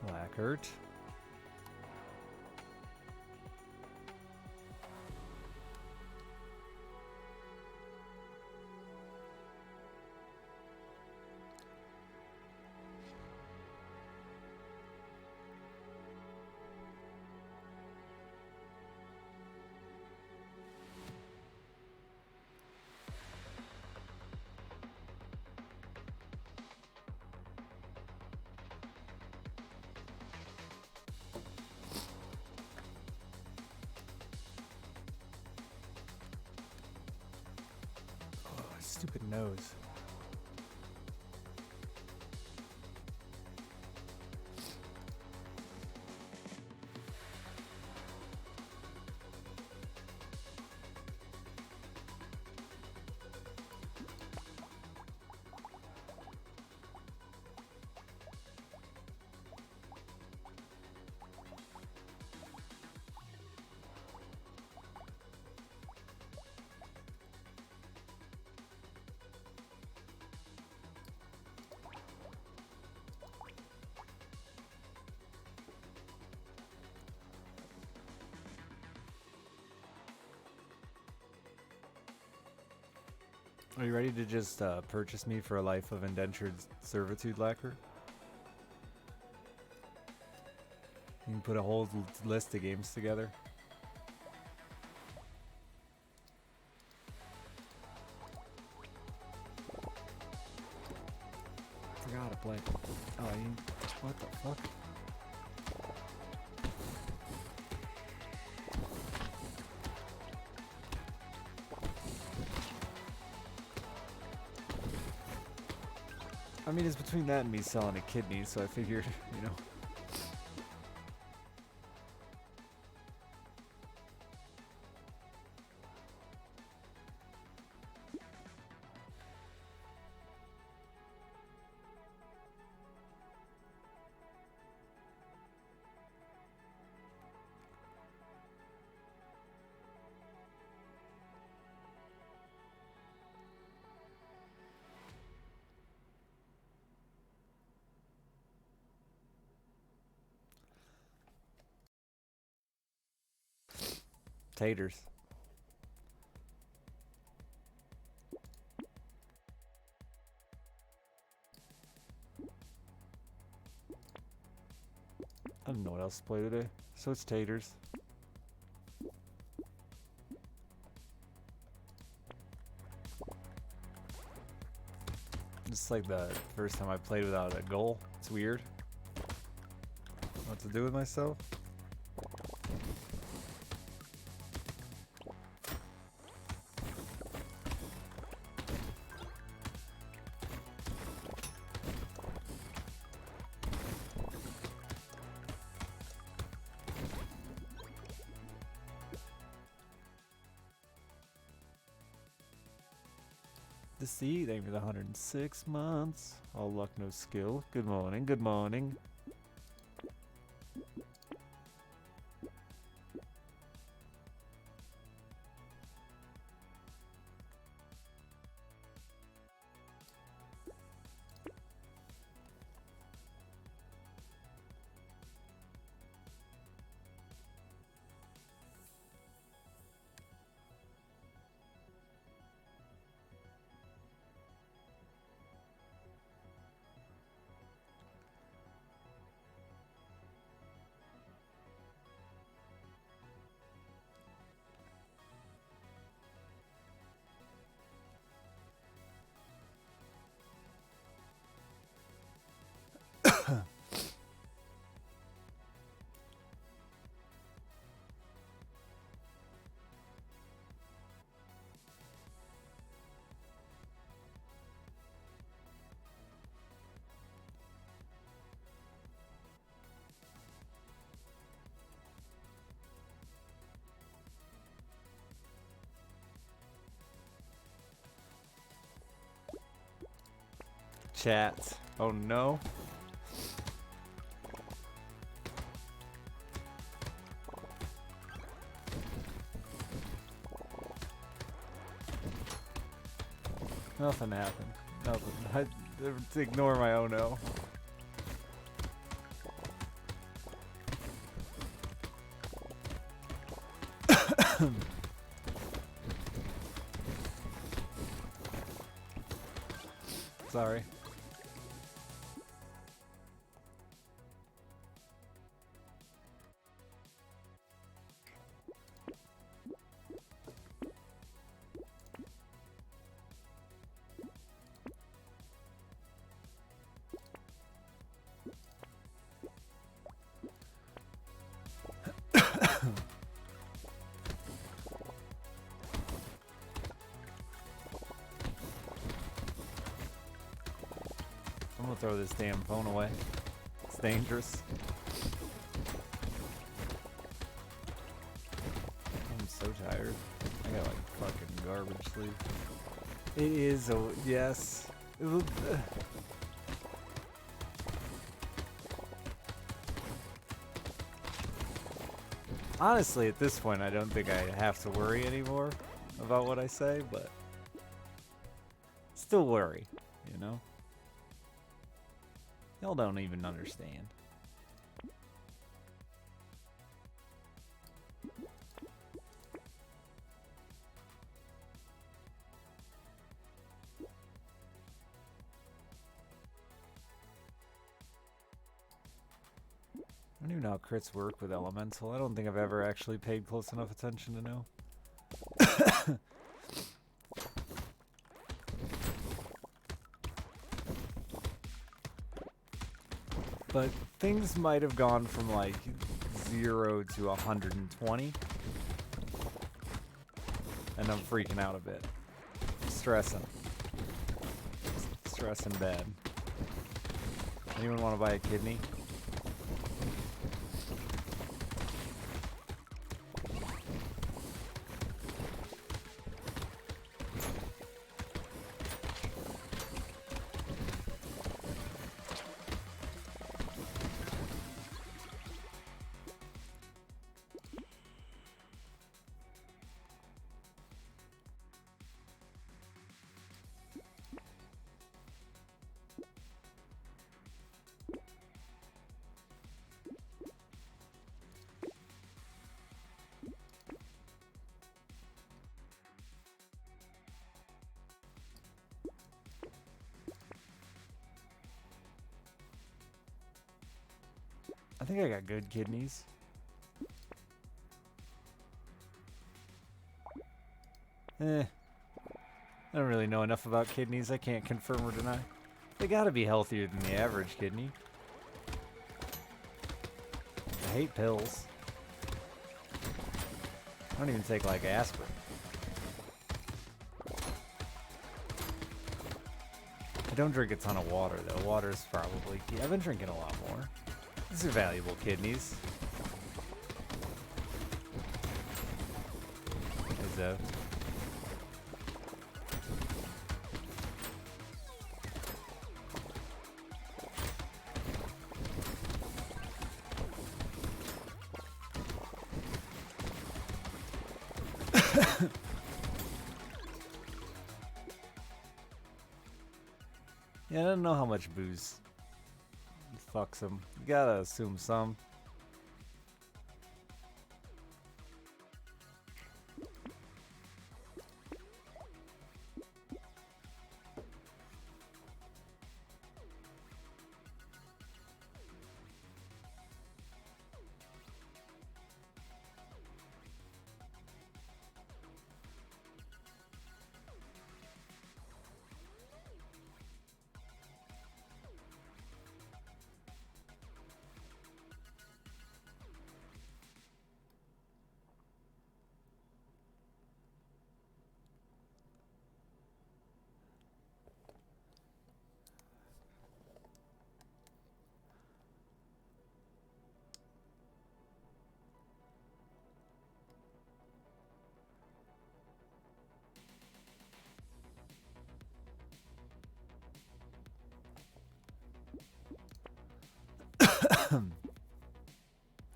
Blackert. Stupid nose. Are you ready to just purchase me for a life of indentured servitude, Lacquer? You can put a whole list of games together. Forgot to play. Oh, what the fuck? I mean, it's between that and me selling a kidney, so I figured, you know. Taters. I don't know what else to play today, so it's taters. It's like the first time I played without a goal. It's weird. What to do with myself? To see, thank you for the 106 months. All luck, no skill. Good morning, good morning. Chat. Oh no. Nothing happened. Nothing. I ignore my oh no. Sorry. I'm gonna throw this damn phone away. It's dangerous. I'm so tired. I got like fucking garbage sleep. It is a yes. Honestly, at this point, I don't think I have to worry anymore about what I say, but still worry, you know? Y'all don't even understand. I don't even know how crits work with Elemental. I don't think I've ever actually paid close enough attention to know. But things might have gone from like 0 to 120. And I'm freaking out a bit. Stressing. Stressing bad. Anyone want to buy a kidney? I think I got good kidneys. I don't really know enough about kidneys. I can't confirm or deny. They gotta be healthier than the average kidney. I hate pills. I don't even take like aspirin. I don't drink a ton of water though. Water's probably key. I've been drinking a lot more. These are valuable kidneys. Is that? Yeah, I don't know how much booze fucks them. You gotta assume some.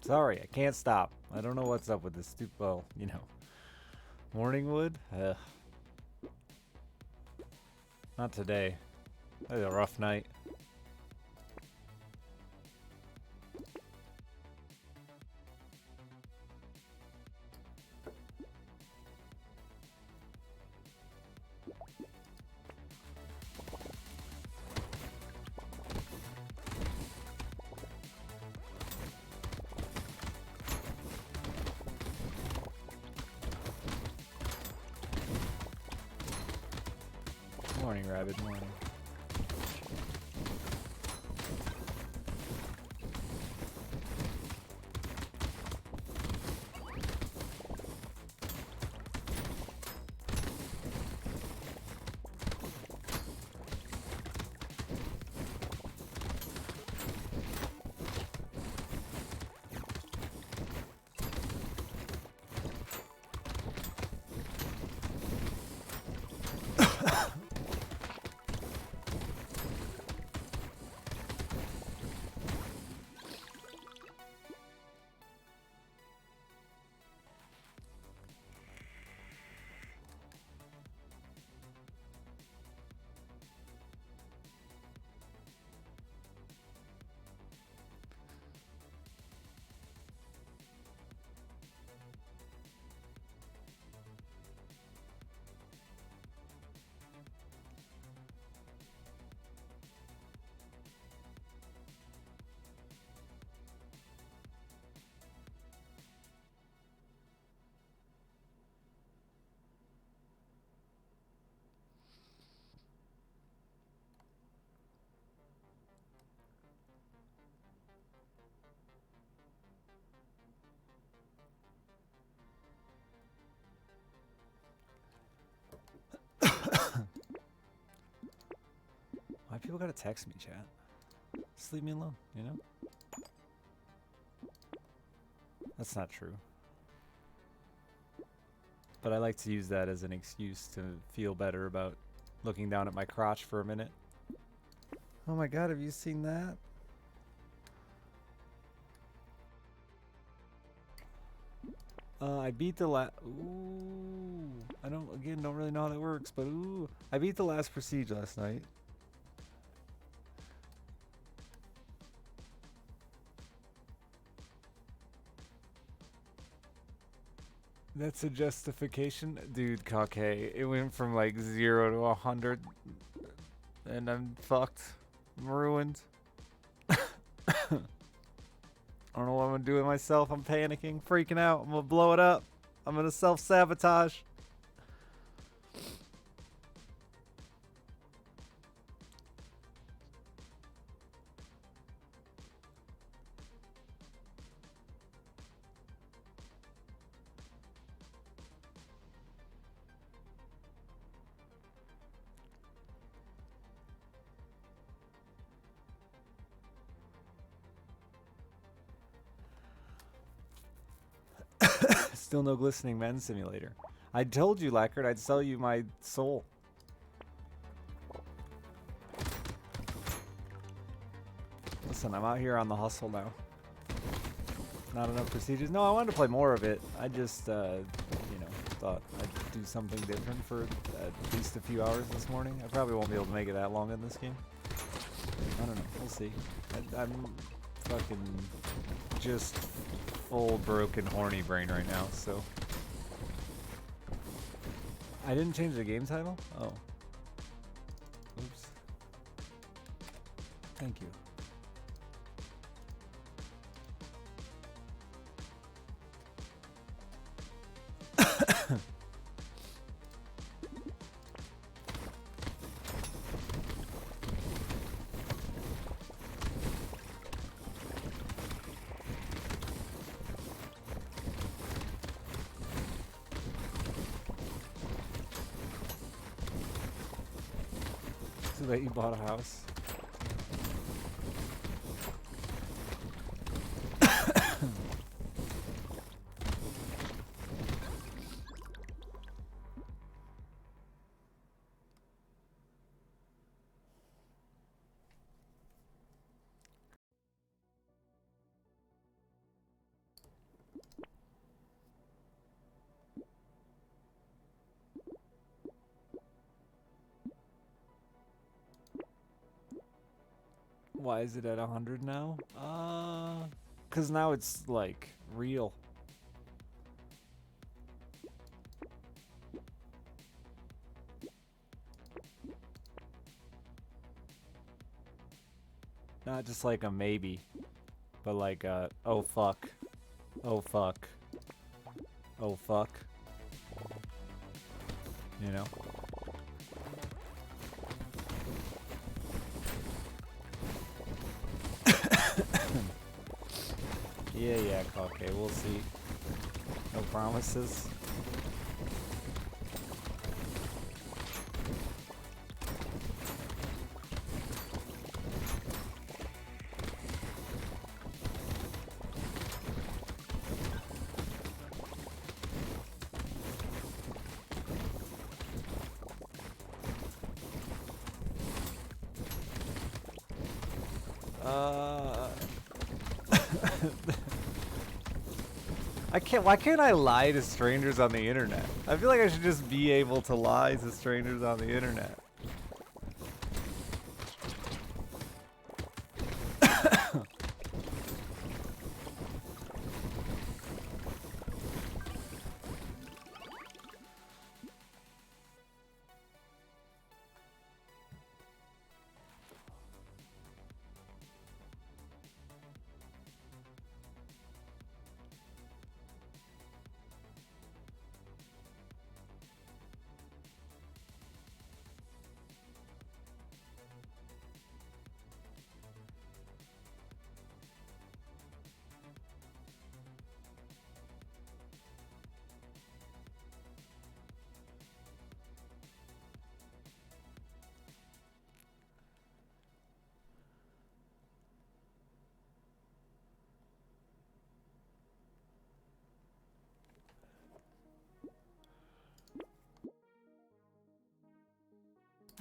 Sorry, I can't stop. I don't know what's up with this stupid, well, you know. Morning wood? Ugh. Not today. I had a rough night. rabid morning. Why people gotta text me, chat? Just leave me alone, you know? That's not true. But I like to use that as an excuse to feel better about looking down at my crotch for a minute. Oh my god, have you seen that? I beat the ooh. I don't really know how that works, but ooh. I beat the last prestige last night. That's a justification? Dude, Kake, it went from like 0 to 100 and I'm fucked. I'm ruined. I don't know what I'm gonna do with myself. I'm panicking, freaking out. I'm gonna blow it up. I'm gonna self-sabotage. Still no glistening men simulator. I told you, Lackard, I'd sell you my soul. Listen, I'm out here on the hustle now. Not enough procedures. No, I wanted to play more of it. I just, you know, thought I'd do something different for at least a few hours this morning. I probably won't be able to make it that long in this game. I don't know. We'll see. I'm fucking just full broken horny brain right now, so. I didn't change the game title? Oh. Oops. Thank you. That you bought a house. Why is it at 100 now? 'Cause now it's like real. Not just like a maybe, but like a oh fuck, oh fuck, oh fuck. You know? Yeah, okay, we'll see. No promises. Why can't I lie to strangers on the internet? I feel like I should just be able to lie to strangers on the internet.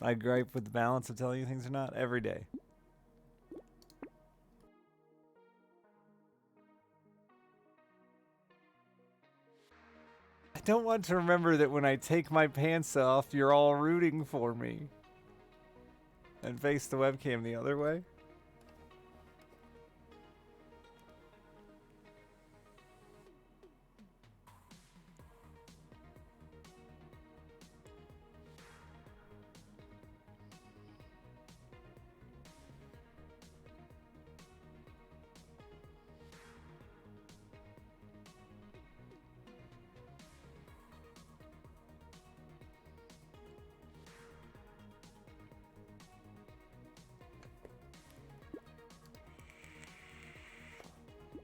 I gripe with the balance of telling you things or not every day. I don't want to remember that when I take my pants off, you're all rooting for me. And face the webcam the other way.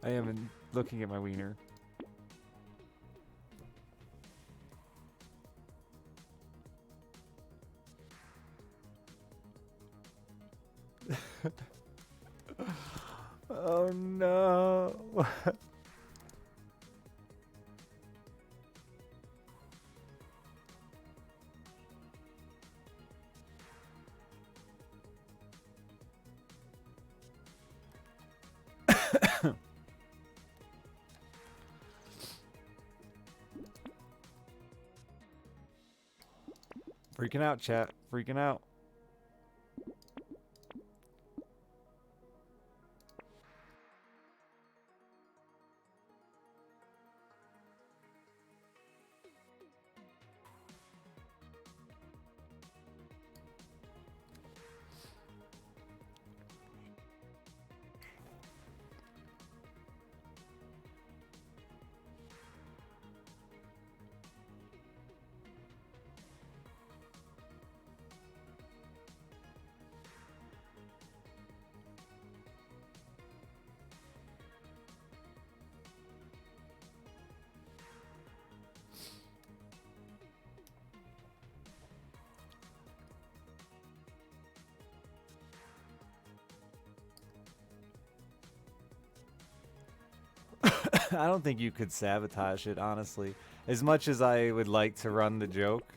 I am looking at my wiener. Oh no. Freaking out, chat. Freaking out. I don't think you could sabotage it, honestly. As much as I would like to run the joke.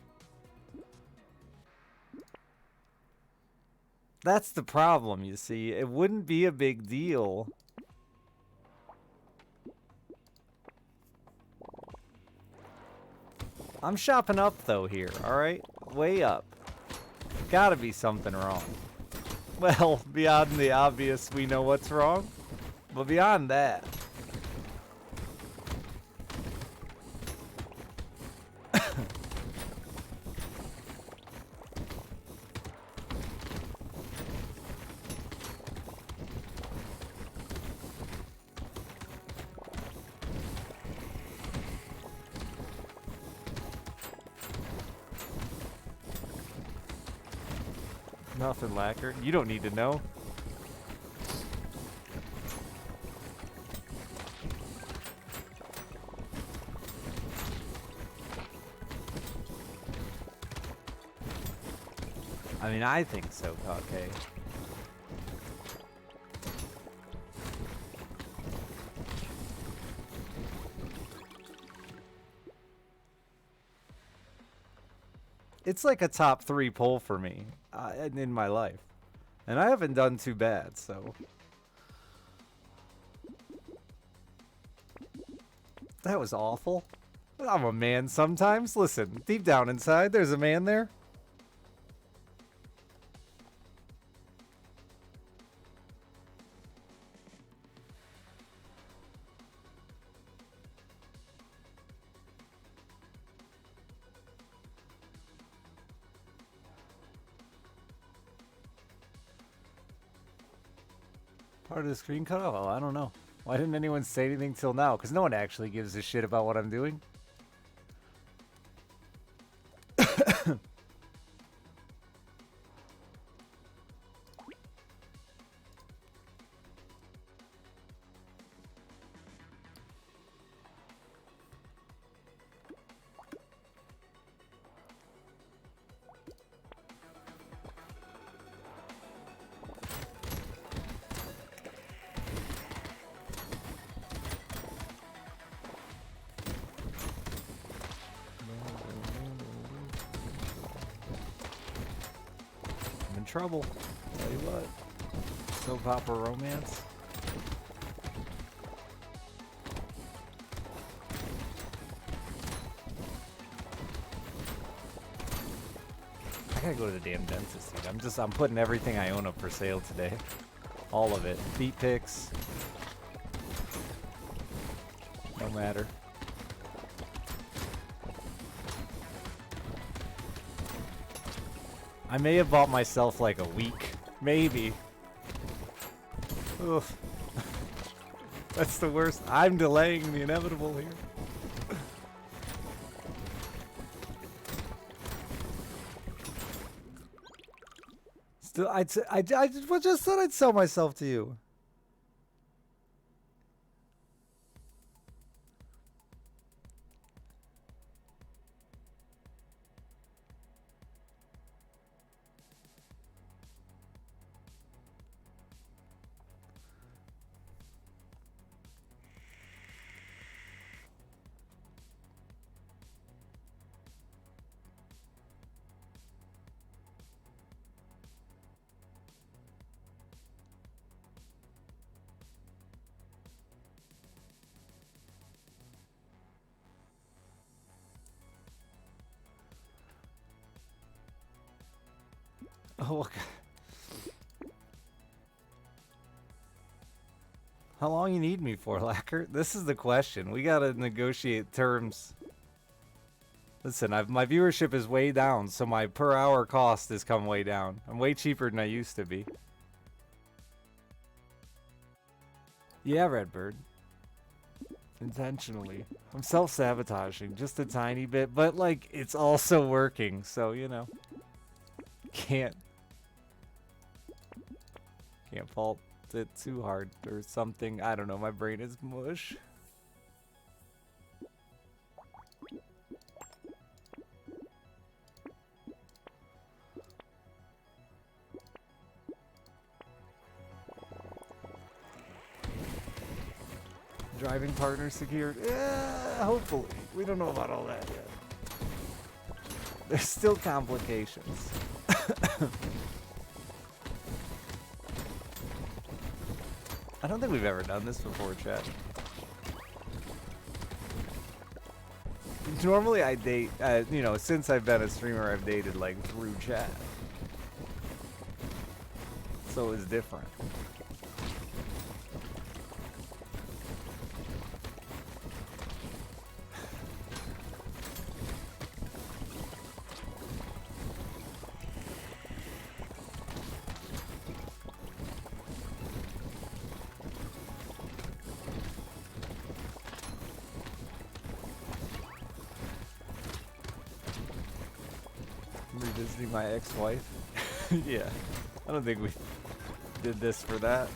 That's the problem, you see. It wouldn't be a big deal. I'm shopping up, though, here, alright? Way up. Gotta be something wrong. Well, beyond the obvious, we know what's wrong. But beyond that... Nothing, lacquer. You don't need to know. I mean, I think so, okay. It's like a top 3 pull for me in my life. And I haven't done too bad, so. That was awful. I'm a man sometimes. Listen, deep down inside, there's a man there. Part of the screen cut off? Oh, I don't know. Why didn't anyone say anything till now? Because no one actually gives a shit about what I'm doing. Trouble. Tell you what. Soap opera romance. I gotta go to the damn dentist, dude. I'm putting everything I own up for sale today. All of it. Feet pics. No matter. I may have bought myself like a week. Maybe. Oof. That's the worst. I'm delaying the inevitable here. Still, I just said I'd sell myself to you. Oh, okay. How long you need me for, Lacquer? This is the question. We gotta negotiate terms. Listen, my viewership is way down, so my per hour cost has come way down. I'm way cheaper than I used to be. Yeah, Redbird. Intentionally. I'm self-sabotaging just a tiny bit, but like, it's also working, so, you know. Can't fault it too hard or something. I don't know, my brain is mush. Driving partner secured? Yeah, hopefully. We don't know about all that yet. There's still complications. I don't think we've ever done this before, chat. Normally I date, you know, since I've been a streamer, I've dated like through chat. So it's different. Revisiting my ex-wife. Yeah, I don't think we did this for that.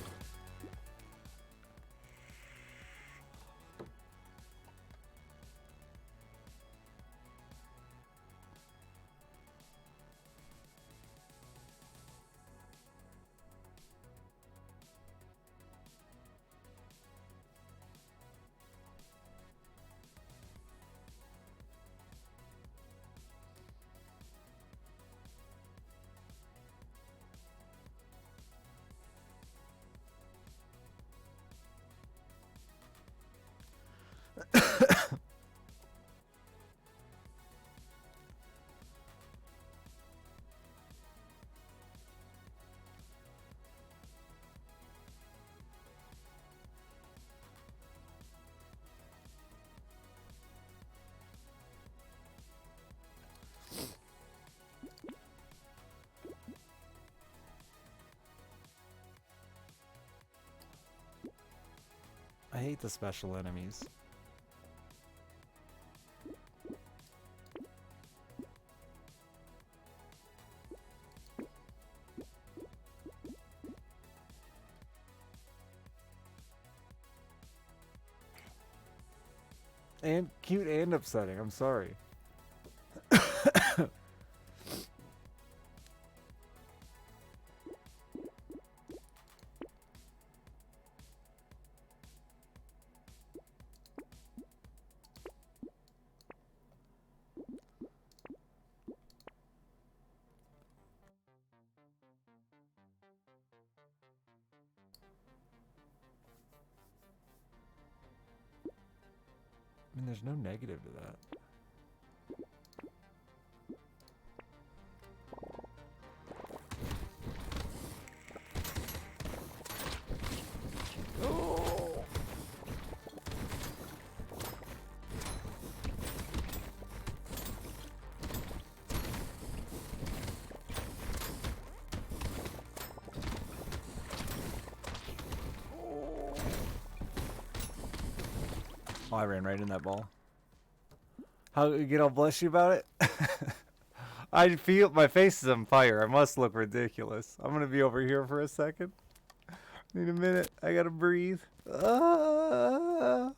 I hate the special enemies. And cute and upsetting. I'm sorry. I mean, there's no negative to that. Oh! Oh, I ran right in that ball. How you get all blushy about it? I feel my face is on fire. I must look ridiculous. I'm gonna be over here for a second. Need a minute. I gotta breathe. Ah.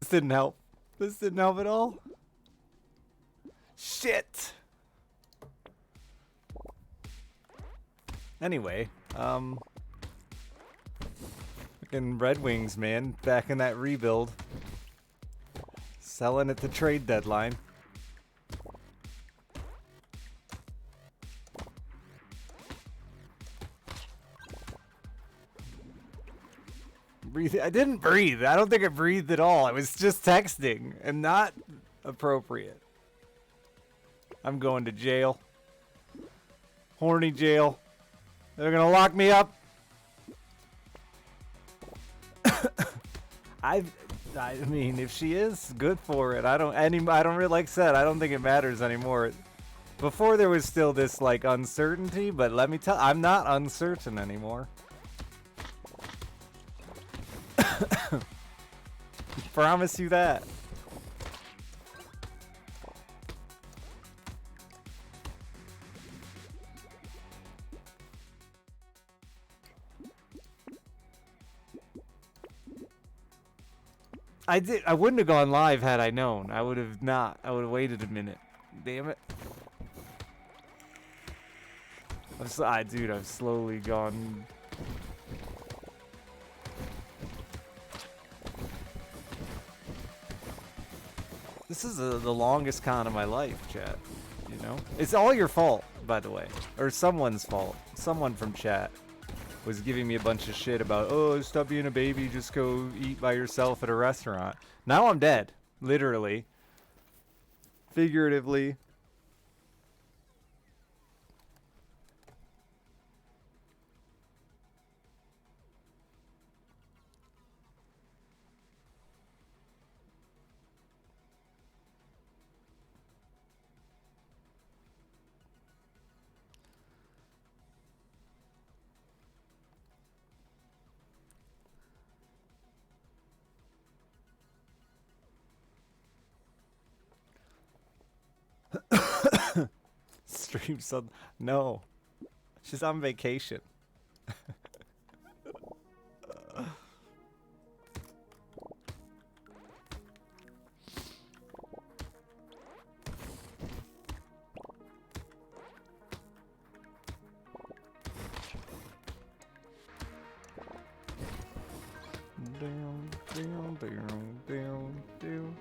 This didn't help. This didn't help at all. Shit. Anyway, fucking Red Wings, man, back in that rebuild, selling at the trade deadline. Breathe. I didn't breathe. I don't think I breathed at all. I was just texting and not appropriate. I'm going to jail. Horny jail. They're gonna lock me up. I mean, if she is, good for it. I don't really, like I said, I don't think it matters anymore. Before there was still this like uncertainty, but let me tell, I'm not uncertain anymore. Promise you that. I wouldn't have gone live had I known. I would have not. I would have waited a minute. Damn it. Dude, I've slowly gone. This is the longest con of my life, chat. You know? It's all your fault, by the way. Or someone's fault. Someone from chat was giving me a bunch of shit about, oh, stop being a baby, just go eat by yourself at a restaurant. Now I'm dead. Literally. Figuratively. stream some. No, she's on vacation. Down, down, down, down, down.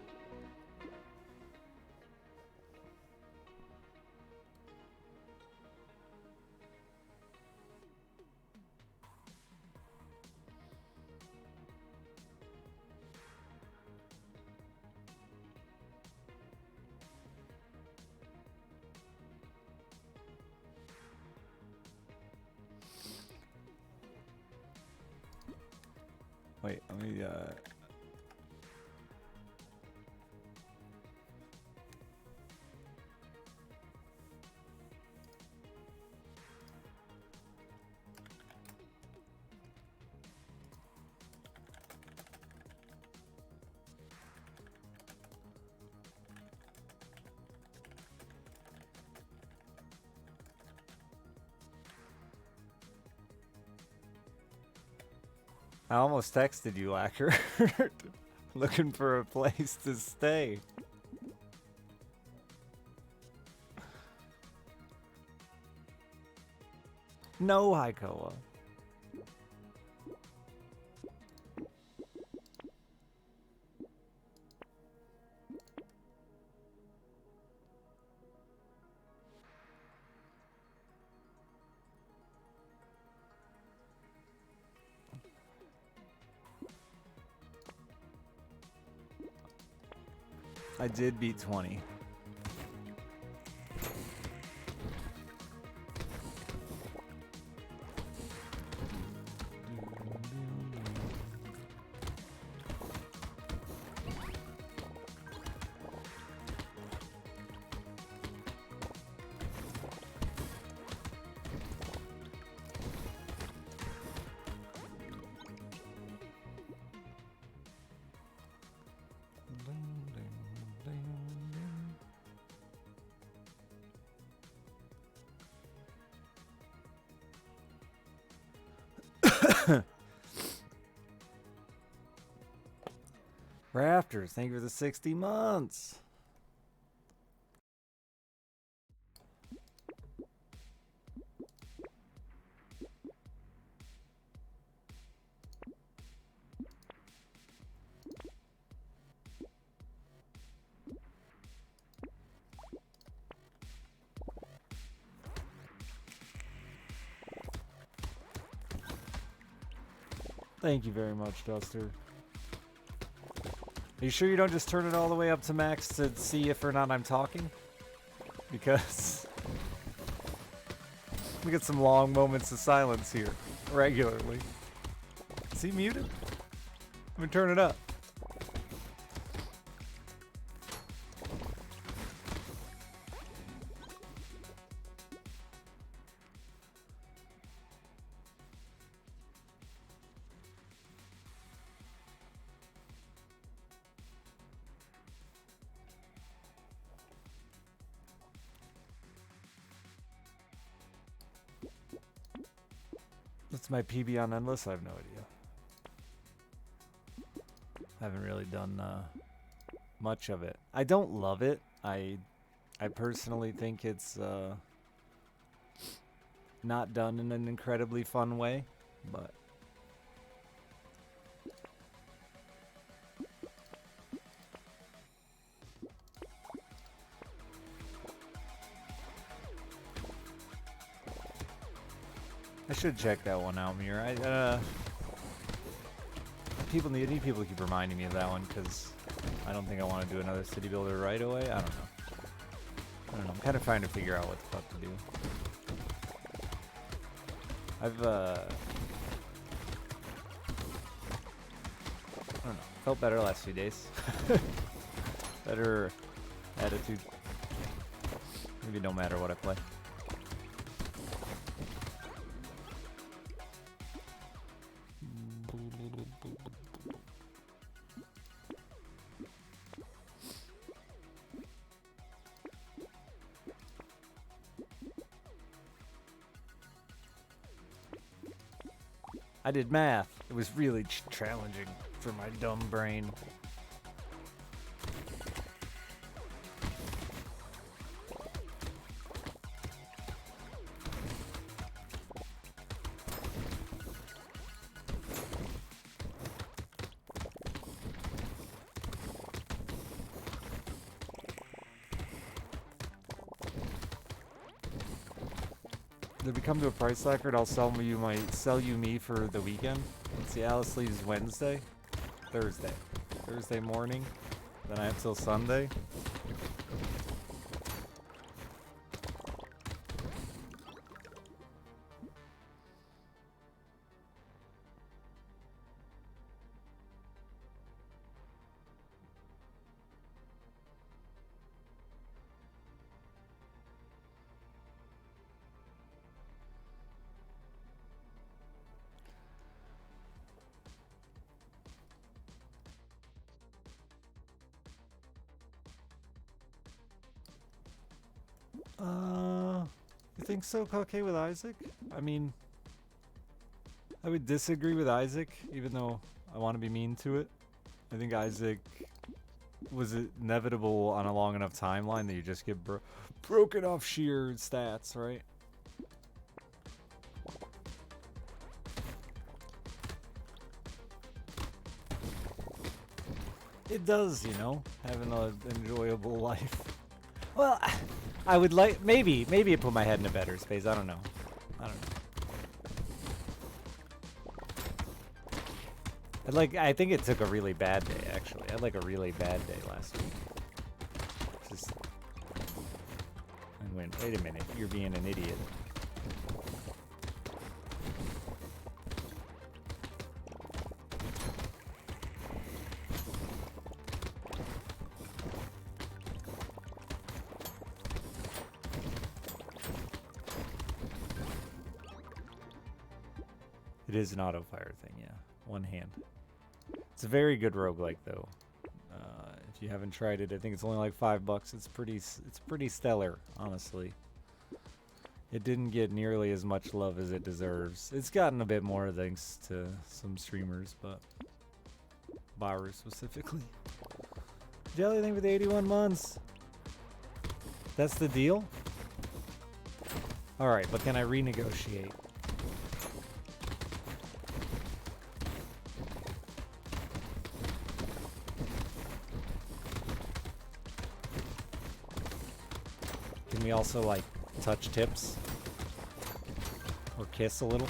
Wait, let me, I almost texted you, Lacker. Looking for a place to stay. No, Haikoa. I did beat 20. Raptors, thank you for the 60 months. Thank you very much, Duster. Are you sure you don't just turn it all the way up to max to see if or not I'm talking? Because we get some long moments of silence here, regularly. Is he muted? Let me turn it up. That's my PB on Endless? I have no idea. I haven't really done much of it. I don't love it. I personally think it's not done in an incredibly fun way, but I should check that one out, Mir. I need people to keep reminding me of that one because I don't think I want to do another city builder right away. I don't know. I'm kind of trying to figure out what the fuck to do. I've I don't know. Felt better the last few days. Better attitude. Maybe no matter what I play. I did math. It was really challenging for my dumb brain. If we come to a price record, I'll sell you me for the weekend. Let's see, Alice leaves Wednesday, Thursday morning. Then I have till Sunday. You think so, okay with Isaac? I mean, I would disagree with Isaac, even though I want to be mean to it. I think Isaac was inevitable on a long enough timeline that you just get broken off sheer stats, right? It does, you know, having an enjoyable life. Well, I would like, maybe it put my head in a better space. I don't know. I think it took a really bad day, actually. I had like a really bad day last week. I went, wait a minute, you're being an idiot. It is an auto-fire thing, yeah. One hand. It's a very good roguelike, though. If you haven't tried it, I think it's only like $5. It's pretty stellar, honestly. It didn't get nearly as much love as it deserves. It's gotten a bit more thanks to some streamers, but Baru specifically. Jelly, thank you for the 81 months. That's the deal? Alright, but can I renegotiate? Can we also, like, touch tips? Or kiss a little?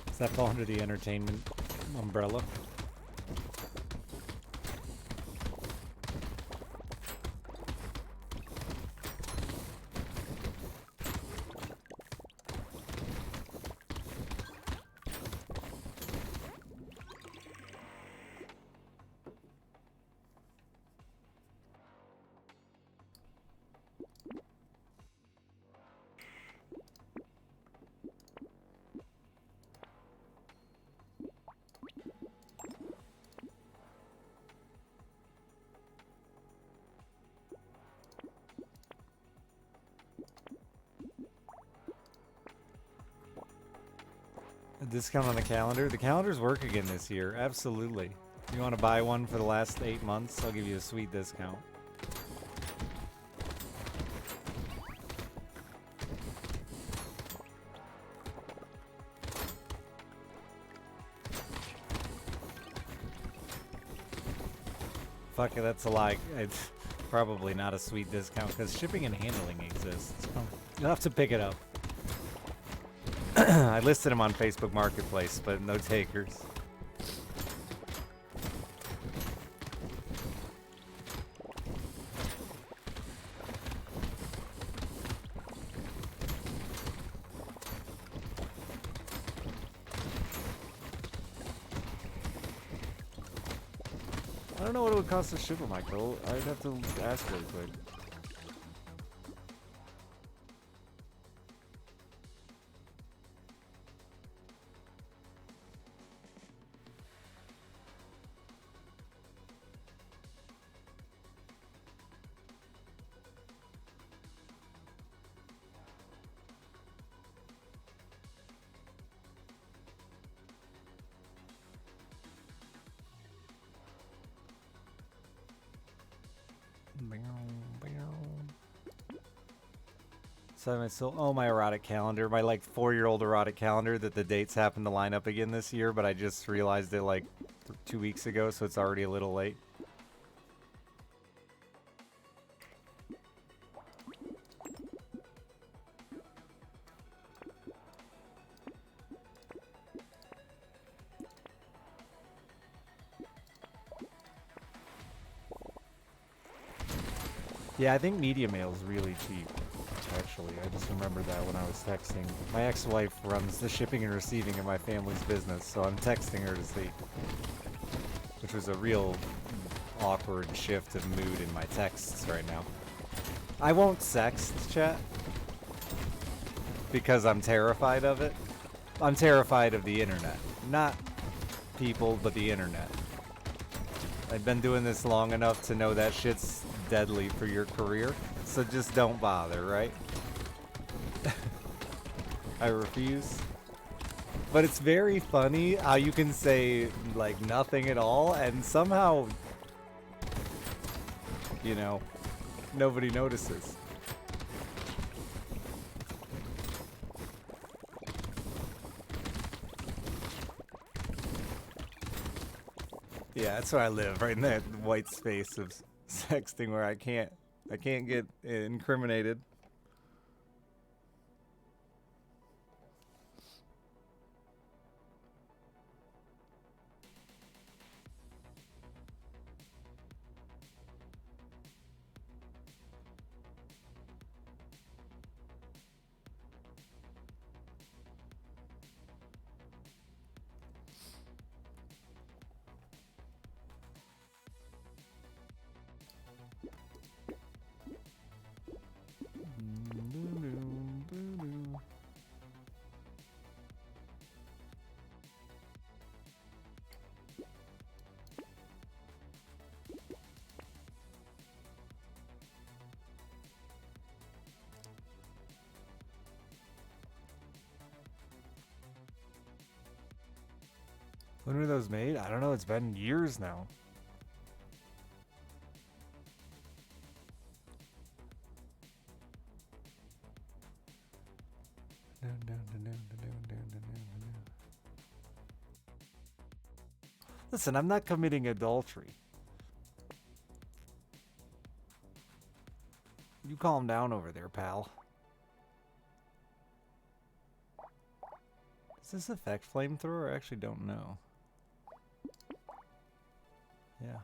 Does that fall under the entertainment umbrella? Discount on the calendar? The calendars work again this year, absolutely. If you want to buy one for the last 8 months, I'll give you a sweet discount. Fuck it, that's a lie. It's probably not a sweet discount because shipping and handling exists. You'll have to pick it up. I listed them on Facebook Marketplace, but no takers. I don't know what it would cost to ship them, Michael. I'd have to ask really quick. So I still, oh, my erotic calendar, my like 4-year-old erotic calendar that the dates happen to line up again this year, but I just realized it like 2 weeks ago, so it's already a little late. Yeah, I think media mail is really cheap, actually. I just remembered that when I was texting. My ex-wife runs the shipping and receiving of my family's business, so I'm texting her to see. Which was a real awkward shift of mood in my texts right now. I won't sext, chat, because I'm terrified of it. I'm terrified of the internet. Not people, but the internet. I've been doing this long enough to know that shit's deadly for your career, so just don't bother, right? I refuse. But it's very funny how you can say, like, nothing at all, and somehow, you know, nobody notices. Yeah, that's where I live, right in that white space of sexting where I can't get incriminated. When were those made? I don't know, it's been years now. Listen, I'm not committing adultery. You calm down over there, pal. Does this affect flamethrower? I actually don't know. Yeah.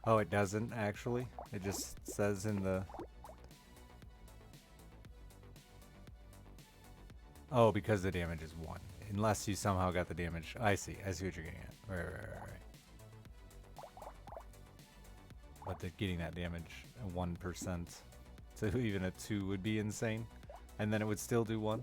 Oh, it doesn't actually. It just says in the... Oh, because the damage is 1. Unless you somehow got the damage. I see what you're getting at. Right. But getting that damage at 1% to even a 2 would be insane. And then it would still do 1.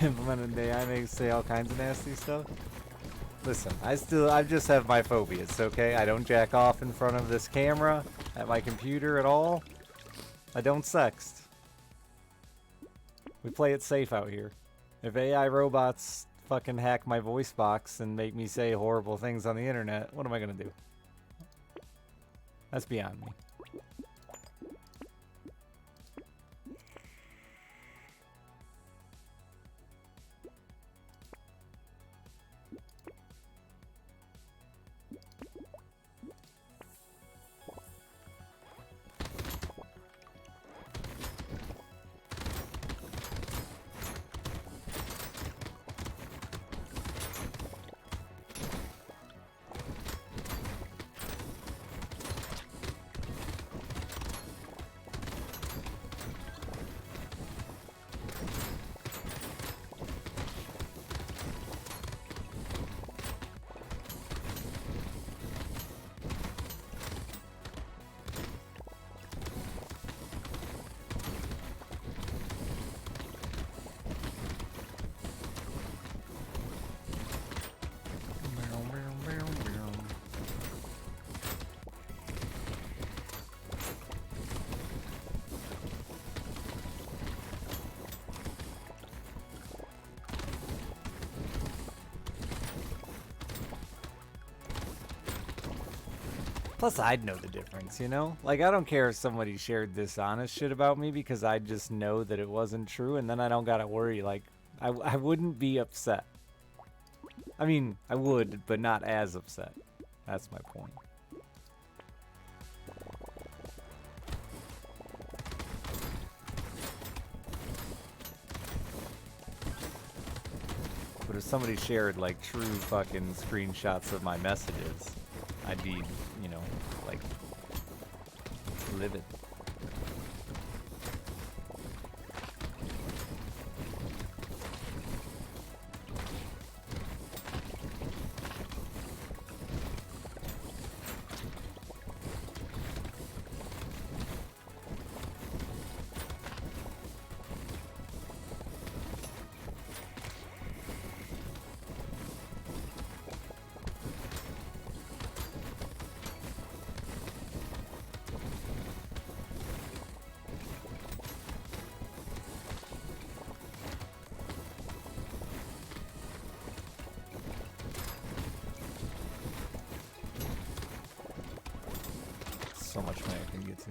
Implemented AI makes say all kinds of nasty stuff. Listen, I just have my phobias, okay? I don't jack off in front of this camera at my computer at all. I don't sext. We play it safe out here. If AI robots fucking hack my voice box and make me say horrible things on the internet, what am I gonna do? That's beyond me. Plus, I'd know the difference, you know? Like, I don't care if somebody shared dishonest shit about me because I just know that it wasn't true, and then I don't gotta worry. Like, I wouldn't be upset. I mean, I would, but not as upset. That's my point. But if somebody shared, like, true fucking screenshots of my messages, I'd be, you know, like, livid. So much money I can get to.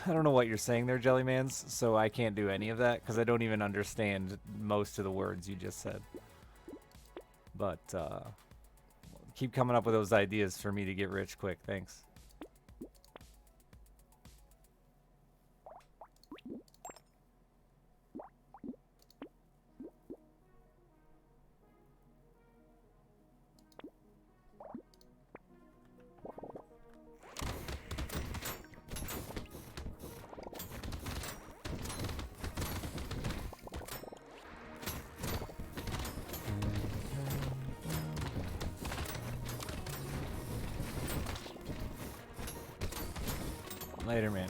I don't know what you're saying there, Jellymans, so I can't do any of that because I don't even understand most of the words you just said. But keep coming up with those ideas for me to get rich quick. Thanks. Later, man.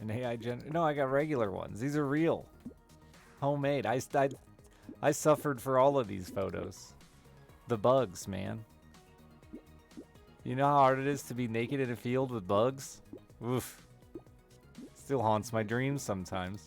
An AI No, I got regular ones. These are real. Homemade. I suffered for all of these photos. The bugs, man. You know how hard it is to be naked in a field with bugs? Oof. Still haunts my dreams sometimes.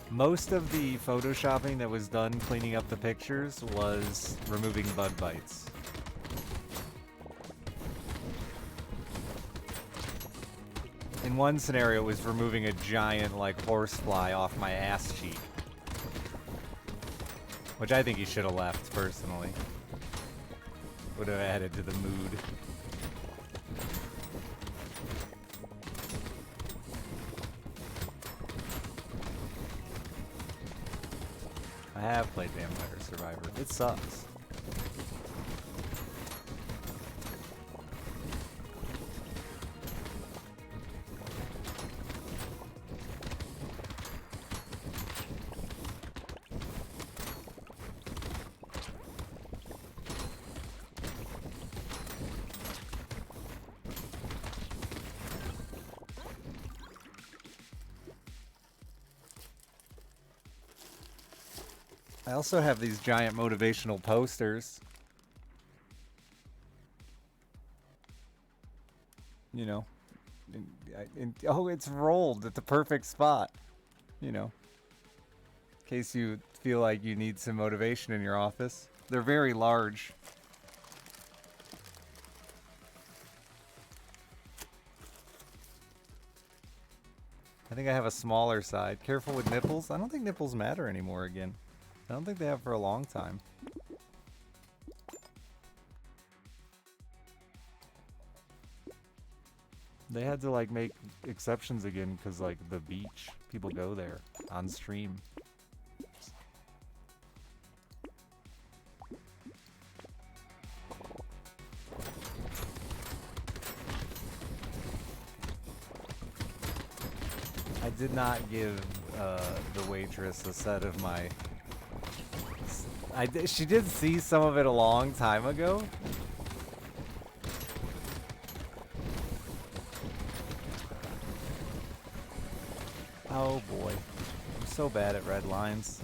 Most of the photoshopping that was done cleaning up the pictures was removing bug bites. In one scenario, it was removing a giant, like, horsefly off my ass cheek. Which I think he should have left, personally. Would have added to the mood. I have played Vampire Survivor. It sucks. I also have these giant motivational posters. You know. Oh, it's rolled at the perfect spot. You know. case you feel like you need some motivation in your office. They're very large. I think I have a smaller side. Careful with nipples. I don't think nipples matter anymore again. I don't think they have for a long time. They had to like make exceptions again because like the beach, people go there on stream. I did not give the waitress a set of my... She did see some of it a long time ago. Oh boy. I'm so bad at red lines.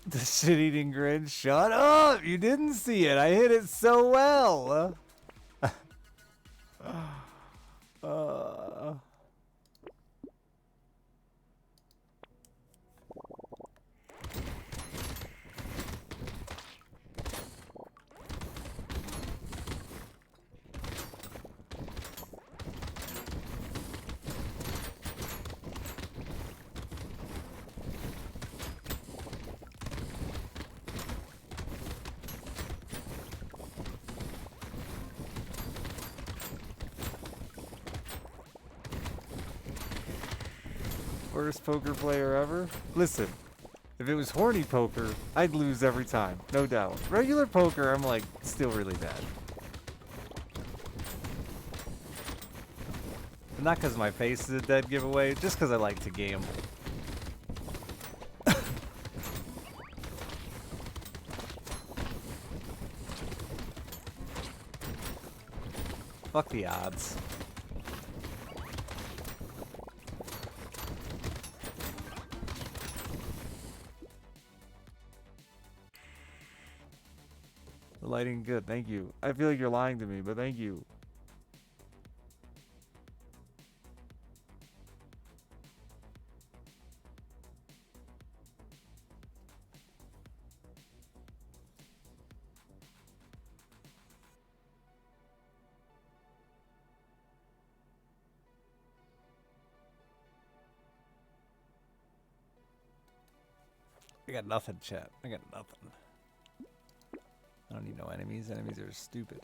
The shit-eating grin. Shut up! You didn't see it. I hit it so well. Worst poker player ever? Listen, if it was horny poker, I'd lose every time, no doubt. Regular poker, I'm like, still really bad. But not because my face is a dead giveaway, just because I like to gamble. Fuck the odds. The lighting good, thank you. I feel like you're lying to me, but thank you. I got nothing, chat. I got nothing. I don't need no enemies. Enemies are stupid.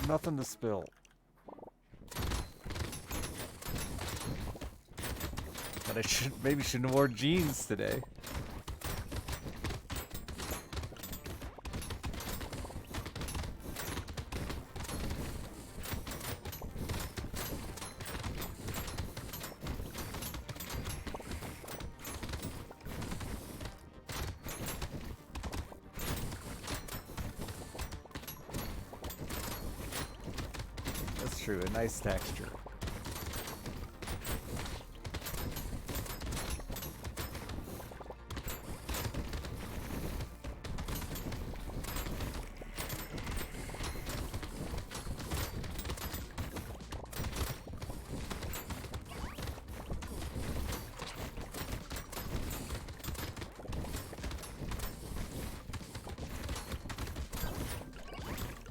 Nothing to spill. But I shouldn't have worn jeans today. true. A nice texture.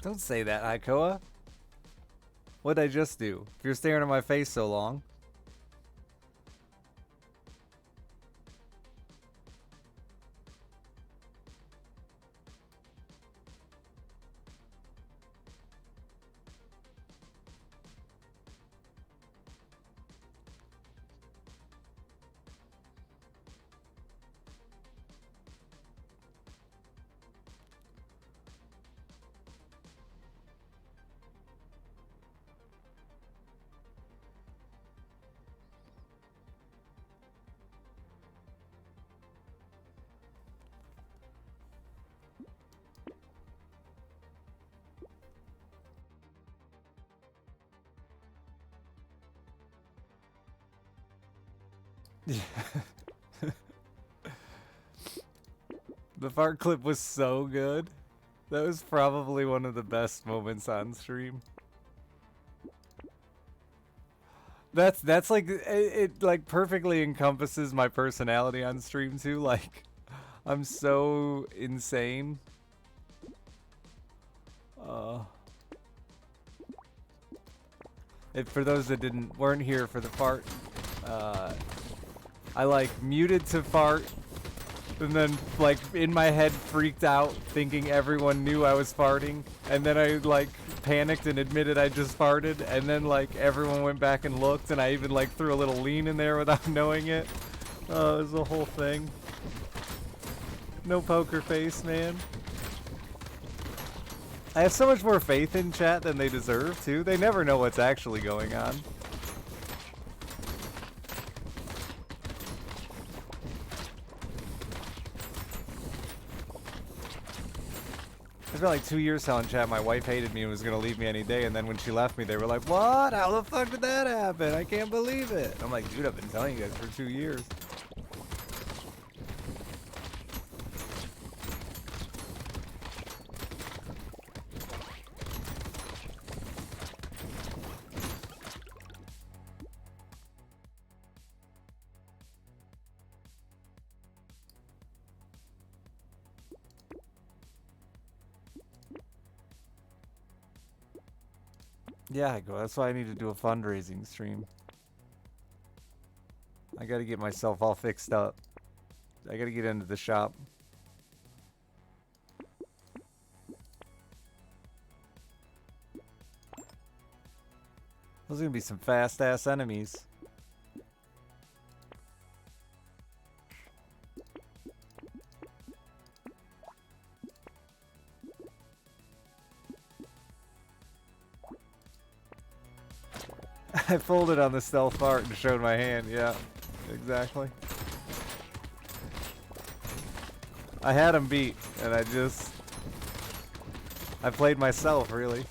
Don't say that, Haikoa. What'd I just do? If you're staring at my face so long. Yeah. The fart clip was so good. That was probably one of the best moments on stream. That's like it like perfectly encompasses my personality on stream too. Like I'm so insane. For those that weren't here for the fart, I like muted to fart, and then like in my head freaked out, thinking everyone knew I was farting, and then I like panicked and admitted I just farted, and then like everyone went back and looked, and I even like threw a little lean in there without knowing it. It was a whole thing. No poker face, man. I have so much more faith in chat than they deserve, too. They never know what's actually going on. It's been like 2 years telling chat my wife hated me and was going to leave me any day, and then when she left me, they were like, what? How the fuck did that happen? I can't believe it. I'm like, dude, I've been telling you guys for 2 years. Yeah, I go. That's why I need to do a fundraising stream. I gotta get myself all fixed up. I gotta get into the shop. Those are gonna be some fast-ass enemies. I folded on the stealth fart and showed my hand. Yeah, exactly. I had him beat, and I played myself, really.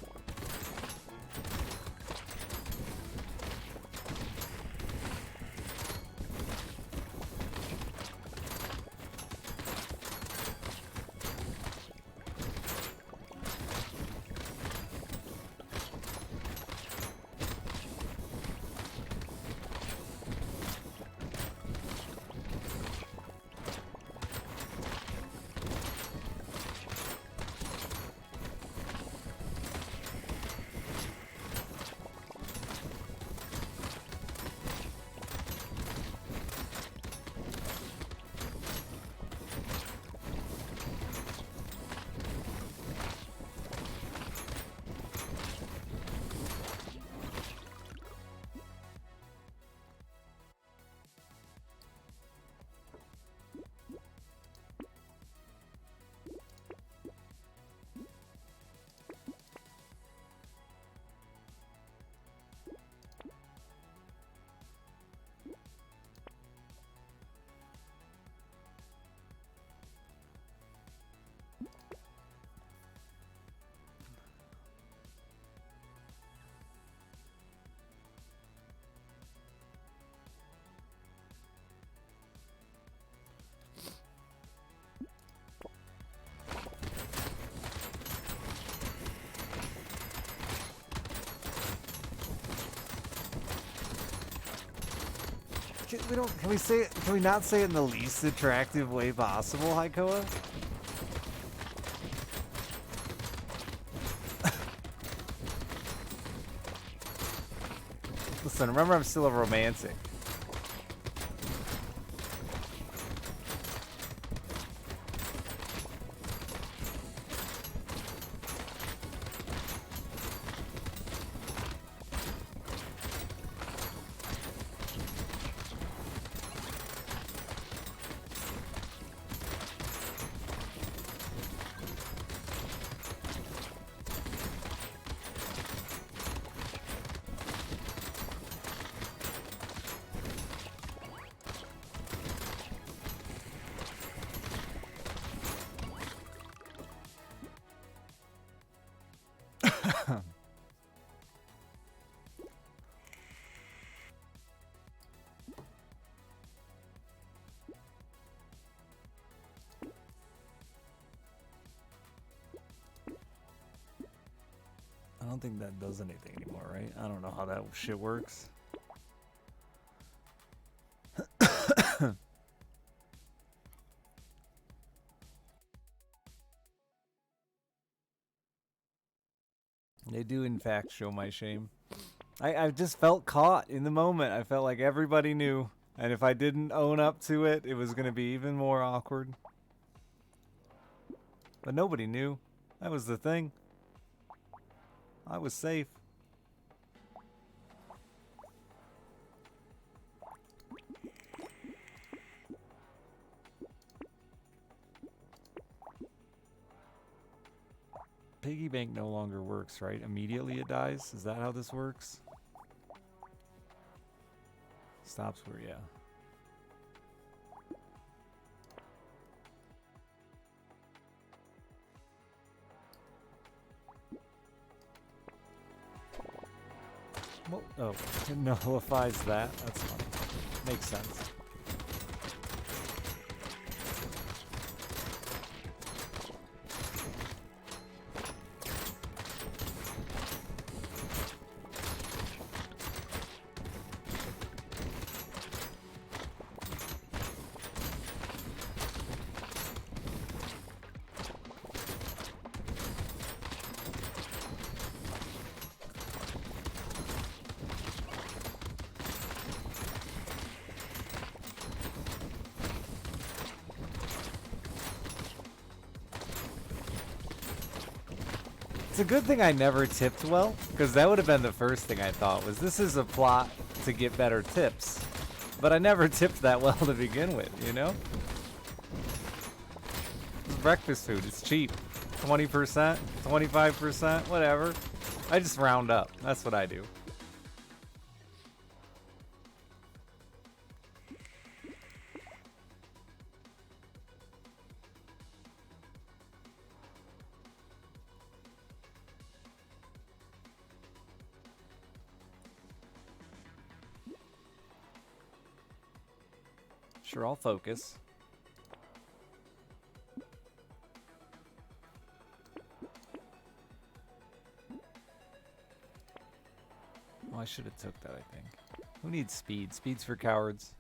Can we say it? Can we not say it in the least attractive way possible, Haikoa? Listen, remember I'm still a romantic. I don't think that does anything anymore, right? I don't know how that shit works. They do, in fact, show my shame. I just felt caught in the moment. I felt like everybody knew. And if I didn't own up to it, it was going to be even more awkward. But nobody knew. That was the thing. I was safe. Piggy bank no longer works, right? Immediately it dies? Is that how this works? Stops where, yeah. Well, oh, it nullifies that. That's funny. Makes sense. It's a good thing I never tipped well, because that would have been the first thing I thought was this is a plot to get better tips. But I never tipped that well to begin with, you know? It's breakfast food, it's cheap. 20%, 25%, whatever. I just round up. That's what I do. Sure, I'll focus. Well, I should have took that, I think. Who needs speed? Speed's for cowards.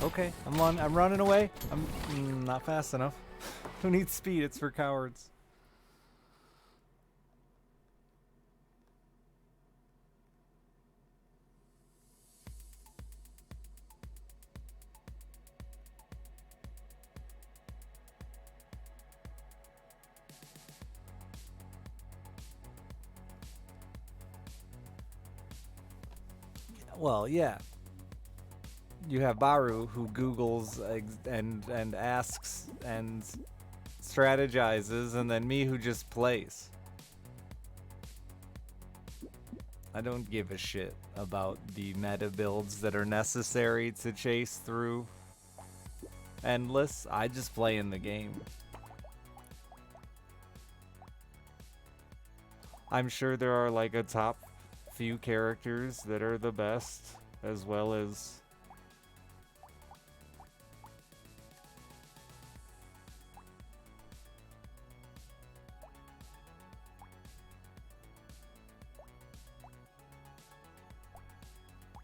Okay. I'm running away. I'm not fast enough. Who needs speed? It's for cowards. Well, yeah. You have Baru who Googles and asks and strategizes, and then me who just plays. I don't give a shit about the meta builds that are necessary to chase through Endless. I just play in the game. I'm sure there are like a top few characters that are the best, as well as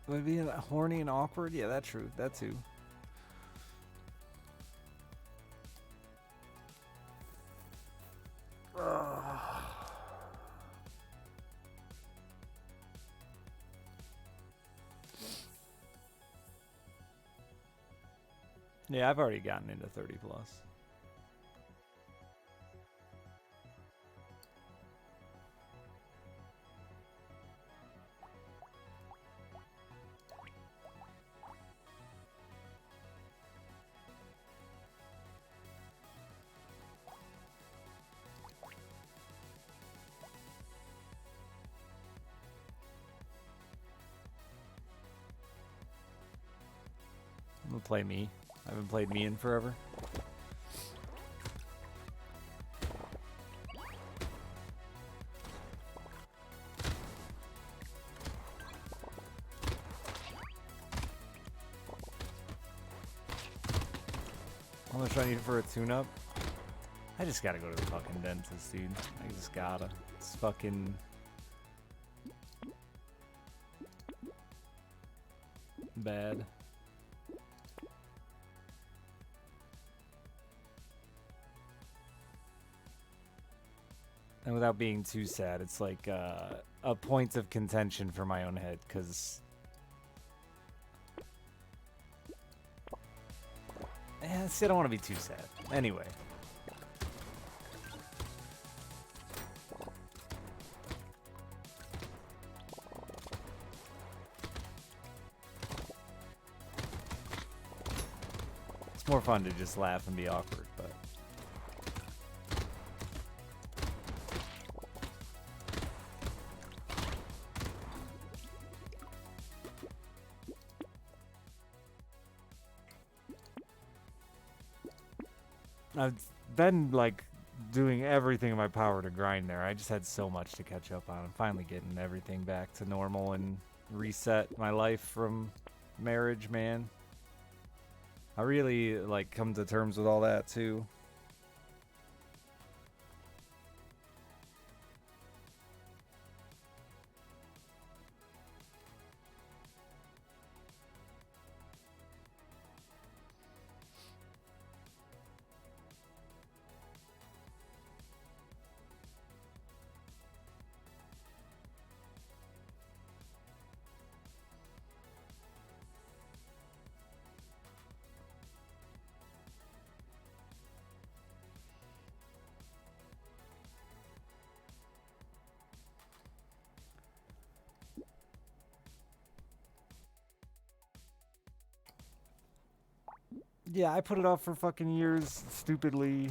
would be horny and awkward. Yeah, that's true. That too. Yeah, I've already gotten into 30 plus. I'm gonna play me. I haven't played me in forever. How much do I need for a tune-up? I just gotta go to the fucking dentist, dude. I just gotta. It's fucking bad. And without being too sad, it's like a point of contention for my own head, because see, I don't want to be too sad. Anyway. It's more fun to just laugh and be awkward, but I've been like doing everything in my power to grind there. I just had so much to catch up on. I'm finally getting everything back to normal and reset my life from marriage, man. I really like come to terms with all that too. Yeah, I put it off for fucking years, stupidly.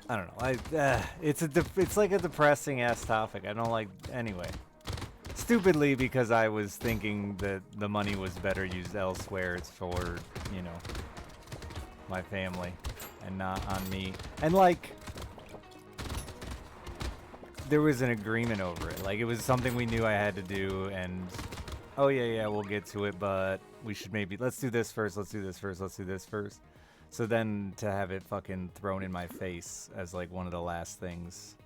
I don't know. It's like a depressing ass topic. I don't like anyway. Stupidly because I was thinking that the money was better used elsewhere. It's for, you know, my family and not on me. And like there was an agreement over it. Like it was something we knew I had to do, and oh yeah, we'll get to it, but we should maybe let's do this first, let's do this first, let's do this first. So then to have it fucking thrown in my face as like one of the last things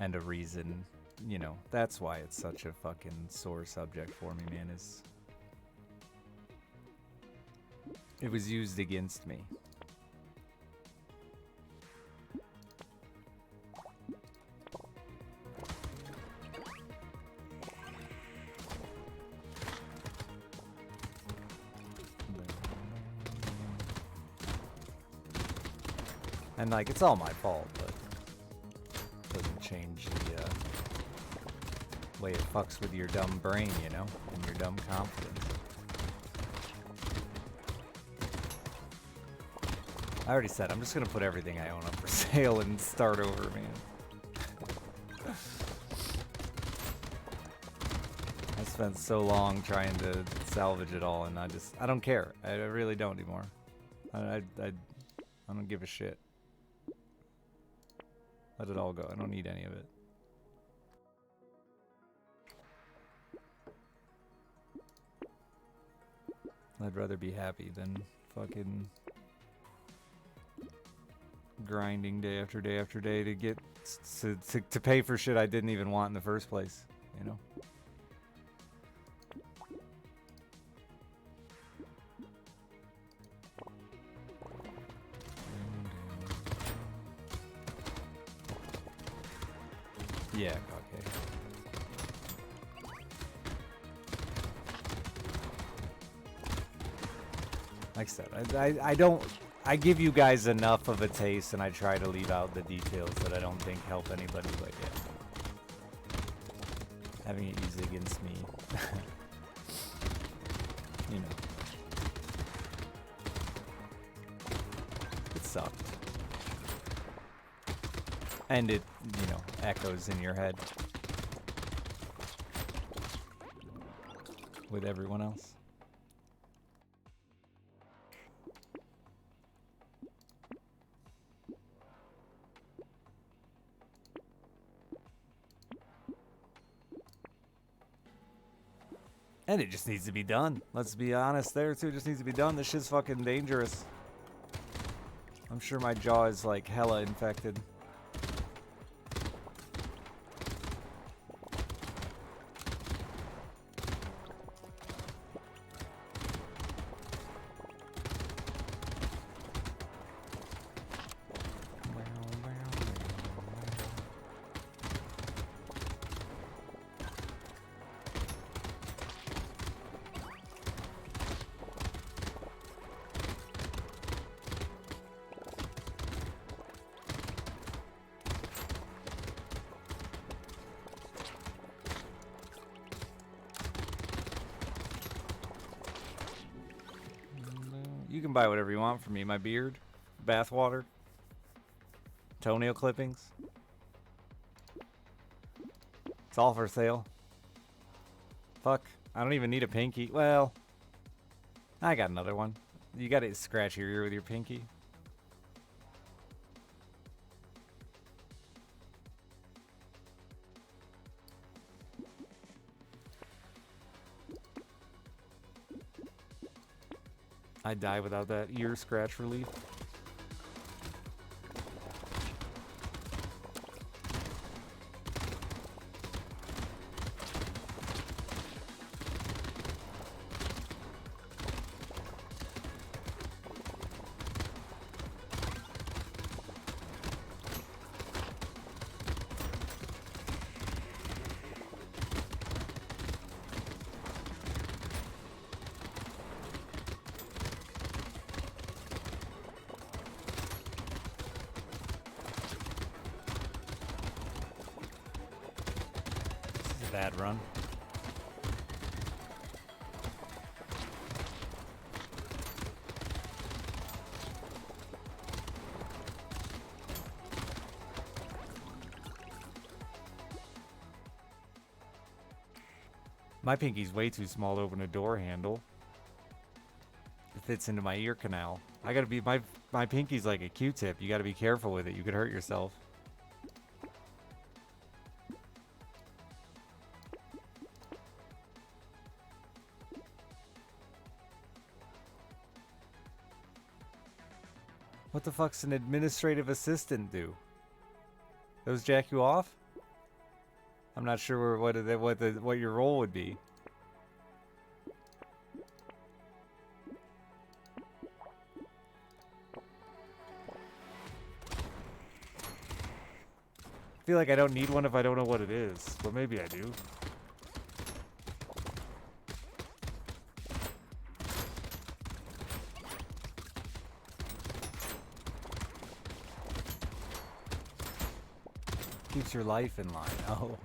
and a reason, you know, that's why it's such a fucking sore subject for me, man, is it was used against me. And like, it's all my fault, but it doesn't change the way it fucks with your dumb brain, you know, and your dumb confidence. I already said I'm just gonna put everything I own up for sale and start over, man. I spent so long trying to salvage it all, and I don't care. I really don't anymore. I don't give a shit. Let it all go. I don't need any of it. I'd rather be happy than fucking grinding day after day after day to get to pay for shit I didn't even want in the first place, you know? Yeah, okay. Like I said, I don't... I give you guys enough of a taste, and I try to leave out the details that I don't think help anybody, but yeah. Having it used against me. You know. It sucked. And it, you know, echoes in your head. With everyone else. And it just needs to be done. Let's be honest there, too. It just needs to be done. This shit's fucking dangerous. I'm sure my jaw is, like, hella infected. You can buy whatever you want from me. My beard, bathwater, toenail clippings. It's all for sale. Fuck, I don't even need a pinky. Well, I got another one. You gotta scratch your ear with your pinky. I'd die without that ear scratch relief. Bad run. My pinky's way too small to open a door handle. It fits into my ear canal. I gotta be, my pinky's like a Q-tip. You gotta be careful with it. You could hurt yourself. What the fuck's an administrative assistant do? Those jack you off? I'm not sure what your role would be. I feel like I don't need one if I don't know what it is, but maybe I do. Keeps your life in line. Oh.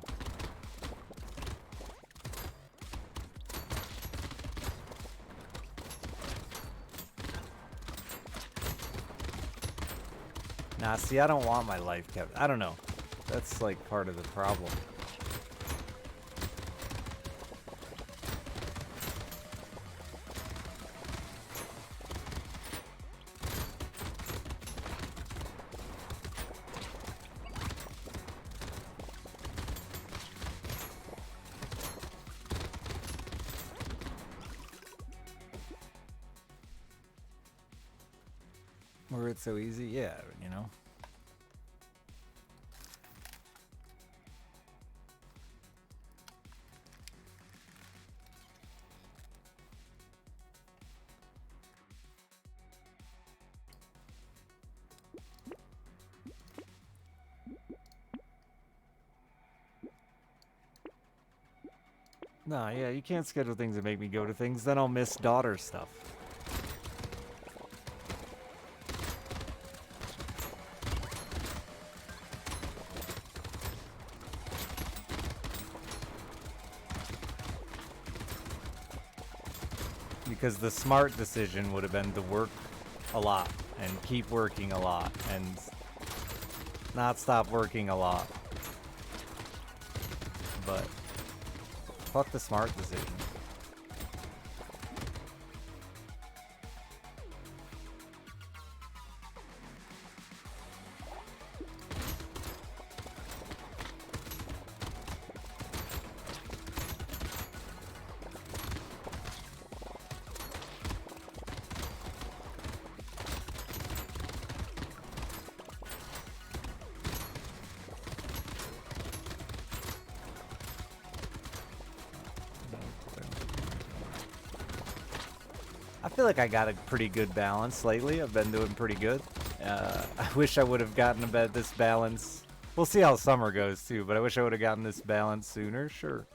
Nah, see, I don't want my life kept. I don't know. That's like part of the problem. Where it's so easy, yeah, you know. Nah, yeah, you can't schedule things that make me go to things, then I'll miss daughter stuff. Because the smart decision would have been to work a lot and keep working a lot and not stop working a lot. But fuck the smart decision. I feel like I got a pretty good balance lately. I've been doing pretty good. I wish I would have gotten about this balance. We'll see how summer goes too, but I wish I would have gotten this balance sooner. Sure.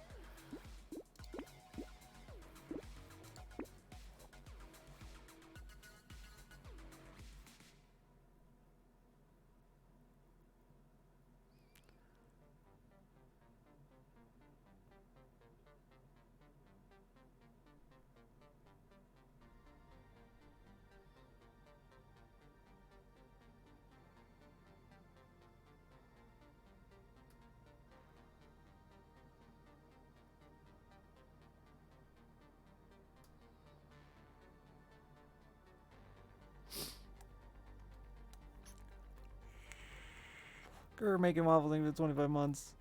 We're making waffle thing for 25 months.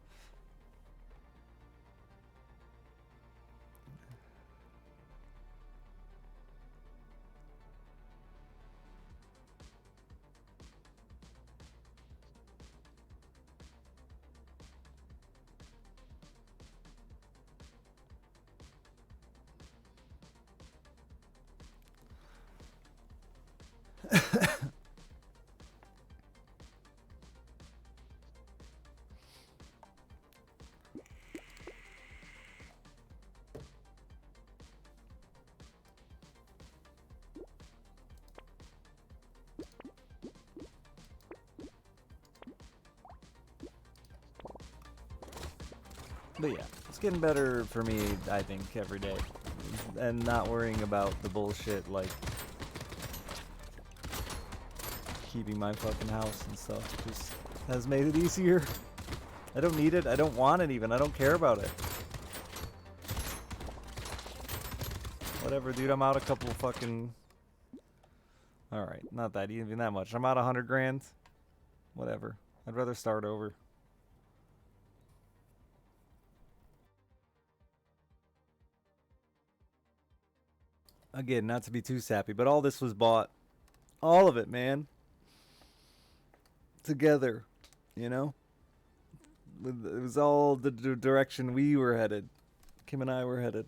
But yeah, it's getting better for me, I think, every day. And not worrying about the bullshit like keeping my fucking house and stuff just has made it easier. I don't need it. I don't want it even. I don't care about it. Whatever, dude. I'm out a couple of fucking... Alright, not that even that much. I'm out 100 grand. Whatever. I'd rather start over. Again, not to be too sappy, but all this was bought. All of it, man. Together, you know? It was all the direction we were headed. Kim and I were headed.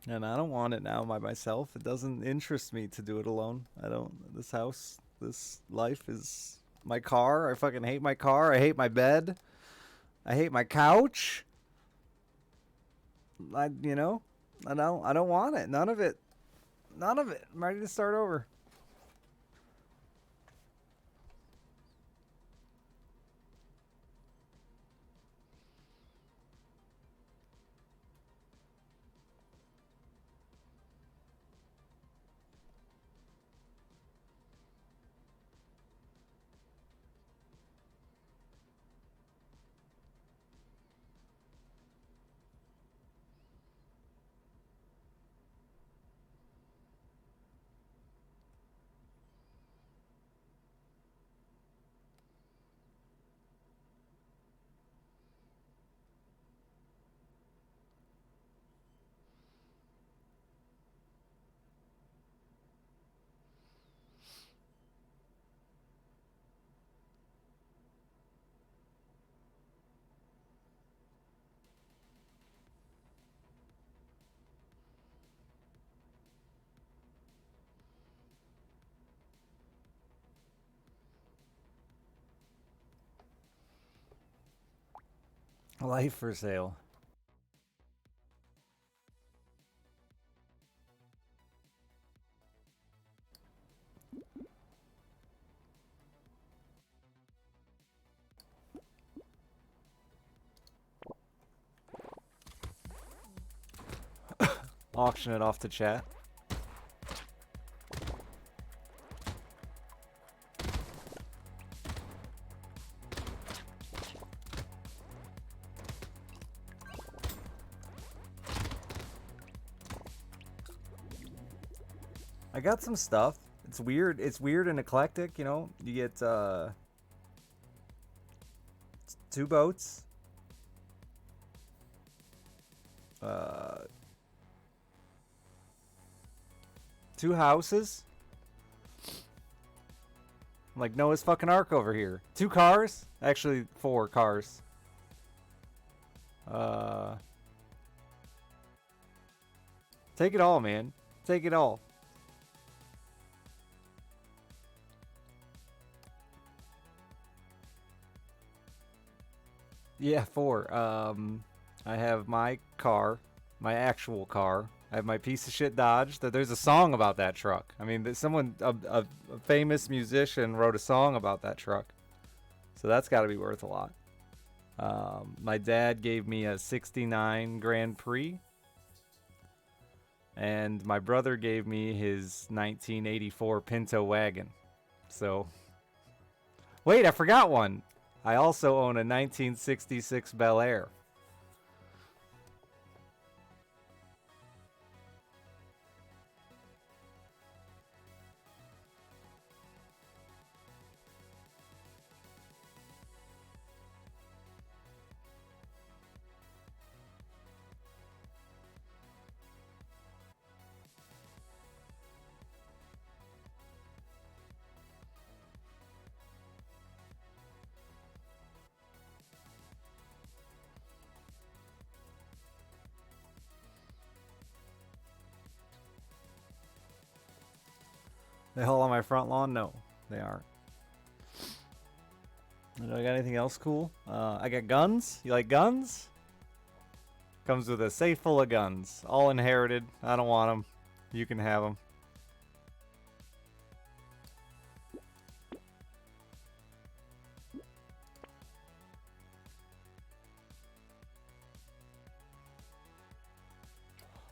And I don't want it now by myself. It doesn't interest me to do it alone. I don't. This house, this life is my car. I fucking hate my car. I hate my bed. I hate my couch. You know, I don't want it. None of it. None of it. I'm ready to start over. Life for sale. Auction it off to chat. I got some stuff. It's weird. It's weird and eclectic, you know. You get 2 boats. 2 houses. Like Noah's fucking Ark over here. 2 cars. Actually, 4 cars. Take it all, man. Take it all. Yeah, 4. I have my car, my actual car. I have my piece of shit Dodge. There's a song about that truck. I mean, a famous musician wrote a song about that truck. So that's got to be worth a lot. My dad gave me a 69 Grand Prix. And my brother gave me his 1984 Pinto wagon. So, wait, I forgot one. I also own a 1966 Bel Air. They all on my front lawn? No, they aren't. Do I got anything else cool? I got guns. You like guns? Comes with a safe full of guns. All inherited. I don't want them. You can have them.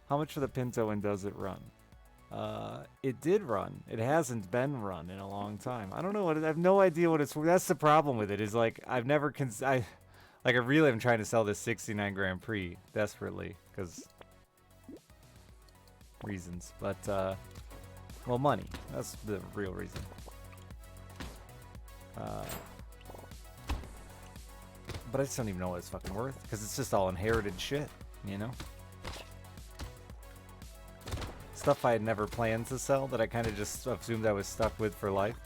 How much for the Pinto and does it run? It did run. It hasn't been run in a long time. I don't know what I have no idea what it's. That's the problem with it. Is like I've never I really am trying to sell this 69 Grand Prix desperately because reasons. But well, money. That's the real reason. But I just don't even know what it's fucking worth because it's just all inherited shit, you know. Stuff I had never planned to sell that I kind of just assumed I was stuck with for life.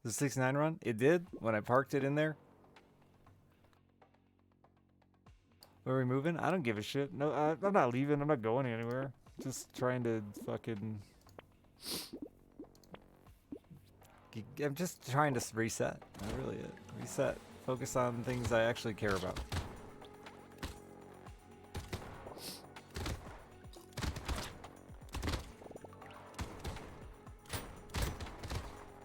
The 69 run? It did when I parked it in there. Where are we moving? I don't give a shit. No, I'm not leaving. I'm not going anywhere. Just trying to fucking... I'm just trying to reset. That really it. Reset. Focus on things I actually care about.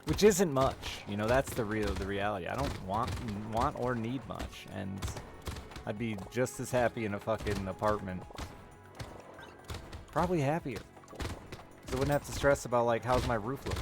Which isn't much, you know. That's the reality. I don't want or need much, and I'd be just as happy in a fucking apartment. Probably happier. 'Cause I wouldn't have to stress about, like, how's my roof look.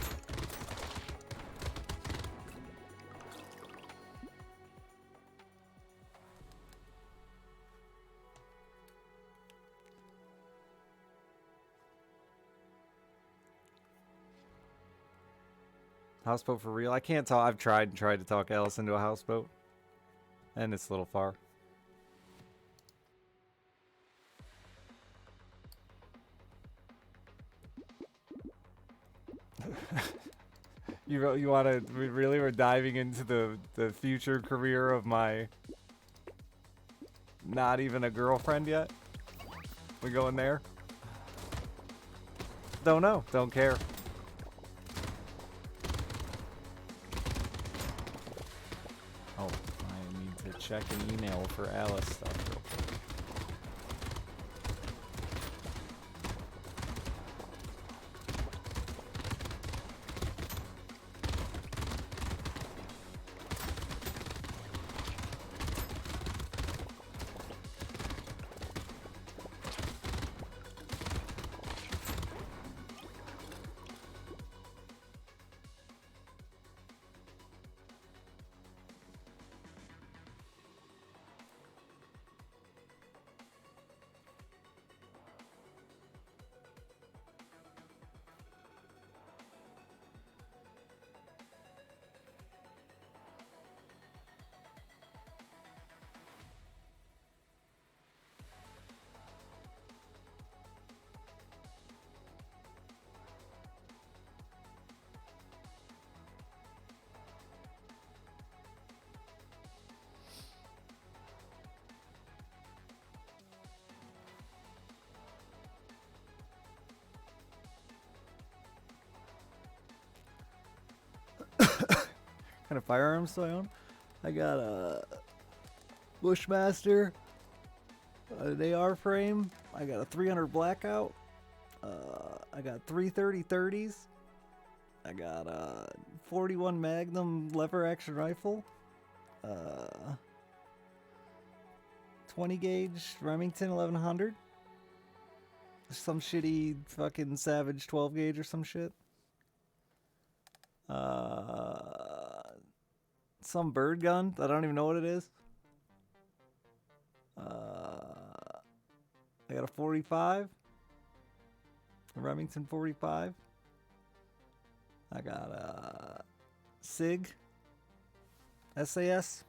Houseboat for real? I can't talk. I've tried and tried to talk Alice into a houseboat. And it's a little far. You want to... We really were diving into the future career of my... Not even a girlfriend yet? We going there? Don't know. Don't care. Oh, I need to check an email for Alice stuff real quick. Kind of firearms do I own? I got a Bushmaster, an AR frame. I got a 300 Blackout. I got 330 30s. I got a 41 Magnum lever action rifle. 20 gauge Remington 1100. Some shitty fucking Savage 12 gauge or some shit. Some bird gun that I don't even know what it is. I got a 45. A Remington 45. I got a SIG. SAS.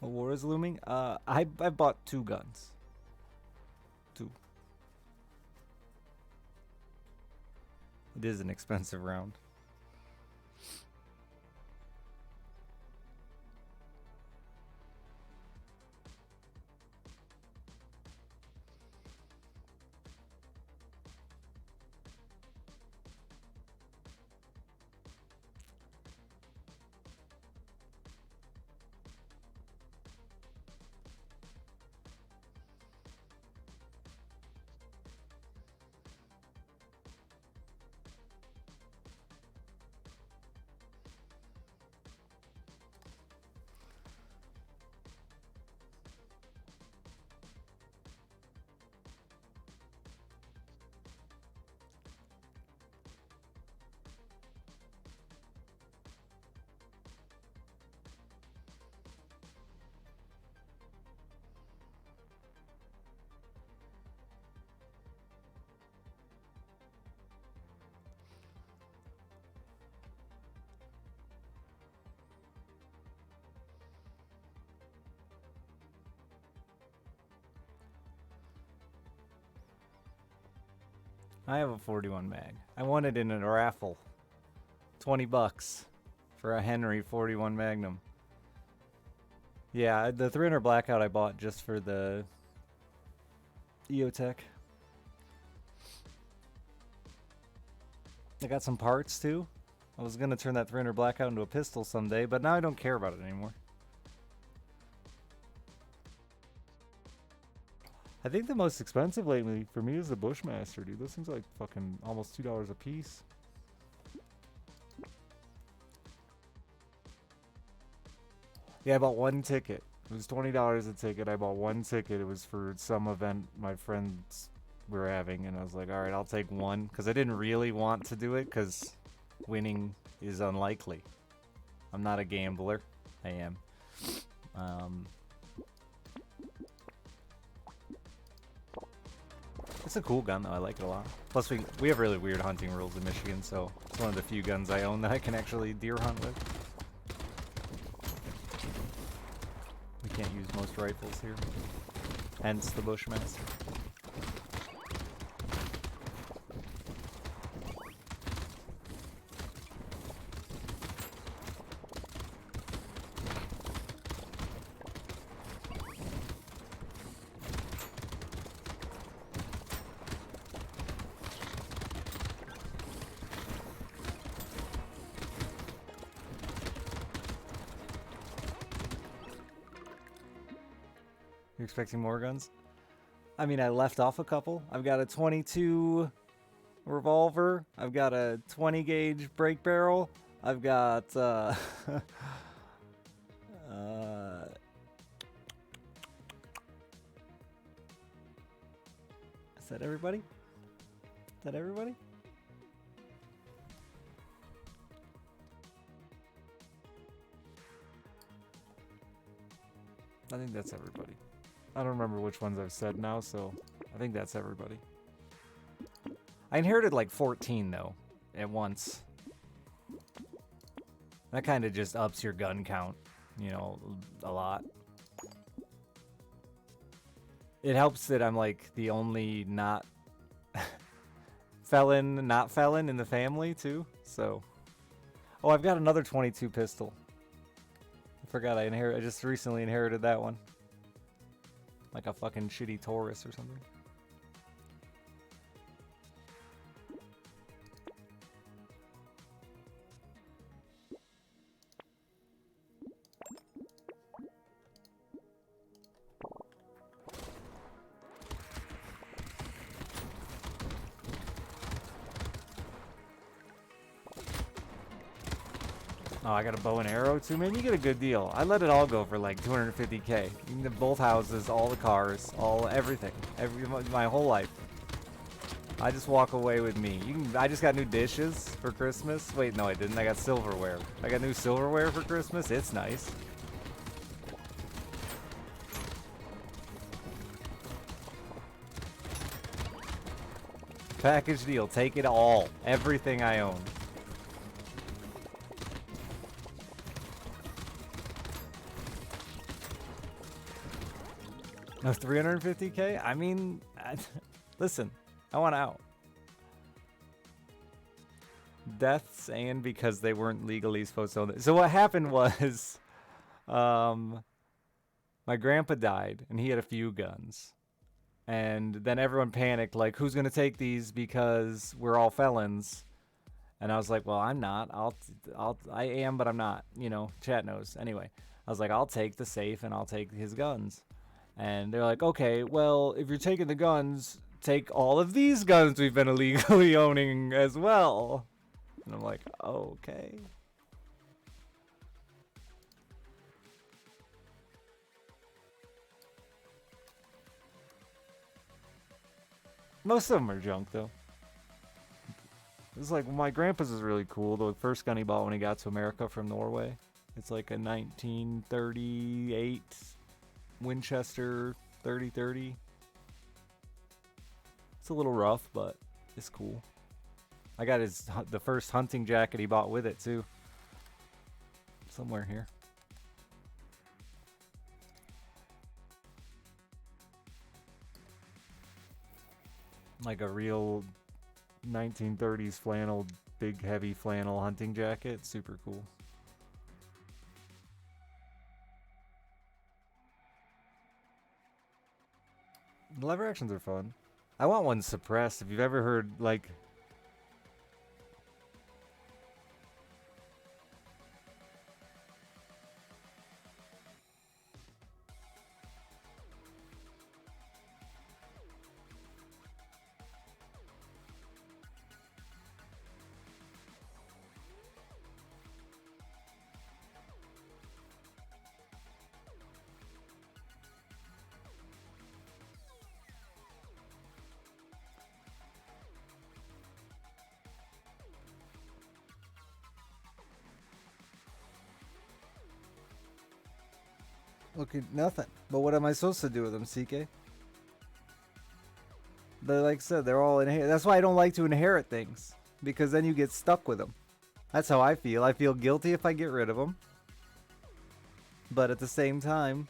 A war is looming. I bought 2 guns. 2. It is an expensive round. I have a 41 mag. I won it in a raffle. $20 for a Henry 41 Magnum. Yeah, the 300 Blackout I bought just for the EOTech. I got some parts too. I was gonna turn that 300 Blackout into a pistol someday, but now I don't care about it anymore. I think the most expensive lately for me is the Bushmaster, dude. Those things are like fucking almost $2 a piece. Yeah, I bought one ticket. It was $20 a ticket. I bought one ticket. It was for some event my friends were having, and I was like, all right, I'll take one, because I didn't really want to do it, because winning is unlikely. I'm not a gambler. I am. It's a cool gun, though. I like it a lot. Plus, we have really weird hunting rules in Michigan, so it's one of the few guns I own that I can actually deer hunt with. We can't use most rifles here. Hence the Bushmaster. You're expecting more guns? I mean, I left off a couple. I've got a 22 revolver. I've got a 20 gauge break barrel. I've got is that everybody? Is that everybody? I think that's everybody. I don't remember which ones I've said now, so I think that's everybody. I inherited like 14 though, at once. That kind of just ups your gun count, you know, a lot. It helps that I'm like the only not felon in the family too, so. Oh, I've got another 22 pistol. I forgot I just recently inherited that one. Like a fucking shitty Taurus or something. Oh, I got a bow and arrow too, man. You get a good deal. I let it all go for like 250K. You can get both houses, all the cars, everything, my whole life. I just walk away with me. I just got new dishes for Christmas. Wait, no, I didn't. I got silverware. I got new silverware for Christmas. It's nice. Package deal. Take it all. Everything I own. No, 350K? I mean, listen, I want out. Deaths and because they weren't legally supposed to own it. So what happened was, my grandpa died and he had a few guns. And then everyone panicked, like, who's going to take these because we're all felons? And I was like, well, I'm not. I am, but I'm not. You know, chat knows. Anyway, I was like, I'll take the safe and I'll take his guns. And they're like, okay, well, if you're taking the guns, take all of these guns we've been illegally owning as well. And I'm like, okay. Most of them are junk, though. It's like, my grandpa's is really cool. The first gun he bought when he got to America from Norway. It's like a 1938 Winchester 30-30. It's a little rough, but it's cool. I got the first hunting jacket he bought with it too. Somewhere here. Like a real 1930s flannel, big heavy flannel hunting jacket. Super cool. Lever actions are fun. I want one suppressed. If you've ever heard, like... Look at nothing. But what am I supposed to do with them, CK? But like I said, they're all inherit. That's why I don't like to inherit things. Because then you get stuck with them. That's how I feel. I feel guilty if I get rid of them. But at the same time...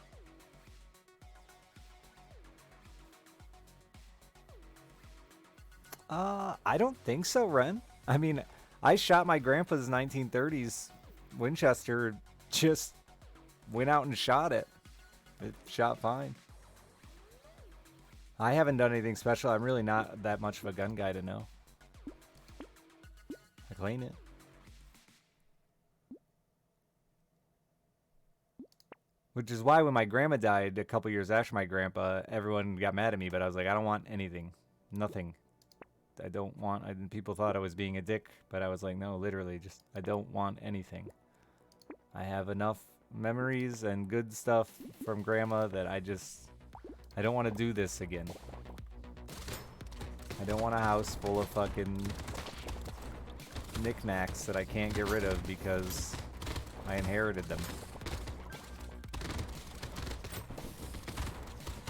I don't think so, Ren. I mean, I shot my grandpa's 1930s Winchester, just went out and shot it. It shot fine. I haven't done anything special. I'm really not that much of a gun guy to know. I clean it. Which is why when my grandma died a couple years after my grandpa, everyone got mad at me, but I was like, I don't want anything. Nothing. I don't want... And people thought I was being a dick, but I was like, no, literally, just... I don't want anything. I have enough memories and good stuff from grandma that I just... I don't want to do this again. I don't want a house full of fucking knickknacks that I can't get rid of because I inherited them.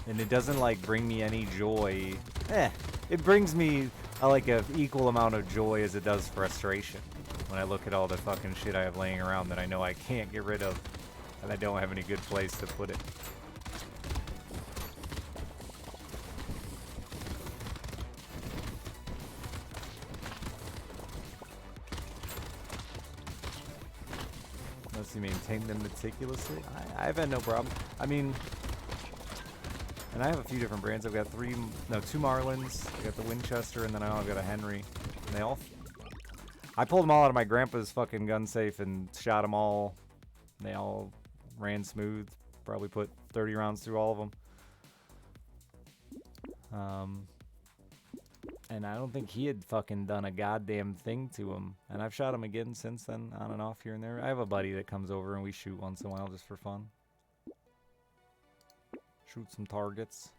And it doesn't, like, bring me any joy. It brings me, like, an equal amount of joy as it does frustration. When I look at all the fucking shit I have laying around that I know I can't get rid of. And I don't have any good place to put it. Unless you maintain them meticulously. I've had no problem. I mean... And I have a few different brands. I've got two Marlins. I got the Winchester, and then I've got a Henry. And they all... I pulled them all out of my grandpa's fucking gun safe and shot them all. They all ran smooth. Probably put 30 rounds through all of them. And I don't think he had fucking done a goddamn thing to him. And I've shot him again since then, on and off here and there. I have a buddy that comes over and we shoot once in a while just for fun. Shoot some targets.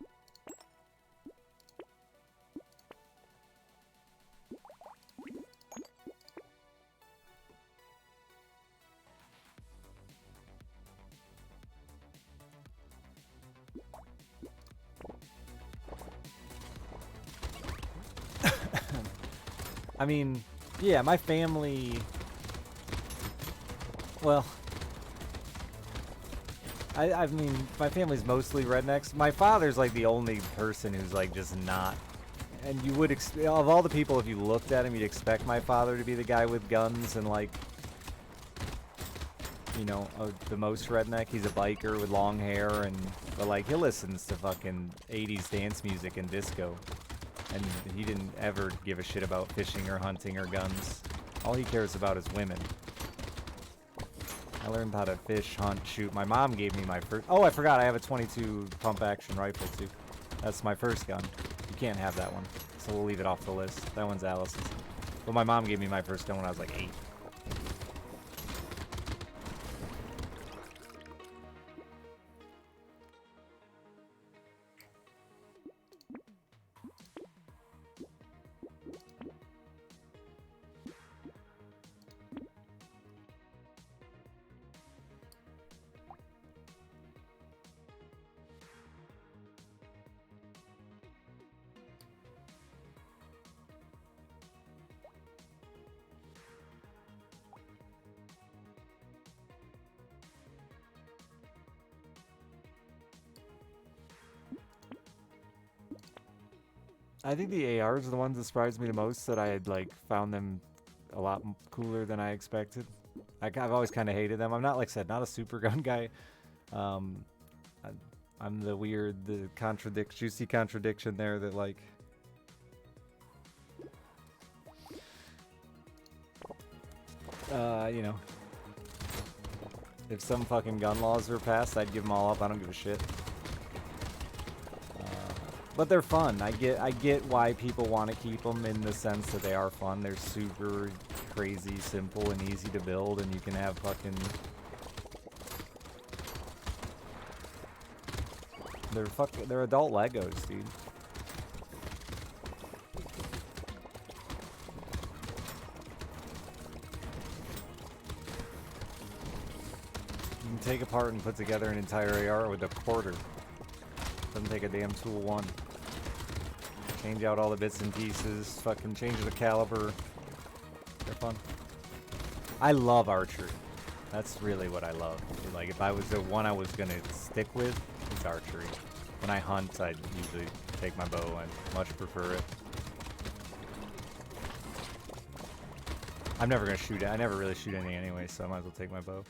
I mean, yeah, my family... Well... I mean, my family's mostly rednecks. My father's like the only person who's like just not. And you would, of all the people, if you looked at him, you'd expect my father to be the guy with guns and like, you know, the most redneck. He's a biker with long hair but like he listens to fucking 80s dance music and disco. And he didn't ever give a shit about fishing or hunting or guns. All he cares about is women. I learned how to fish, hunt, shoot. My mom gave me my first... Oh, I forgot. I have a 22 pump action rifle, too. That's my first gun. You can't have that one. So we'll leave it off the list. That one's Alice's. But my mom gave me my first gun when I was like 8. I think the ARs are the ones that surprised me the most, that I had like found them a lot cooler than I expected. I've always kind of hated them. I'm not, like I said, not a super gun guy. I'm the juicy contradiction there that like... you know, if some fucking gun laws were passed, I'd give them all up. I don't give a shit. But they're fun. I get why people want to keep them in the sense that they are fun. They're super crazy, simple, and easy to build, and you can have fucking... They're adult Legos, dude. You can can take apart and put together an entire AR with a quarter. Doesn't take a damn tool one. Change out all the bits and pieces, fucking change the caliber. They're fun. I love archery. That's really what I love. Like, if I was the one I was gonna stick with, it's archery. When I hunt, I usually take my bow. I much prefer it. I'm never gonna shoot it. I never really shoot anything anyway, so I might as well take my bow.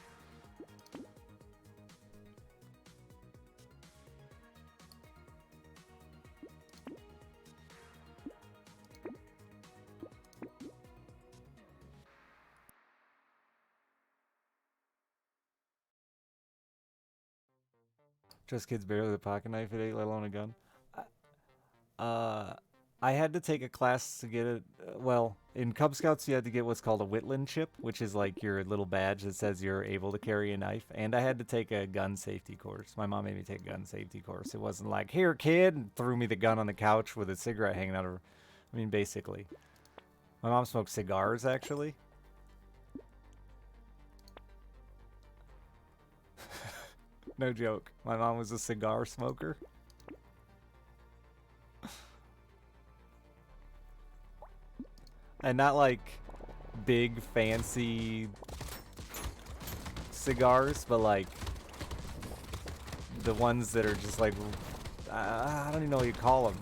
Just kids barely with a pocket knife at 8, let alone a gun. I had to take a class to get it. Well, in Cub Scouts, you had to get what's called a Whitland chip, which is like your little badge that says you're able to carry a knife. And I had to take a gun safety course. My mom made me take a gun safety course. It wasn't like, here, kid, and threw me the gun on the couch with a cigarette hanging out of her. I mean, basically. My mom smoked cigars, actually. No joke. My mom was a cigar smoker. And not like big fancy cigars, but like the ones that are just like, I don't even know what you call them.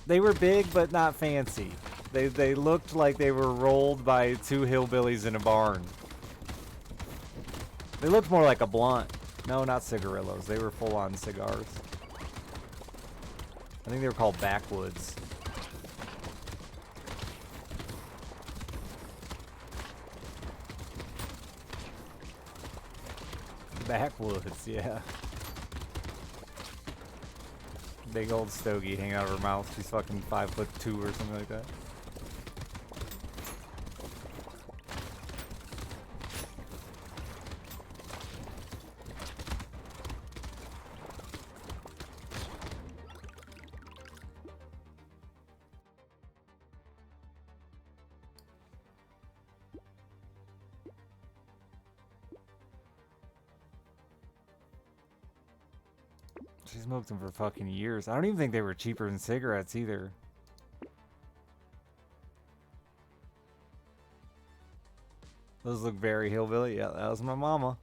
They were big, but not fancy. They looked like they were rolled by two hillbillies in a barn. They looked more like a blunt. No, not cigarillos. They were full-on cigars. I think they were called backwoods. Backwoods, yeah. Big old stogie hanging out of her mouth. She's fucking 5'2" or something like that. She smoked them for fucking years. I don't even think they were cheaper than cigarettes either. Those look very hillbilly. Yeah, that was my mama.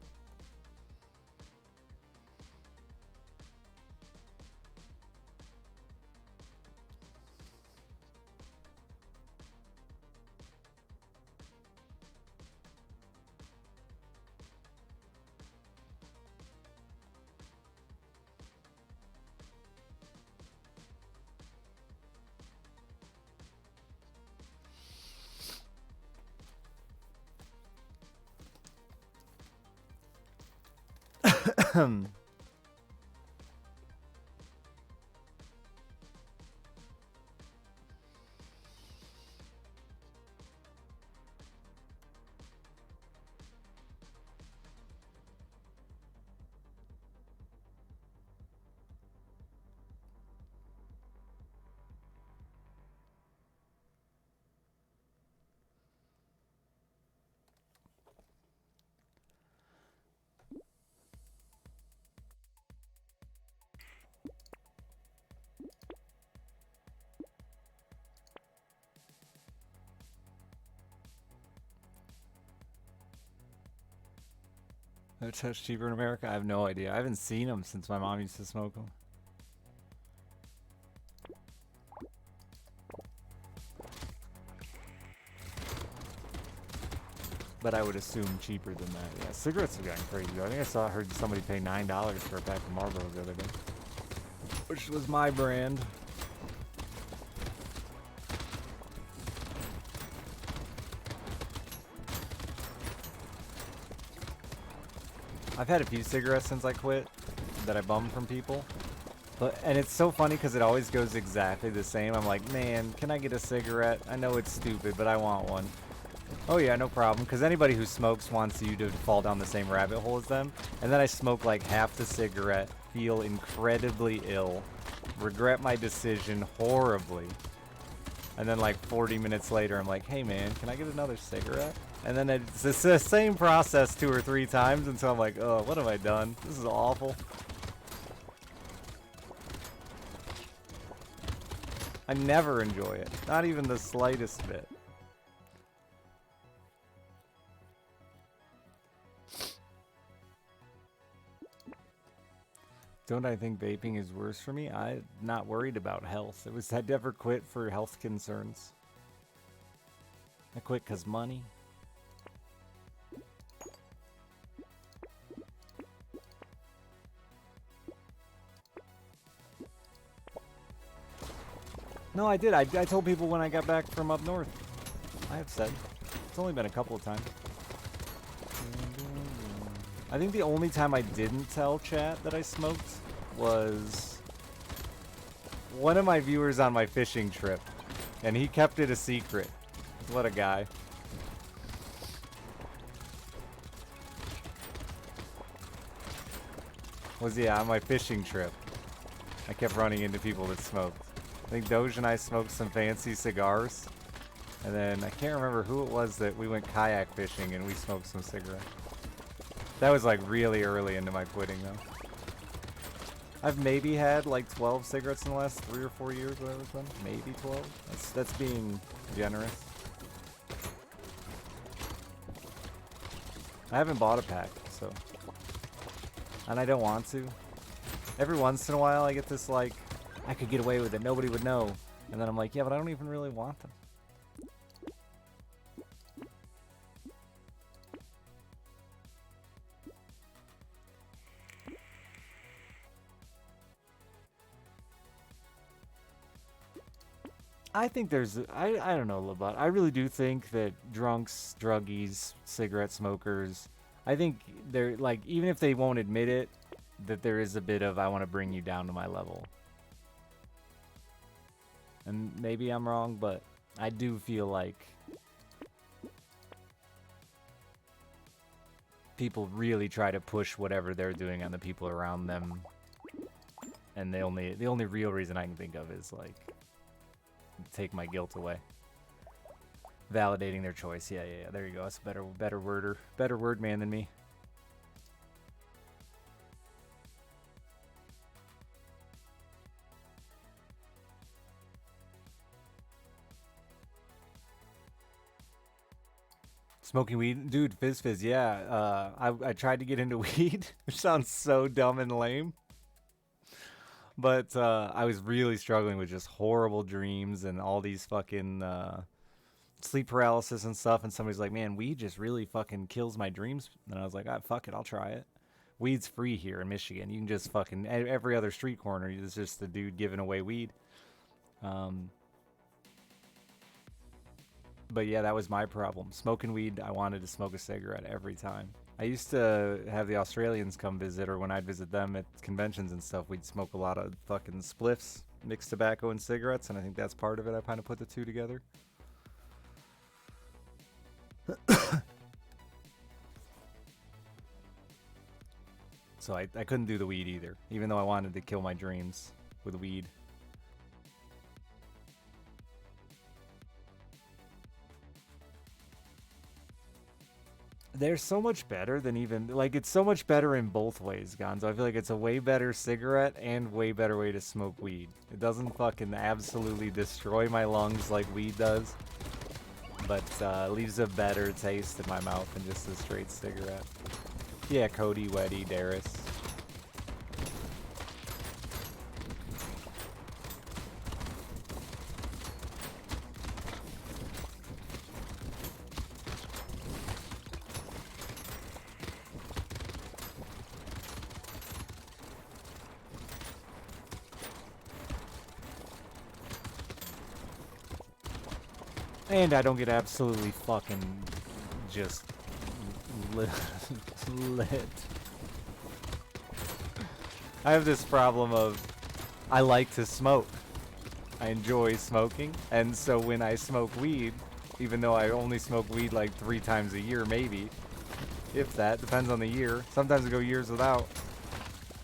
They're such cheaper in America? I have no idea. I haven't seen them since my mom used to smoke them. But I would assume cheaper than that. Yeah, cigarettes have gotten crazy though. I think I heard somebody pay $9 for a pack of Marlboros the other day. Which was my brand. I've had a few cigarettes since I quit that I bummed from people. And it's so funny because it always goes exactly the same. I'm like, man, can I get a cigarette? I know it's stupid, but I want one. Oh yeah, no problem. Because anybody who smokes wants you to fall down the same rabbit hole as them. And then I smoke like half the cigarette, feel incredibly ill, regret my decision horribly. And then like 40 minutes later, I'm like, hey man, can I get another cigarette? And then it's the same process 2 or 3 times until I'm like, oh, what have I done? This is awful. I never enjoy it. Not even the slightest bit. Don't I think vaping is worse for me? I'm not worried about health. I never quit for health concerns. I quit because money. No, I did. I told people when I got back from up north. I have said. It's only been a couple of times. I think the only time I didn't tell chat that I smoked was one of my viewers on my fishing trip. And he kept it a secret. What a guy. On my fishing trip. I kept running into people that smoked. I think Doge and I smoked some fancy cigars. And then I can't remember who it was that we went kayak fishing and we smoked some cigarettes. That was like really early into my quitting though. I've maybe had like 12 cigarettes in the last 3 or 4 years, whatever it's been. Maybe 12. That's being generous. I haven't bought a pack, so. And I don't want to. Every once in a while I get this like, I could get away with it, nobody would know. And then I'm like, yeah, but I don't even really want them. I think there's, I don't know about, I really do think that drunks, druggies, cigarette smokers, I think they're like, even if they won't admit it, that there is a bit of, I want to bring you down to my level. And maybe I'm wrong, but I do feel like people really try to push whatever they're doing on the people around them. And the only real reason I can think of is like, take my guilt away. Validating their choice. Yeah. There you go. That's a better word man than me. Smoking weed? Dude, fizz, yeah. I tried to get into weed, which sounds so dumb and lame. But I was really struggling with just horrible dreams and all these fucking sleep paralysis and stuff. And somebody's like, man, weed just really fucking kills my dreams. And I was like, fuck it, I'll try it. Weed's free here in Michigan. You can just fucking, every other street corner, it's just the dude giving away weed. But yeah, that was my problem. Smoking weed, I wanted to smoke a cigarette every time. I used to have the Australians come visit, or when I'd visit them at conventions and stuff, we'd smoke a lot of fucking spliffs, mixed tobacco and cigarettes, and I think that's part of it. I kind of put the two together. So I couldn't do the weed either, even though I wanted to kill my dreams with weed. They're so much better than even, like, it's so much better in both ways, Gonzo. I feel like it's a way better cigarette and way better way to smoke weed. It doesn't fucking absolutely destroy my lungs like weed does, but leaves a better taste in my mouth than just a straight cigarette. Yeah, Cody, Weddy, Darius. And I don't get absolutely fucking just lit. I have this problem of I like to smoke. I enjoy smoking, and so when I smoke weed, even though I only smoke weed like 3 times a year maybe, if that, depends on the year. Sometimes I go years without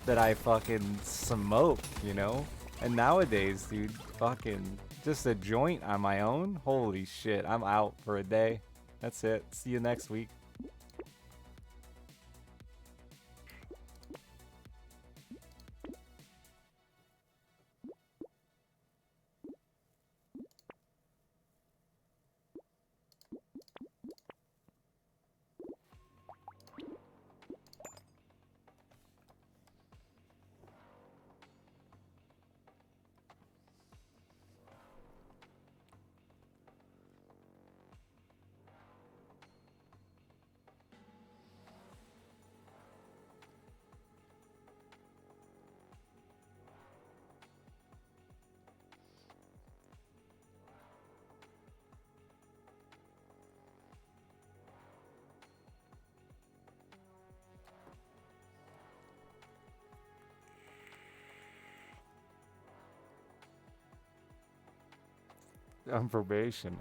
that I fucking smoke, you know? And nowadays, dude, fucking Just a joint on my own? Holy shit, I'm out for a day. That's it. See you next week. On probation.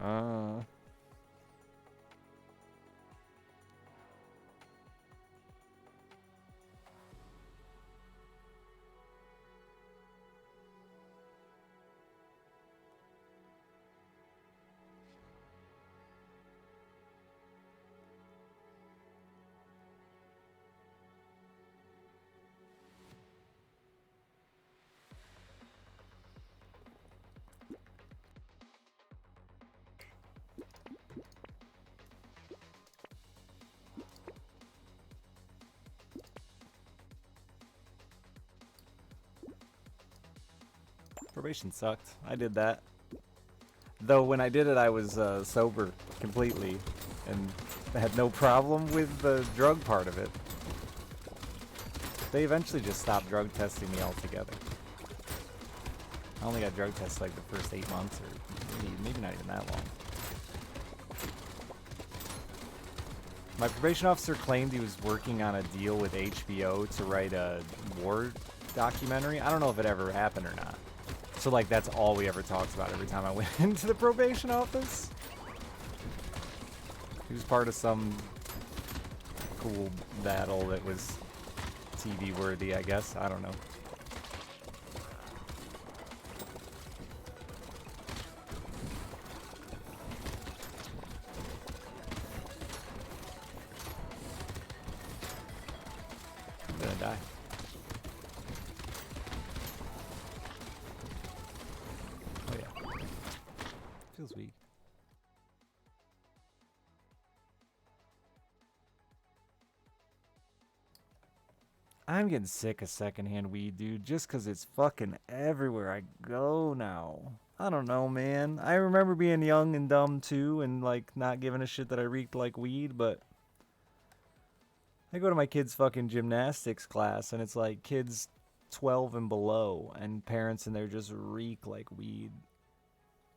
Probation sucked. I did that. Though when I did it, I was sober completely and had no problem with the drug part of it. They eventually just stopped drug testing me altogether. I only got drug tested like the first 8 months, or maybe not even that long. My probation officer claimed he was working on a deal with HBO to write a war documentary. I don't know if it ever happened or not. So, like, that's all we ever talked about every time I went into the probation office. He was part of some cool battle that was TV worthy, I guess. I don't know. I'm gonna die. Oh yeah. Feels weak. I'm getting sick of secondhand weed, dude, just 'cause it's fucking everywhere I go now. I don't know, man. I remember being young and dumb too and like not giving a shit that I reeked like weed, but I go to my kids' fucking gymnastics class and it's like kids 12 and below and parents in there just reek like weed.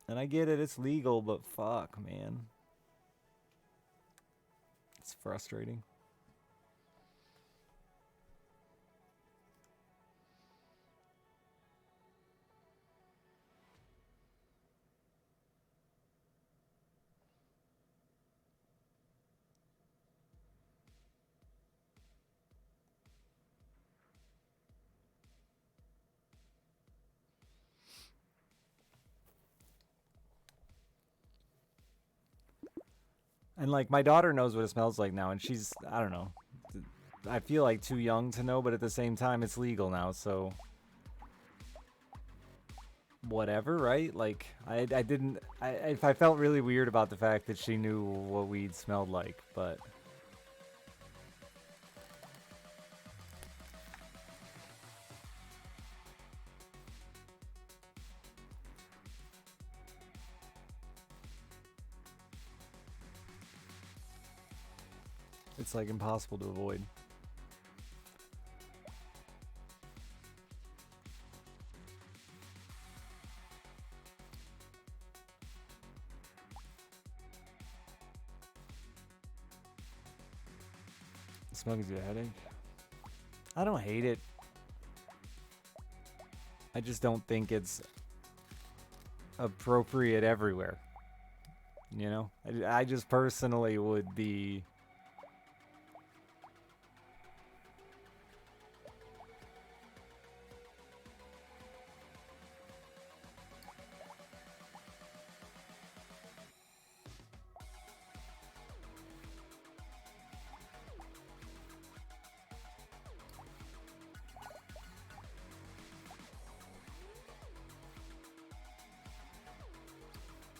And I get it, it's legal, but fuck, man. It's frustrating. And like my daughter knows what it smells like now and she's, I don't know. I feel like too young to know, but at the same time it's legal now, so whatever, right? Like I didn't I felt really weird about the fact that she knew what weed smelled like, but it's like impossible to avoid. The smell gives you a headache. I don't hate it. I just don't think it's appropriate everywhere. You know? I just personally would be...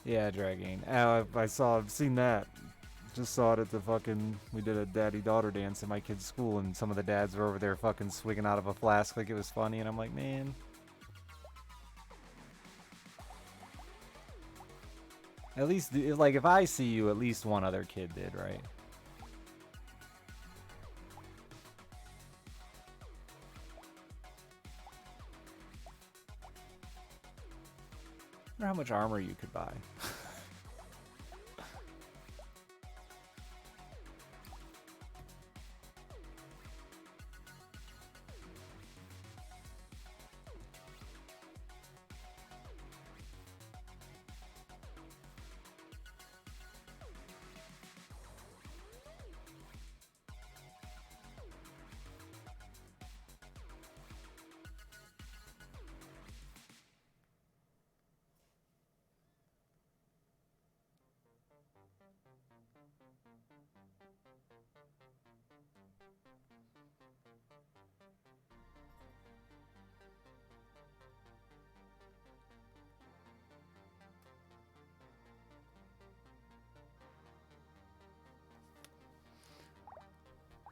Yeah, dragging. I've seen that. Just saw it at the fucking. We did a daddy-daughter dance at my kid's school, and some of the dads were over there fucking swigging out of a flask like it was funny, and I'm like, man. At least, like, if I see you, at least one other kid did, right? I wonder how much armor you could buy.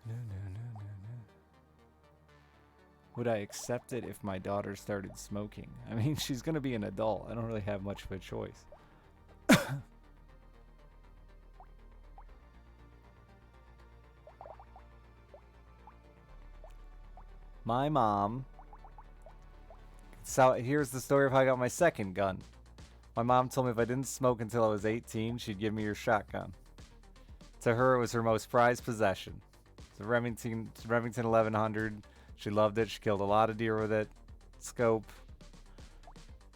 No, no, no, no, no. Would I accept it if my daughter started smoking? I mean, she's gonna be an adult. I don't really have much of a choice. My mom. So here's the story of how I got my second gun. My mom told me if I didn't smoke until I was 18, she'd give me her shotgun. To her, it was her most prized possession. It's a Remington 1100. She loved it. She killed a lot of deer with it. Scope.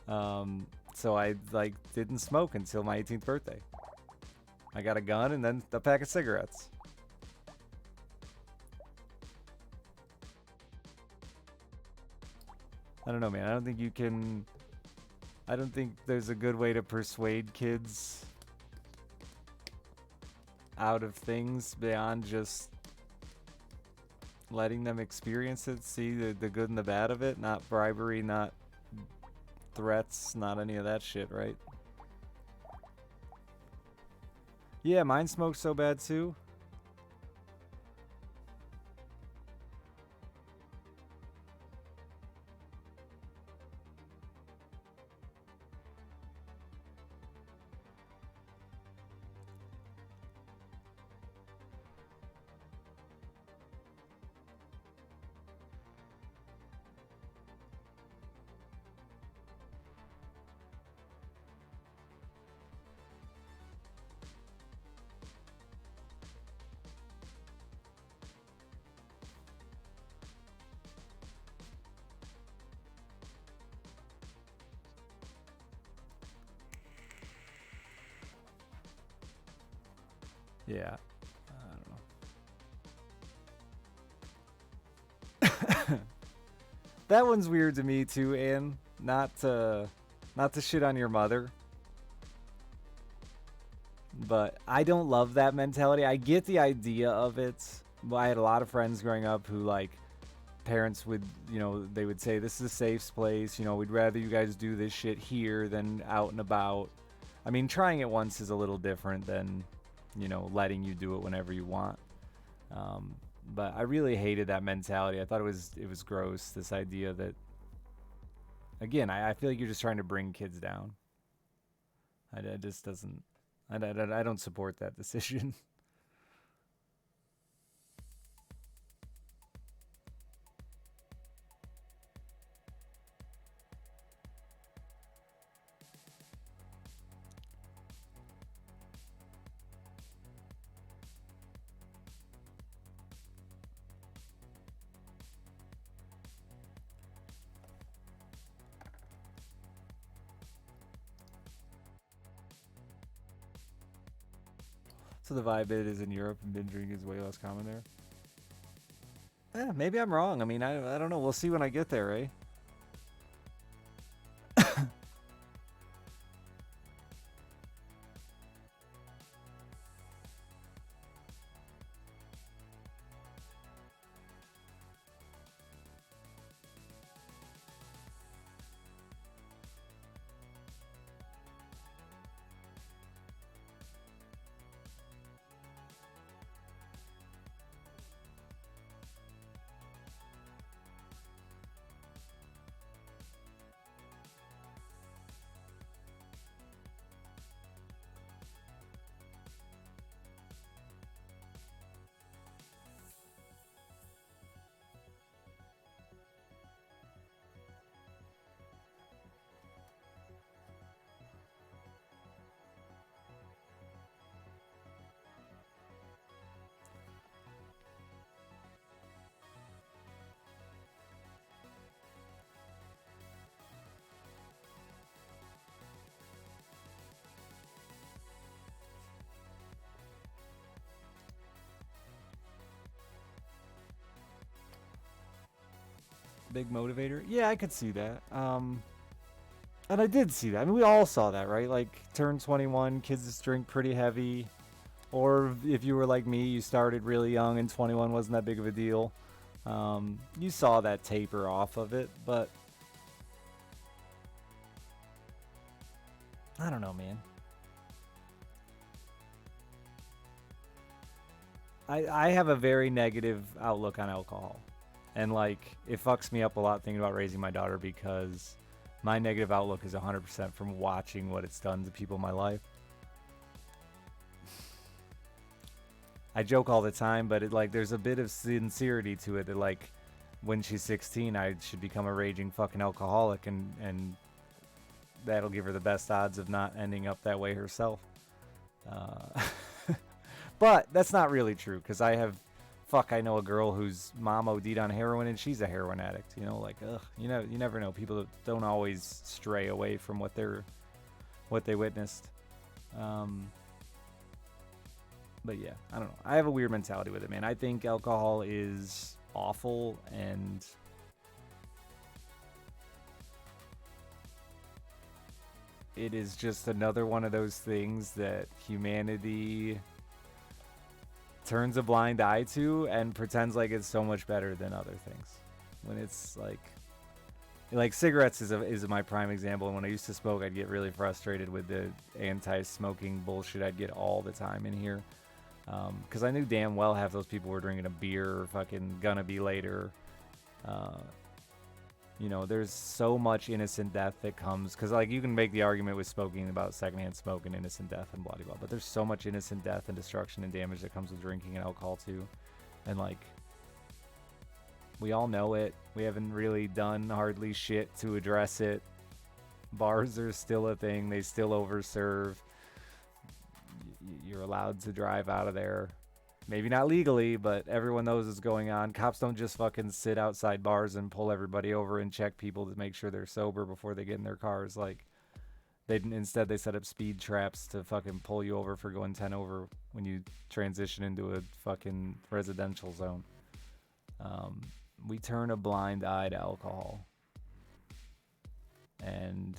So I like didn't smoke until my 18th birthday. I got a gun and then a pack of cigarettes. I don't know, man. I don't think you can. I don't think there's a good way to persuade kids out of things beyond just letting them experience it, see the good and the bad of it, not bribery, not threats, not any of that shit, right? Yeah, mine smokes so bad too. Yeah. I don't know. That one's weird to me too, Anne. Not to shit on your mother, but I don't love that mentality. I get the idea of it. I had a lot of friends growing up who like parents would, they would say this is a safe place. We'd rather you guys do this shit here than out and about. I mean, trying it once is a little different than, letting you do it whenever you want. But I really hated that mentality. I thought it was gross. This idea that, again, I feel like you're just trying to bring kids down. I just doesn't. I don't support that decision. So the vibe it is in Europe, and binge drinking is way less common there. Yeah, maybe I'm wrong. I mean, I don't know. We'll see when I get there, eh? Big motivator. Yeah, I could see that. And I did see that. I mean, we all saw that, right? Like, turn 21, kids just drink pretty heavy. Or if you were like me, you started really young and 21 wasn't that big of a deal. You saw that taper off of it, but I don't know, man. I have a very negative outlook on alcohol. And, like, it fucks me up a lot thinking about raising my daughter because my negative outlook is 100% from watching what it's done to people in my life. I joke all the time, but there's a bit of sincerity to it that, like, when she's 16, I should become a raging fucking alcoholic, and that'll give her the best odds of not ending up that way herself. But that's not really true, because I know a girl whose mom OD'd on heroin, and she's a heroin addict. You know, like, ugh, you never know. People don't always stray away from what they witnessed. But yeah, I don't know. I have a weird mentality with it, man. I think alcohol is awful, and it is just another one of those things that humanity turns a blind eye to and pretends like it's so much better than other things. When it's like cigarettes is my prime example. And when I used to smoke, I'd get really frustrated with the anti-smoking bullshit I'd get all the time in here. Because I knew damn well half those people were drinking a beer or fucking gonna be later. You know, there's so much innocent death that comes, because, like, you can make the argument with smoking about secondhand smoke and innocent death and blah, blah, blah, but there's so much innocent death and destruction and damage that comes with drinking and alcohol too. And, like, we all know it. We haven't really done hardly shit to address it. Bars are still a thing. They still overserve. You're allowed to drive out of there. Maybe not legally, but everyone knows what's going on. Cops don't just fucking sit outside bars and pull everybody over and check people to make sure they're sober before they get in their cars. Like, instead they set up speed traps to fucking pull you over for going 10 over when you transition into a fucking residential zone. We turn a blind eye to alcohol. And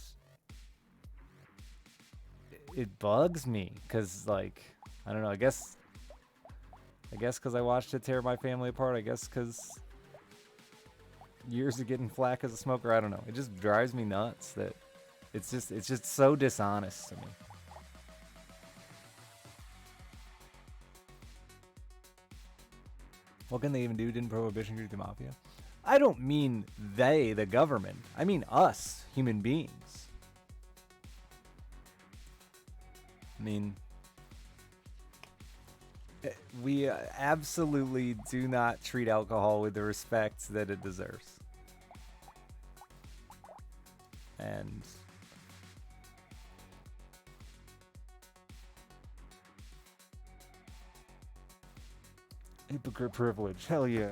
it bugs me because, like, I don't know, I guess because I watched it tear my family apart. I guess because years of getting flack as a smoker. I don't know. It just drives me nuts that it's just so dishonest to me. What can they even do? Didn't prohibition create the mafia? I don't mean they, the government. I mean us, human beings. I mean, we absolutely do not treat alcohol with the respect that it deserves. And hypocrite privilege, hell yeah.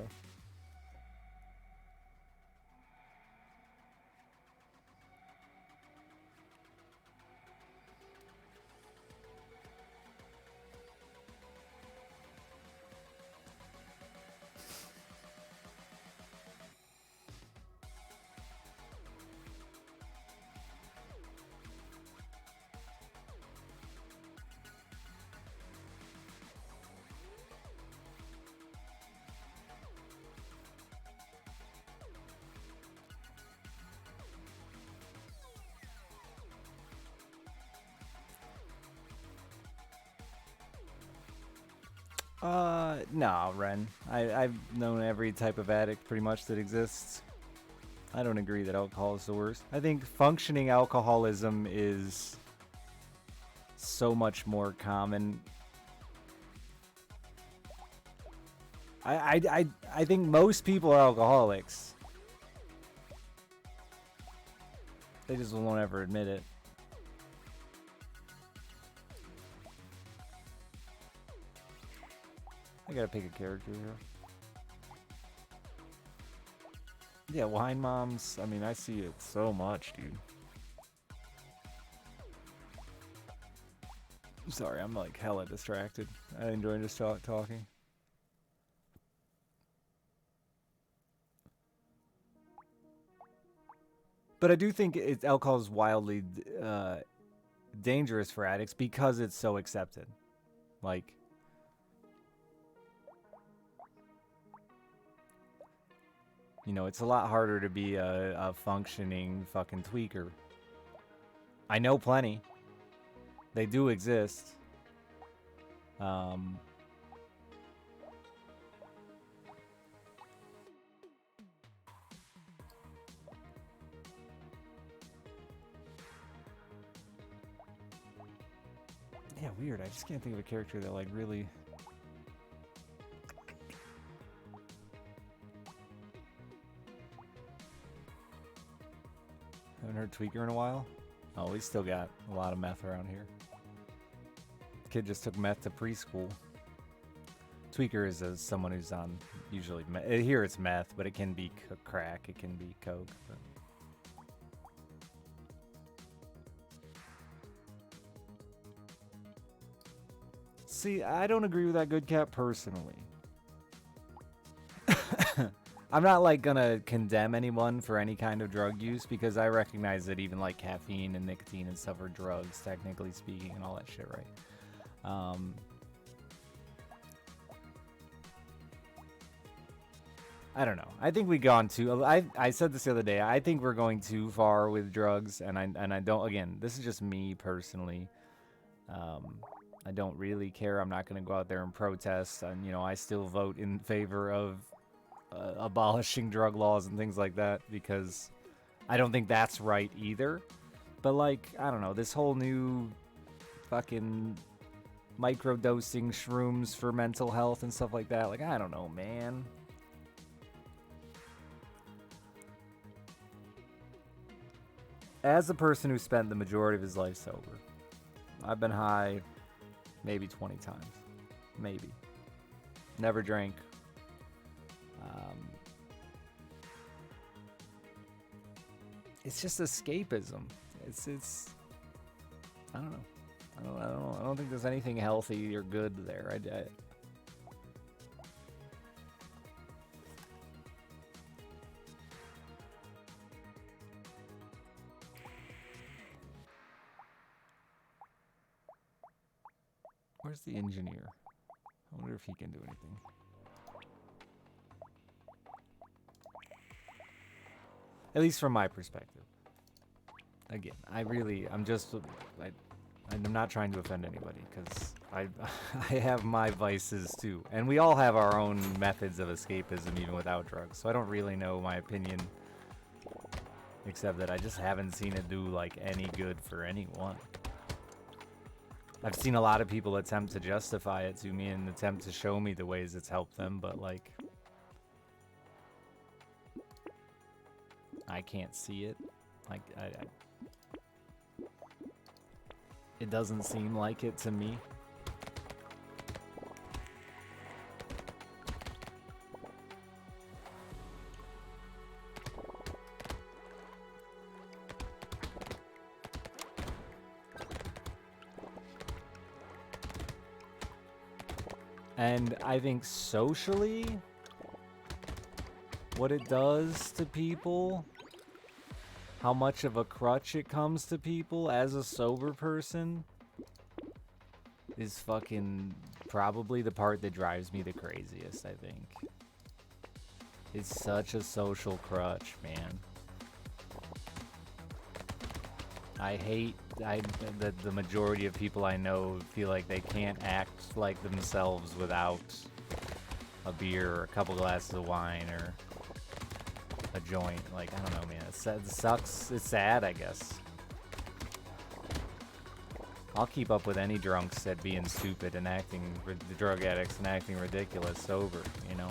No, Ren. I've known every type of addict pretty much that exists. I don't agree that alcohol is the worst. I think functioning alcoholism is so much more common. I think most people are alcoholics. They just won't ever admit it. I gotta pick a character here. Yeah, wine moms. I mean, I see it so much, dude. Sorry, I'm like hella distracted. I enjoy just talking. But I do think alcohol is wildly dangerous for addicts because it's so accepted. Like, you know, it's a lot harder to be a functioning fucking tweaker. I know plenty. They do exist. Yeah, weird. I just can't think of a character that, like, really... Haven't heard Tweaker in a while? Oh, we still got a lot of meth around here. Kid just took meth to preschool. Tweaker is someone who's on usually here it's meth, but it can be crack, it can be coke. But. See, I don't agree with that good cat personally. I'm not like gonna condemn anyone for any kind of drug use because I recognize that even like caffeine and nicotine and stuff are drugs, technically speaking, and all that shit, right? I don't know. I think we gone too. I said this the other day. I think we're going too far with drugs, and I don't. Again, this is just me personally. I don't really care. I'm not going to go out there and protest, and you know, I still vote in favor of abolishing drug laws and things like that because I don't think that's right either. But like, I don't know, this whole new fucking microdosing shrooms for mental health and stuff like that. Like, I don't know, man. As a person who spent the majority of his life sober, I've been high maybe 20 times. Maybe. Never drank. It's just escapism. It's I don't know. I don't think there's anything healthy or good there. Where's the engineer? I wonder if he can do anything. At least from my perspective. Again, I'm not trying to offend anybody because I have my vices too. And we all have our own methods of escapism even without drugs. So I don't really know my opinion except that I just haven't seen it do like any good for anyone. I've seen a lot of people attempt to justify it to me and attempt to show me the ways it's helped them, but like I can't see it. Like it doesn't seem like it to me. And I think socially, what it does to people, how much of a crutch it comes to people as a sober person, is fucking probably the part that drives me the craziest, I think. It's such a social crutch, man. I hate that the majority of people I know feel like they can't act like themselves without a beer or a couple glasses of wine or a joint. Like, I don't know, man. It sucks. It's sad, I guess. I'll keep up with any drunks at being stupid and acting, the drug addicts and acting ridiculous sober, you know?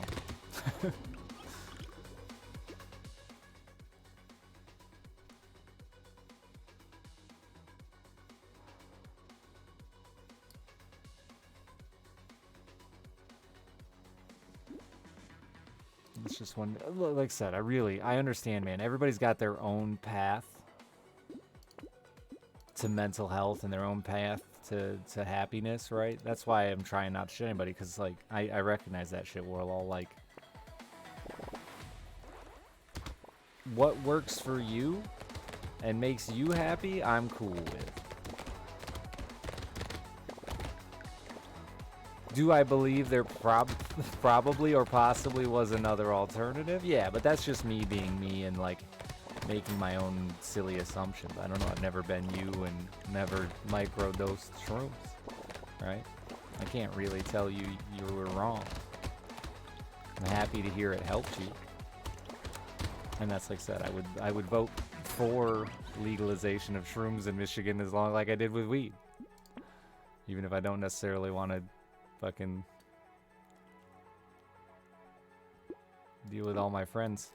It's just one, like I said, I understand, man. Everybody's got their own path to mental health and their own path to happiness, right? That's why I'm trying not to shit anybody, because, like, I recognize that shit. We're all like, what works for you and makes you happy, I'm cool with. Do I believe there probably or possibly was another alternative? Yeah, but that's just me being me and like making my own silly assumptions. I don't know, I've never been you and never microdosed shrooms, right? I can't really tell you you were wrong. I'm happy to hear it helped you. And that's like I said, I would vote for legalization of shrooms in Michigan as long like I did with weed. Even if I don't necessarily want to fucking deal with all my friends.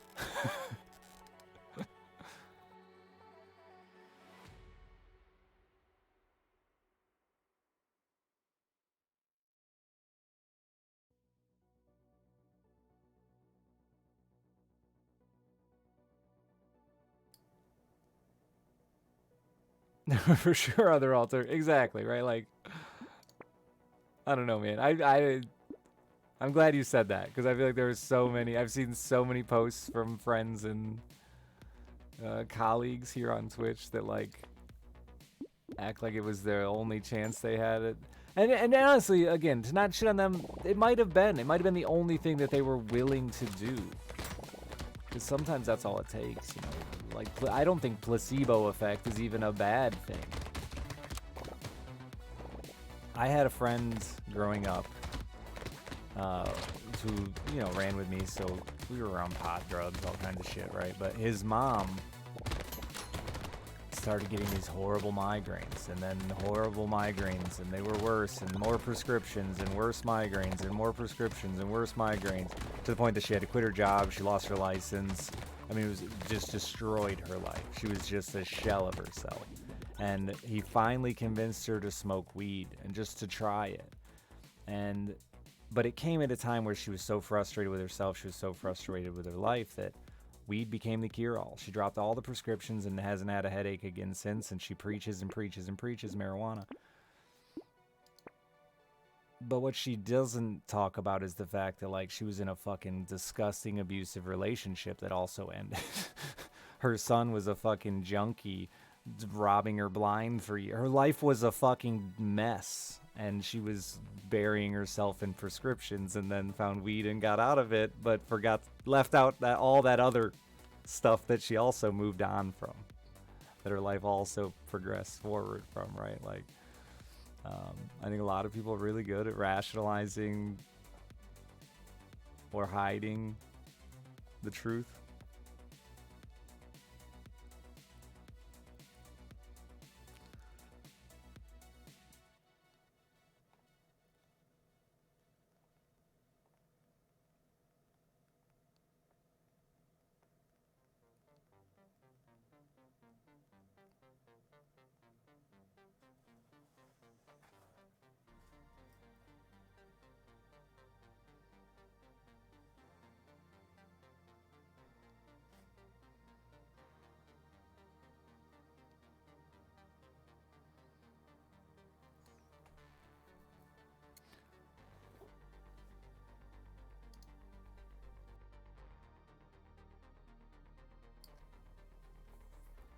For sure, other exactly, right? Like, I don't know, man. I'm glad you said that because I feel like there was so many. I've seen so many posts from friends and colleagues here on Twitch that like act like it was their only chance they had it. And honestly, again, to not shit on them, it might have been the only thing that they were willing to do. Because sometimes that's all it takes, you know. Like, I don't think placebo effect is even a bad thing. I had a friend growing up who, you know, ran with me, so we were around pot, drugs, all kinds of shit, right? But his mom started getting these horrible migraines, and then horrible migraines, and they were worse, and more prescriptions, and worse migraines, and more prescriptions, and worse migraines, to the point that she had to quit her job, she lost her license. I mean, it just destroyed her life. She was just a shell of herself. And he finally convinced her to smoke weed, and just to try it. But it came at a time where she was so frustrated with herself, she was so frustrated with her life that weed became the cure-all. She dropped all the prescriptions and hasn't had a headache again since, and she preaches and preaches and preaches marijuana. But what she doesn't talk about is the fact that, like, she was in a fucking disgusting, abusive relationship that also ended. Her son was a fucking junkie, robbing her blind for years. Her life was a fucking mess, and she was burying herself in prescriptions and then found weed and got out of it, but left out that all that other stuff that she also moved on from, that her life also progressed forward from, right? Like, I think a lot of people are really good at rationalizing or hiding the truth.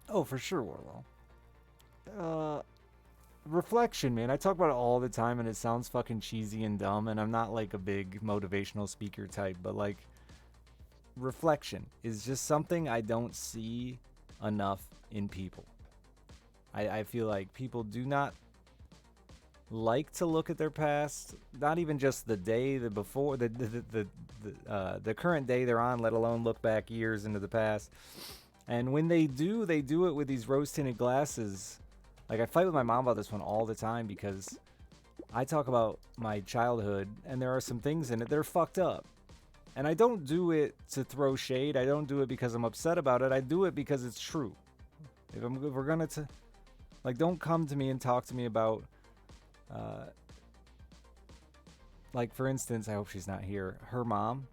Oh, for sure, Warlow. Reflection, man. I talk about it all the time, and it sounds fucking cheesy and dumb, and I'm not like a big motivational speaker type, but like, reflection is just something I don't see enough in people. I feel like people do not like to look at their past, not even just the day, the before, the current day they're on, let alone look back years into the past. And when they do it with these rose-tinted glasses. Like, I fight with my mom about this one all the time because I talk about my childhood, and there are some things in it that are fucked up. And I don't do it to throw shade. I don't do it because I'm upset about it. I do it because it's true. If we're gonna like, don't come to me and talk to me about, like, for instance, I hope she's not here. Her mom,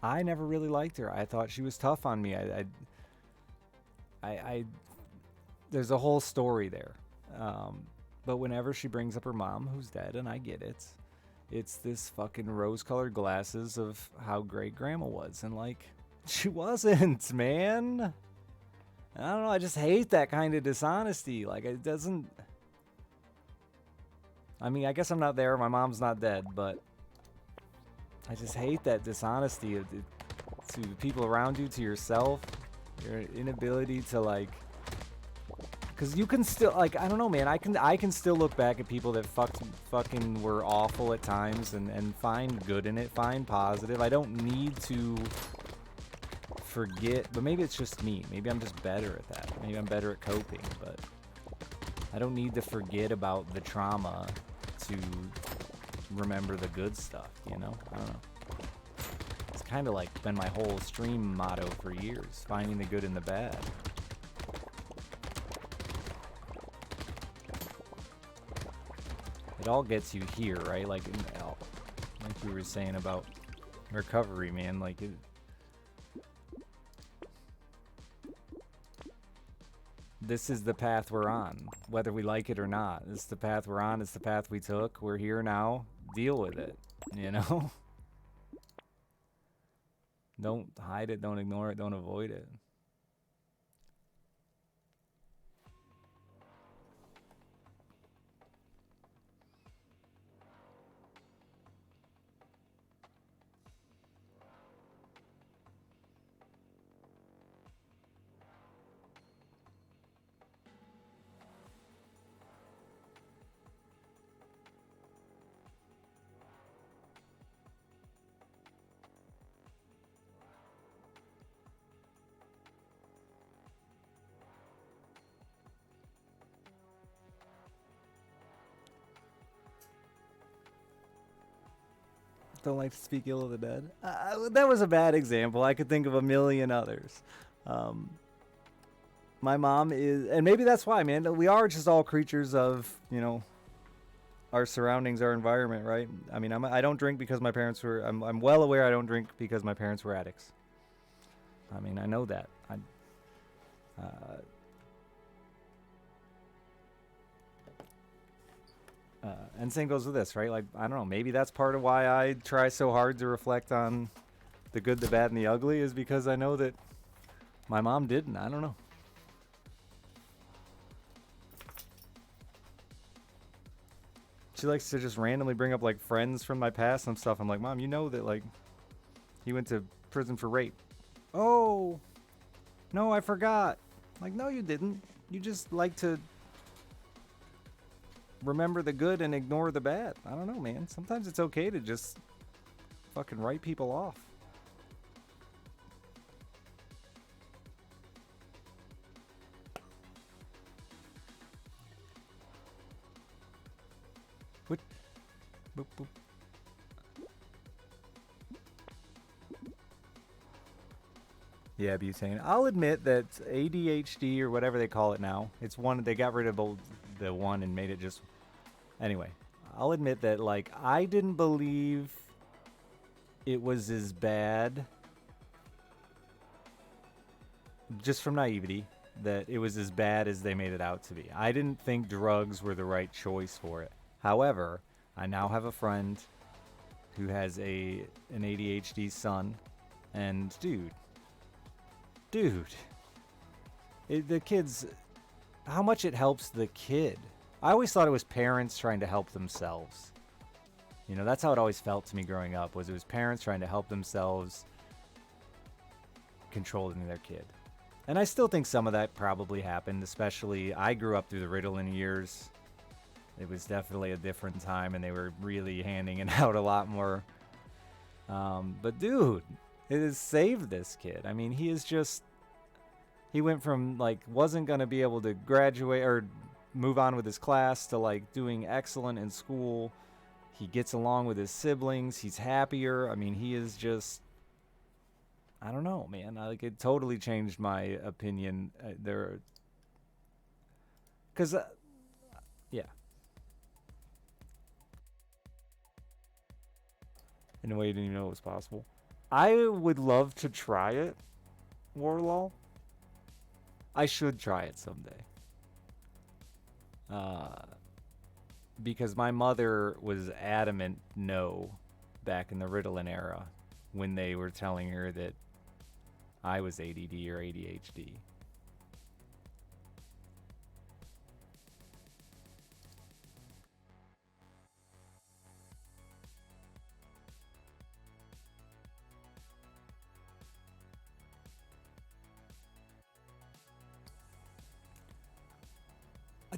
I never really liked her. I thought she was tough on me. There's a whole story there. But whenever she brings up her mom, who's dead, and I get it, it's this fucking rose-colored glasses of how great grandma was. And, like, she wasn't, man. I don't know. I just hate that kind of dishonesty. Like, it doesn't. I mean, I guess I'm not there. My mom's not dead, but I just hate that dishonesty to people around you, to yourself, your inability to like. Because you can still, like, I don't know, man. I can still look back at people that fucking were awful at times and find good in it, find positive. I don't need to forget, but maybe it's just me. Maybe I'm just better at that. Maybe I'm better at coping, but I don't need to forget about the trauma to remember the good stuff, you know? I don't know. It's kind of like been my whole stream motto for years, finding the good in the bad. It all gets you here, right? Like we were saying about recovery, man. Like this is the path we're on, whether we like it or not. This is the path we're on. It's the path we took. We're here now. Deal with it, you know? Don't hide it. Don't ignore it. Don't avoid it. Don't like to speak ill of the dead. That was a bad example. I could think of a million others. My mom is, and maybe that's why, man. We are just all creatures of, you know, our surroundings, our environment, right? I mean, I don't drink because my parents were. I'm well aware I don't drink because my parents were addicts. I mean, I know that. And same goes with this, right? Like, I don't know. Maybe that's part of why I try so hard to reflect on the good, the bad, and the ugly, is because I know that my mom didn't. I don't know. She likes to just randomly bring up like friends from my past and stuff. I'm like, Mom, you know that like he went to prison for rape. Oh, no, I forgot. Like, no, you didn't. You just like to remember the good and ignore the bad. I don't know, man. Sometimes it's okay to just fucking write people off. What? Boop, boop. Yeah, butane. I'll admit that ADHD or whatever they call it now, it's one, they got rid of the one and made it just, anyway, I'll admit that like I didn't believe it was as bad, just from naivety, that it was as bad as they made it out to be. I didn't think drugs were the right choice for it. However, I now have a friend who has an ADHD son, and dude, the kids, how much it helps the kid. I always thought it was parents trying to help themselves. You know, that's how it always felt to me growing up, was it was parents trying to help themselves controlling their kid. And I still think some of that probably happened, especially I grew up through the Ritalin years. It was definitely a different time, and they were really handing it out a lot more. But dude, it has saved this kid. I mean, he went from like wasn't going to be able to graduate or move on with his class to like doing excellent in school. He gets along with his siblings. He's happier. I mean, he is just, I don't know, man. Like, it totally changed my opinion there. Because, yeah. In a way you didn't even know it was possible. I would love to try it, Warlaw. I should try it someday. Because my mother was adamant no back in the Ritalin era when they were telling her that I was ADD or ADHD.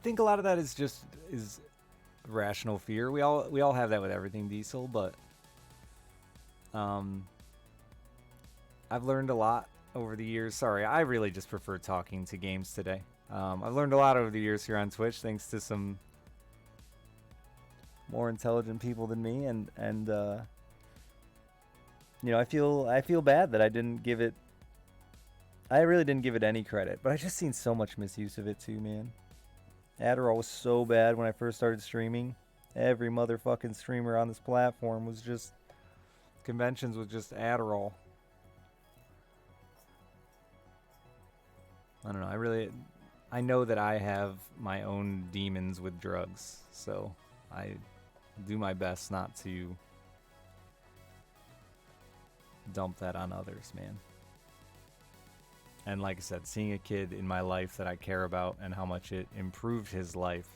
think a lot of that is rational fear. We all have that with everything, Diesel, but I've learned a lot over the years. Sorry, I really just prefer talking to games today. I've learned a lot over the years here on Twitch, thanks to some more intelligent people than me, and you know, I feel bad that I didn't give it. I really didn't give it any credit, but I just seen so much misuse of it too, man. Adderall was so bad when I first started streaming. Every motherfucking streamer on this platform was just conventions with just Adderall. I don't know. I know that I have my own demons with drugs, so I do my best not to dump that on others, man. And like I said, seeing a kid in my life that I care about and how much it improved his life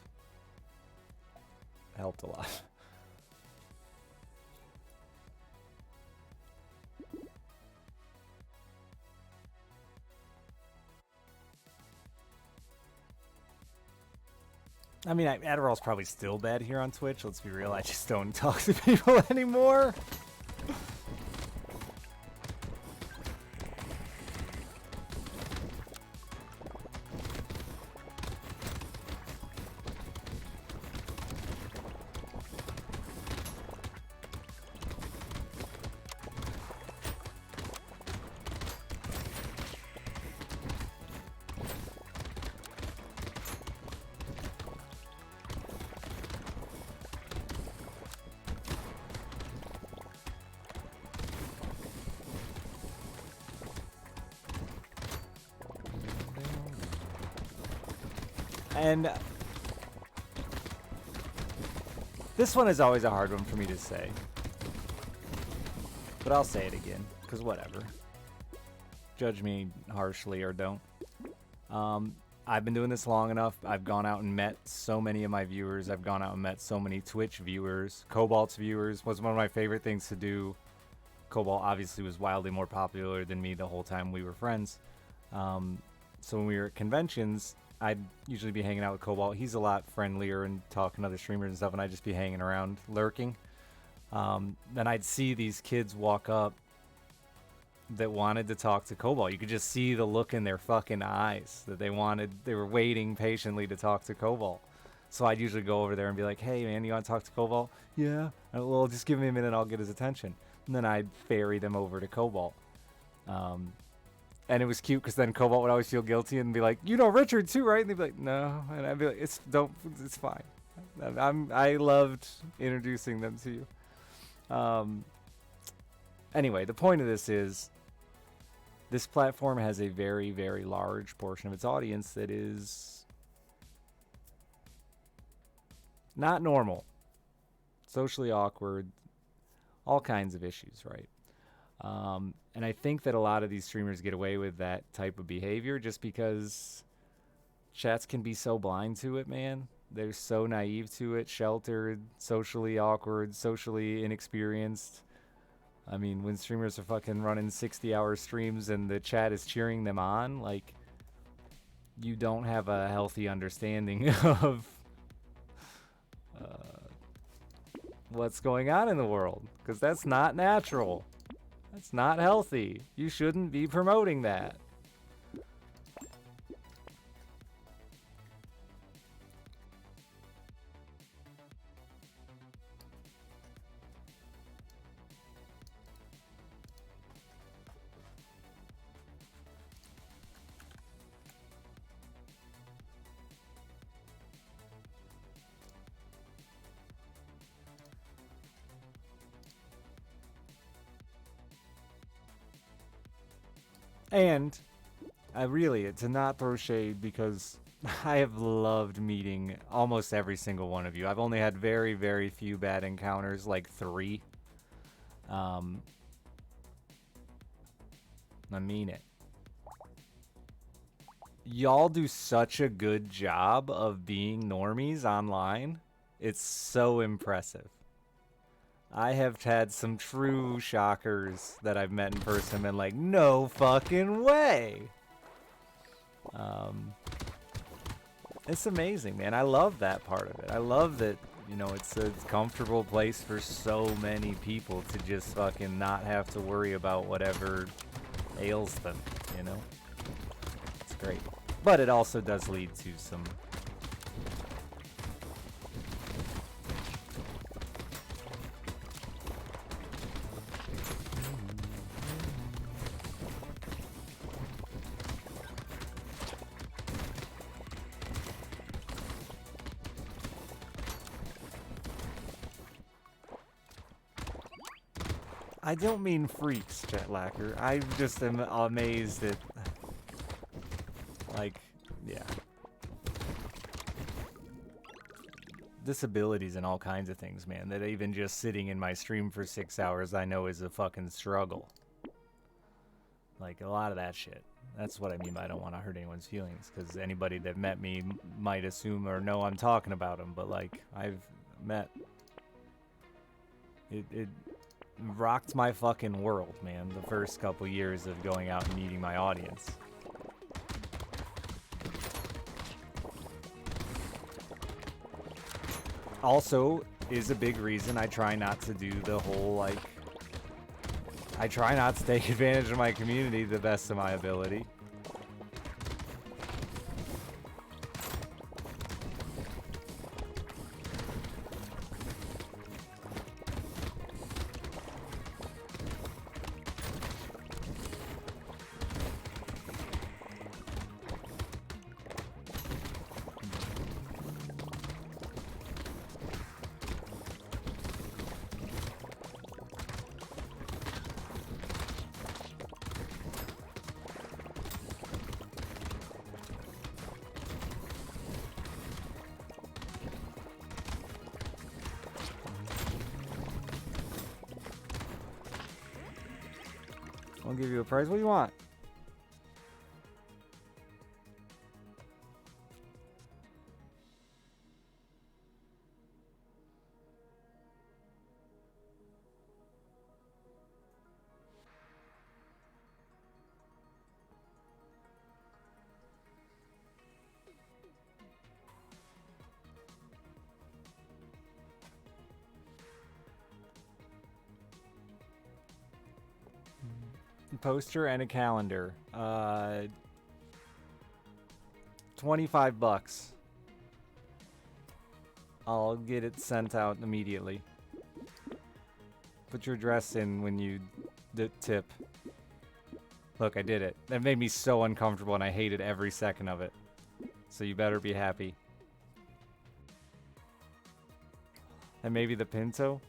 helped a lot. I mean, Adderall's probably still bad here on Twitch. Let's be real, I just don't talk to people anymore. And this one is always a hard one for me to say. But I'll say it again, because whatever. Judge me harshly or don't. I've been doing this long enough. I've gone out and met so many of my viewers. I've gone out and met so many Twitch viewers. Cobalt's viewers was one of my favorite things to do. Cobalt obviously was wildly more popular than me the whole time we were friends. So when we were at conventions, I'd usually be hanging out with Cobalt. He's a lot friendlier and talking to other streamers and stuff, and I'd just be hanging around, lurking. Then I'd see these kids walk up that wanted to talk to Cobalt. You could just see the look in their fucking eyes that they were waiting patiently to talk to Cobalt. So I'd usually go over there and be like, hey man, you want to talk to Cobalt? Yeah. Well, just give me a minute, I'll get his attention. And then I'd ferry them over to Cobalt. And it was cute because then Cobalt would always feel guilty and be like, you know Richard too, right? And they'd be like, no. And I'd be like, it's fine. I loved introducing them to you. Anyway, the point of this is, this platform has a very, very large portion of its audience that is not normal, socially awkward, all kinds of issues, right? And I think that a lot of these streamers get away with that type of behavior just because chats can be so blind to it, man. They're so naive to it, sheltered, socially awkward, socially inexperienced. I mean, when streamers are fucking running 60-hour streams and the chat is cheering them on, like, you don't have a healthy understanding of what's going on in the world, because that's not natural. That's not healthy. You shouldn't be promoting that. And I really, to not throw shade, because I have loved meeting almost every single one of you. I've only had very, very few bad encounters, like 3. I mean it. Y'all do such a good job of being normies online. It's so impressive. I have had some true shockers that I've met in person and like, no fucking way. It's amazing, man. I love that part of it. I love that, you know, it's a comfortable place for so many people to just fucking not have to worry about whatever ails them, you know? It's great. But it also does lead to some... I don't mean freaks, Jetlacker. I just am amazed at... Like, yeah. Disabilities and all kinds of things, man. That even just sitting in my stream for 6 hours I know is a fucking struggle. Like, a lot of that shit. That's what I mean by I don't want to hurt anyone's feelings. Because anybody that met me might assume or know I'm talking about them. But, like, I've met... It rocked my fucking world, man, the first couple years of going out and meeting my audience. Also, is a big reason I try not to do the whole, like... I try not to take advantage of my community to the best of my ability. I'll give you a prize. What do you want? Poster and a calendar. 25 bucks. I'll get it sent out immediately. Put your address in when you tip. Look, I did it. That made me so uncomfortable and I hated every second of it. So you better be happy. And maybe the Pinto?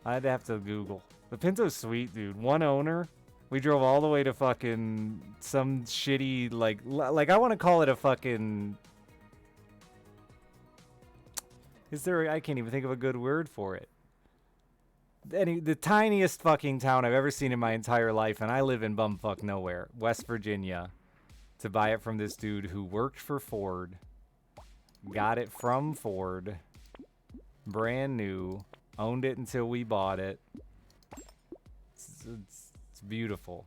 I'd have to Google. The Pinto's sweet, dude. One owner. We drove all the way to fucking some shitty, like I want to call it a fucking... Is there... I can't even think of a good word for it. The tiniest fucking town I've ever seen in my entire life, and I live in bumfuck nowhere, West Virginia, to buy it from this dude who worked for Ford, got it from Ford, brand new, owned it until we bought it. It's beautiful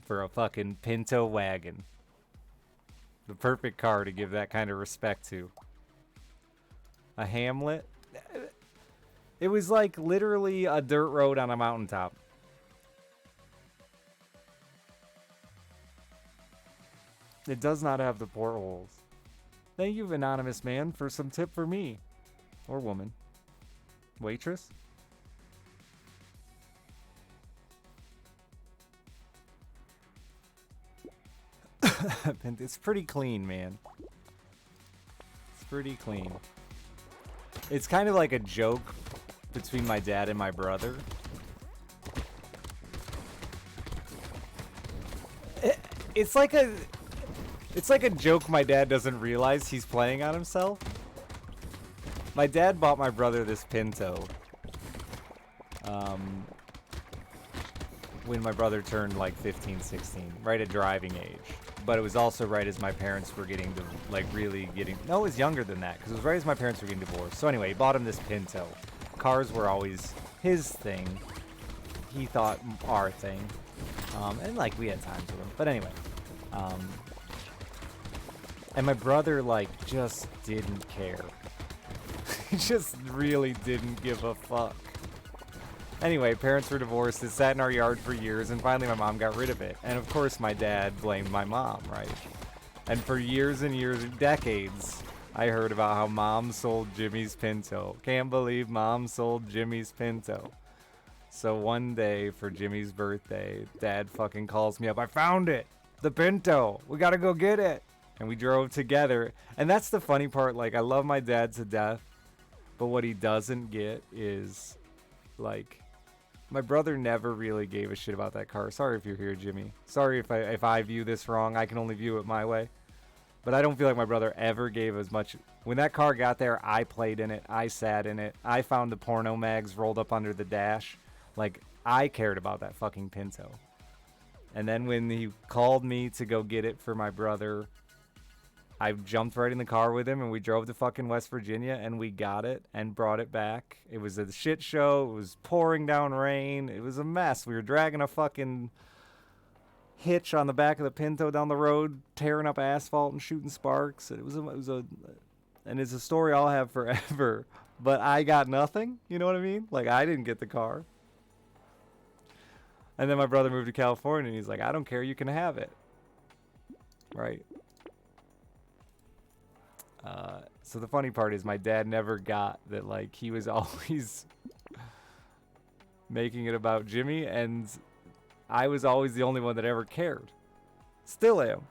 for a fucking Pinto wagon. The perfect car to give that kind of respect to. A hamlet. It was like literally a dirt road on a mountaintop. It does not have the portholes. Thank you, anonymous man, for some tip for me. Or woman. Waitress? It's pretty clean, man. It's pretty clean. It's kind of like a joke between my dad and my brother. It's like a joke my dad doesn't realize he's playing on himself. My dad bought my brother this Pinto. When my brother turned like 15, 16, right at driving age. But it was also right as my parents were getting to, like, really getting... No, it was younger than that, because it was right as my parents were getting divorced. So anyway, he bought him this Pinto. Cars were always his thing. He thought our thing. And, like, we had times with him. But anyway. And my brother, like, just didn't care. He just really didn't give a fuck. Anyway, parents were divorced. It sat in our yard for years, and finally my mom got rid of it. And of course my dad blamed my mom, right? And for years and years, decades, I heard about how mom sold Jimmy's Pinto. Can't believe mom sold Jimmy's Pinto. So one day for Jimmy's birthday, dad fucking calls me up. I found it! The Pinto! We gotta go get it! And we drove together. And that's the funny part. Like, I love my dad to death. But what he doesn't get is, like, my brother never really gave a shit about that car. Sorry if you're here, Jimmy. Sorry if I view this wrong. I can only view it my way. But I don't feel like my brother ever gave as much. When that car got there, I played in it. I sat in it. I found the porno mags rolled up under the dash. Like, I cared about that fucking Pinto. And then when he called me to go get it for my brother, I jumped right in the car with him, and we drove to fucking West Virginia, and we got it and brought it back. It was a shit show. It was pouring down rain. It was a mess. We were dragging a fucking hitch on the back of the Pinto down the road, tearing up asphalt and shooting sparks. And it's a story I'll have forever. But I got nothing. You know what I mean? Like, I didn't get the car. And then my brother moved to California, and he's like, I don't care. You can have it. Right. So the funny part is my dad never got that, like, he was always making it about Jimmy, and I was always the only one that ever cared. Still am.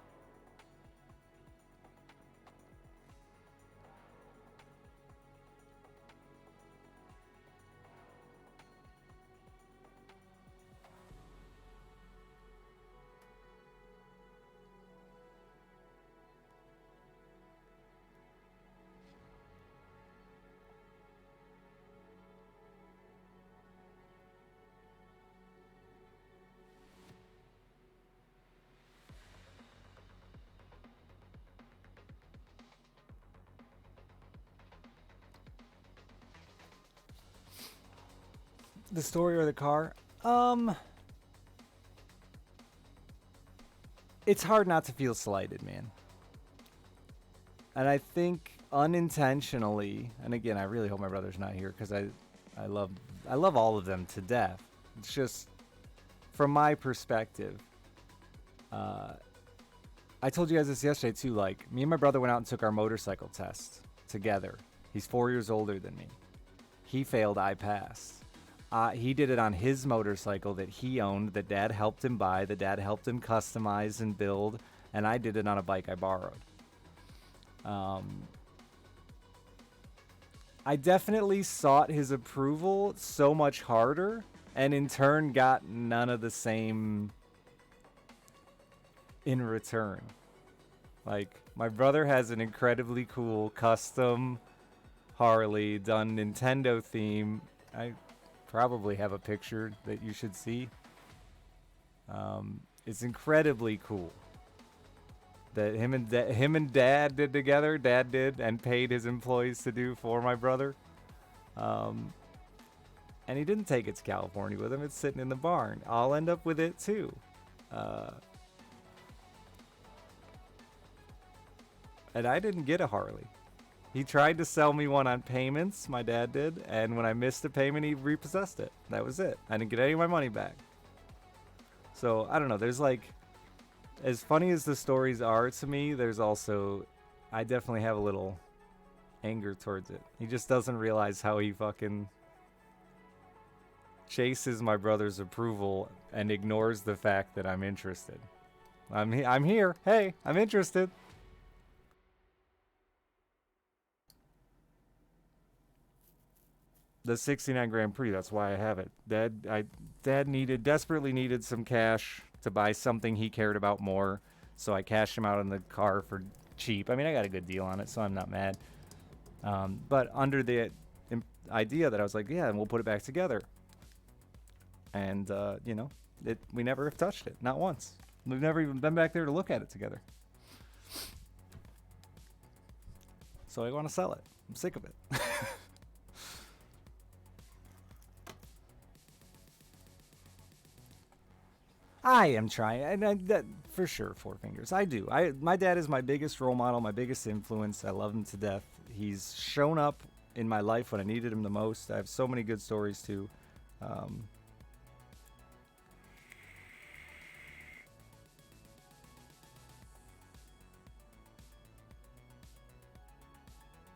The story or the car? It's hard not to feel slighted, man. And I think unintentionally, and again, I really hope my brother's not here because I love all of them to death. It's just from my perspective. I told you guys this yesterday too. Like, me and my brother went out and took our motorcycle test together. He's 4 years older than me. He failed, I passed. He did it on his motorcycle that he owned, that dad helped him buy, that dad helped him customize and build, and I did it on a bike I borrowed. I definitely sought his approval so much harder, and in turn got none of the same in return. Like, my brother has an incredibly cool custom Harley done Nintendo theme. I probably have a picture that you should see. It's incredibly cool that him and dad did together. Dad did and paid his employees to do for my brother. And he didn't take it to California with him. It's sitting in the barn. I'll end up with it too. And I didn't get a Harley. He tried to sell me one on payments, my dad did, and when I missed a payment, he repossessed it. That was it. I didn't get any of my money back. So, I don't know, there's like, as funny as the stories are to me, there's also, I definitely have a little anger towards it. He just doesn't realize how he fucking chases my brother's approval and ignores the fact that I'm interested. I'm here. Hey, I'm interested. The 69 Grand Prix, that's why I have it. Dad desperately needed some cash to buy something he cared about more, so I cashed him out on the car for cheap. I mean, I got a good deal on it, so I'm not mad. But under the idea that I was like, yeah, and we'll put it back together. And, you know, we never have touched it, not once. We've never even been back there to look at it together. So I want to sell it. I'm sick of it. I am trying, and For sure, Four Fingers. I do. My dad is my biggest role model, my biggest influence. I love him to death. He's shown up in my life when I needed him the most. I have so many good stories too. Um,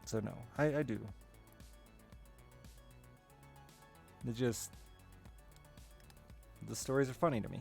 so no, I do. It just the stories are funny to me.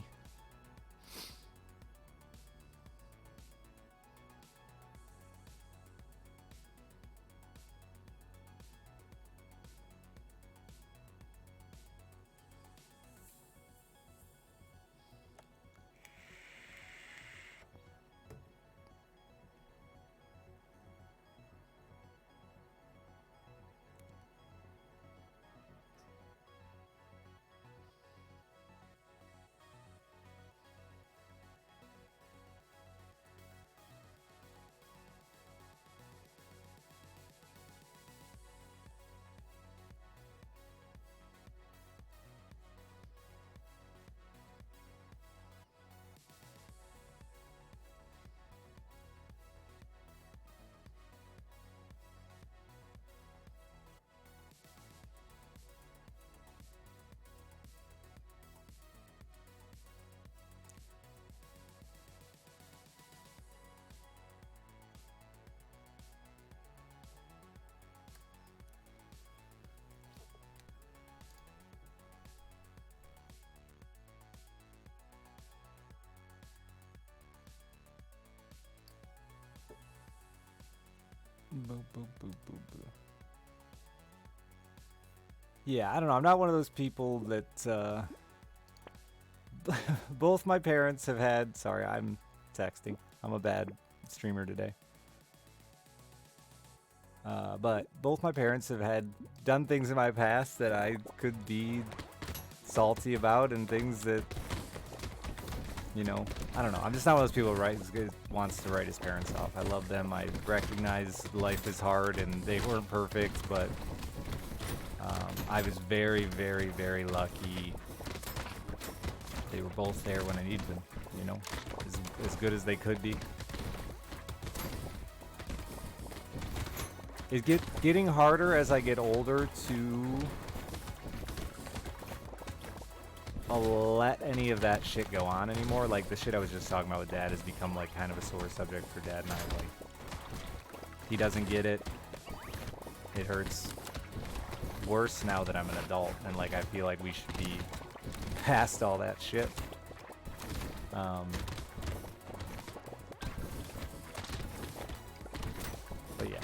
Boo, boo, boo, boo, boo. Yeah, I don't know. I'm not one of those people that both my parents have had. Sorry, I'm texting. I'm a bad streamer today. But both my parents have had done things in my past that I could be salty about, and things that, you know, I don't know. I'm just not one of those people who wants to write his parents off. I love them. I recognize life is hard, and they weren't perfect, but I was very, very, very lucky. They were both there when I needed them, you know, as good as they could be. It's getting harder as I get older to let any of that shit go on anymore. Like, the shit I was just talking about with Dad has become, like, kind of a sore subject for Dad and I. Like, he doesn't get it. It hurts worse now that I'm an adult, and, like, I feel like we should be past all that shit. But yeah.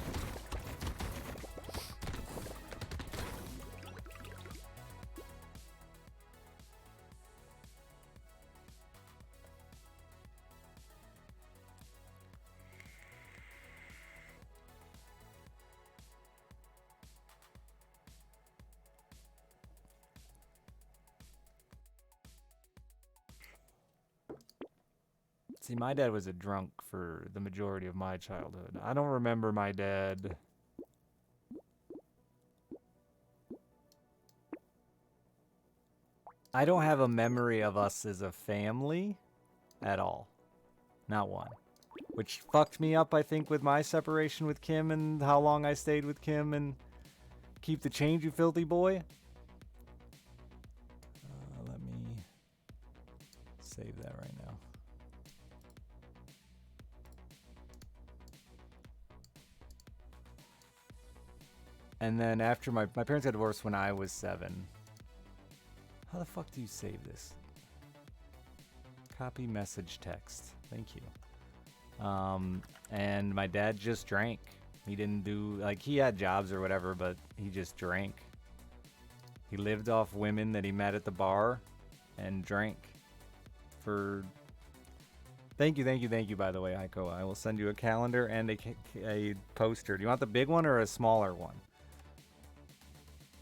See, my dad was a drunk for the majority of my childhood. I don't remember my dad. I don't have a memory of us as a family at all. Not one. Which fucked me up, I think, with my separation with Kim and how long I stayed with Kim and keep the change, you filthy boy. Let me save that right now. And then after my parents got divorced when I was 7. How the fuck do you save this? Copy message text. Thank you. And my dad just drank. He didn't do, like, he had jobs or whatever, but he just drank. He lived off women that he met at the bar and drank for... Thank you, by the way, Heiko. I will send you a calendar and a poster. Do you want the big one or a smaller one?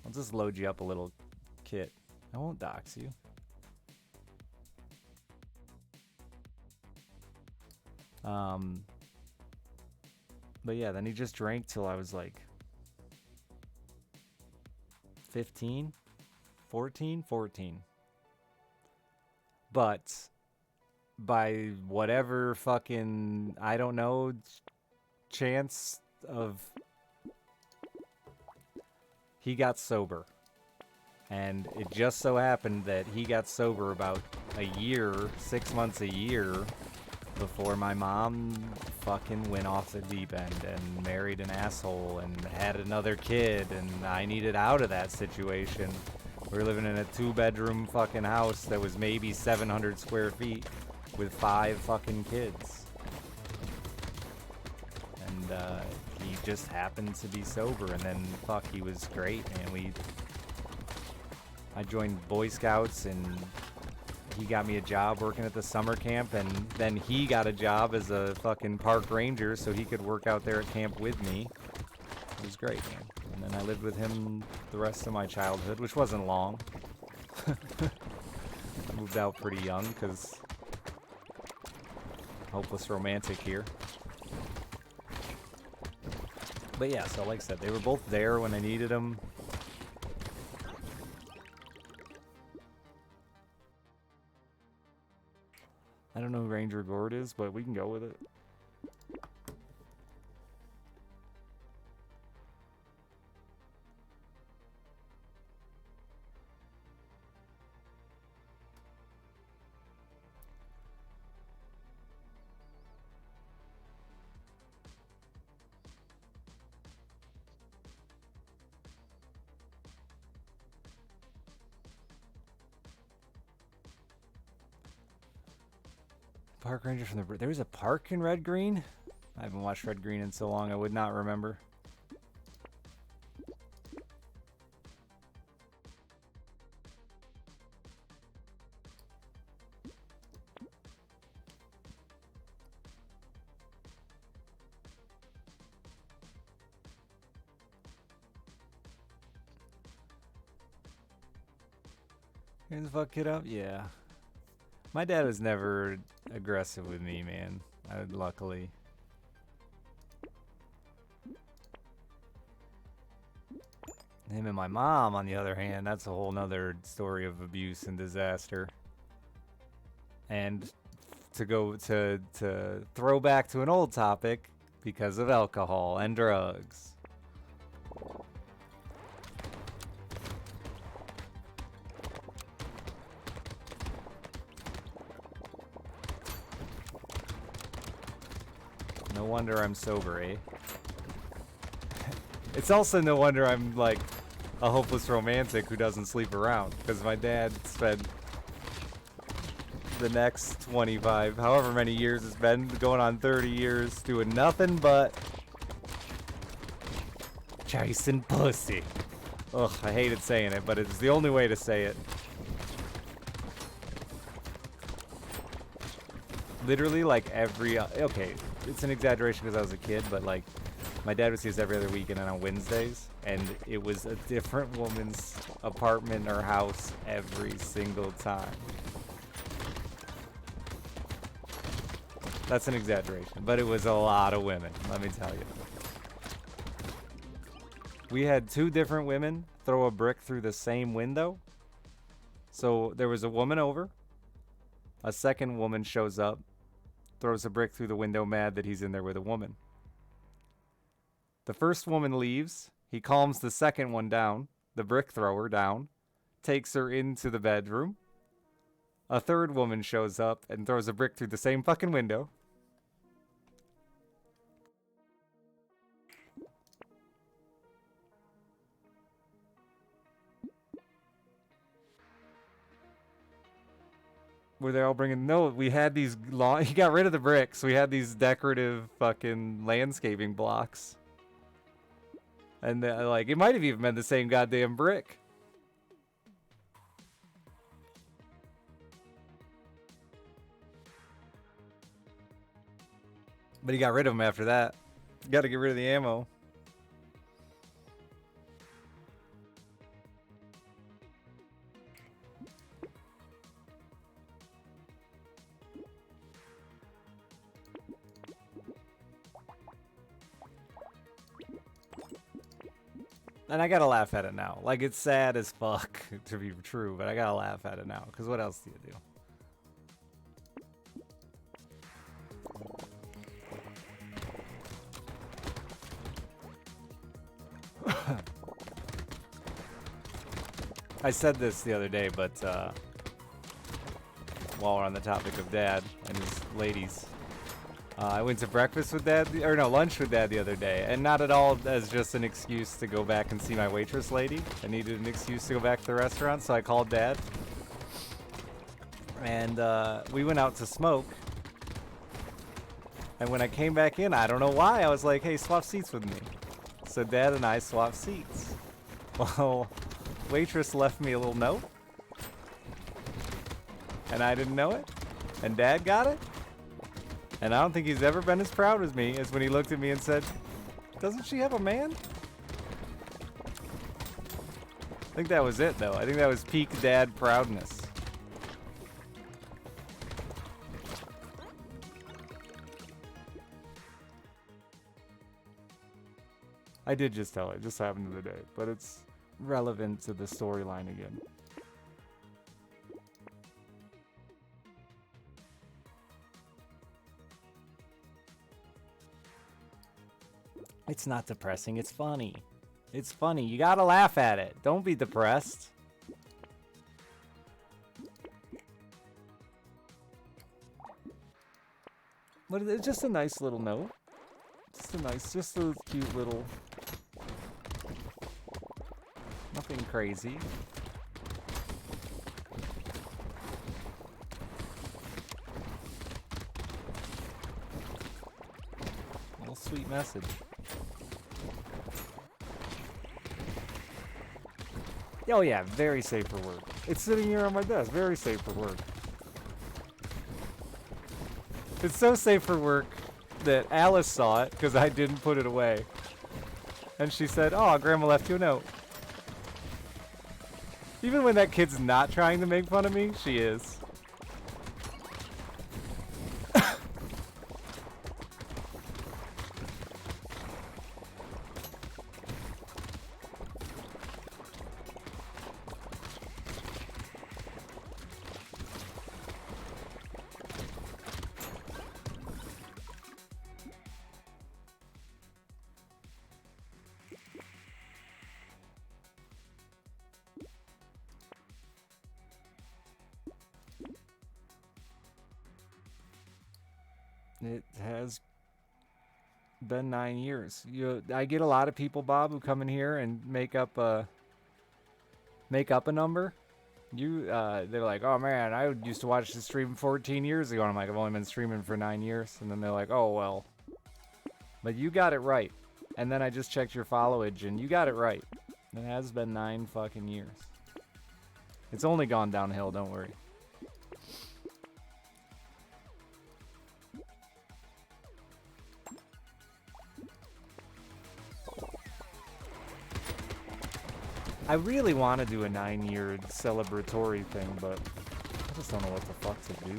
I'll just load you up a little kit. I won't dox you. But yeah, then he just drank till I was like 15, 14. But by whatever fucking, I don't know, chance of, he got sober. And it just so happened that he got sober about a year, 6 months, a year, before my mom fucking went off the deep end and married an asshole and had another kid, and I needed out of that situation. We were living in a 2-bedroom fucking house that was maybe 700 square feet with 5 fucking kids. And he just happened to be sober, and then fuck, he was great, man. I joined Boy Scouts, and he got me a job working at the summer camp, and then he got a job as a fucking park ranger so he could work out there at camp with me. It was great, man. And then I lived with him the rest of my childhood, which wasn't long. I moved out pretty young because hopeless romantic here. But yeah, so like I said, they were both there when I needed them. I don't know who Ranger Gord is, but we can go with it. Park Ranger from the... There was a park in Red Green? I haven't watched Red Green in so long, I would not remember. Here's the fuck kid up? Yeah. My dad was never aggressive with me, man. Luckily. Him and my mom, on the other hand, that's a whole nother story of abuse and disaster. And to throw back to an old topic, because of alcohol and drugs. No wonder I'm sober, eh? It's also no wonder I'm like a hopeless romantic who doesn't sleep around, because my dad spent the next 25, however many years it's been, going on 30 years, doing nothing but chasing pussy. Ugh, I hated saying it, but it's the only way to say it. Literally, like every... okay, it's an exaggeration because I was a kid, but like, my dad would see us every other weekend and on Wednesdays, and it was a different woman's apartment or house every single time. That's an exaggeration, but it was a lot of women, let me tell you. We had 2 different women throw a brick through the same window. So there was a woman over. A second woman shows up, throws a brick through the window, mad that he's in there with a woman. The first woman leaves. He calms the second one down, the brick thrower down, takes her into the bedroom. A third woman shows up and throws a brick through the same fucking window. Were they all bringing... No, we had these long... He got rid of the bricks. We had these decorative fucking landscaping blocks. And like, it might have even been the same goddamn brick. But he got rid of them after that. Got to get rid of the ammo. And I gotta laugh at it now. Like, it's sad as fuck to be true, but I gotta laugh at it now. Because what else do you do? I said this the other day, but while we're on the topic of Dad and his ladies, I went to breakfast with Dad, or no, lunch with Dad the other day, and not at all as just an excuse to go back and see my waitress lady. I needed an excuse to go back to the restaurant, so I called Dad. And we went out to smoke. And when I came back in, I don't know why, I was like, hey, swap seats with me. So Dad and I swapped seats. Well, waitress left me a little note. And I didn't know it. And Dad got it. And I don't think he's ever been as proud as me as when he looked at me and said, doesn't she have a man? I think that was it, though. I think that was peak Dad proudness. I did just tell her. It just happened the other day. But it's relevant to the storyline again. It's not depressing, it's funny. It's funny, you gotta laugh at it. Don't be depressed. But it's just a nice little note. Just a cute little... Nothing crazy. Little sweet message. Oh yeah, very safe for work. It's sitting here on my desk, very safe for work. It's so safe for work that Alice saw it, because I didn't put it away. And she said, oh, Grandma left you a note. Even when that kid's not trying to make fun of me, she is. It has been 9 years. I get a lot of people, Bob, who come in here and make up a number. They're like, oh man, I used to watch the stream 14 years ago. And I'm like, I've only been streaming for 9 years. And then they're like, oh well. But you got it right. And then I just checked your followage, and you got it right. It has been 9 fucking years. It's only gone downhill, don't worry. I really want to do a 9-year celebratory thing, but I just don't know what the fuck to do.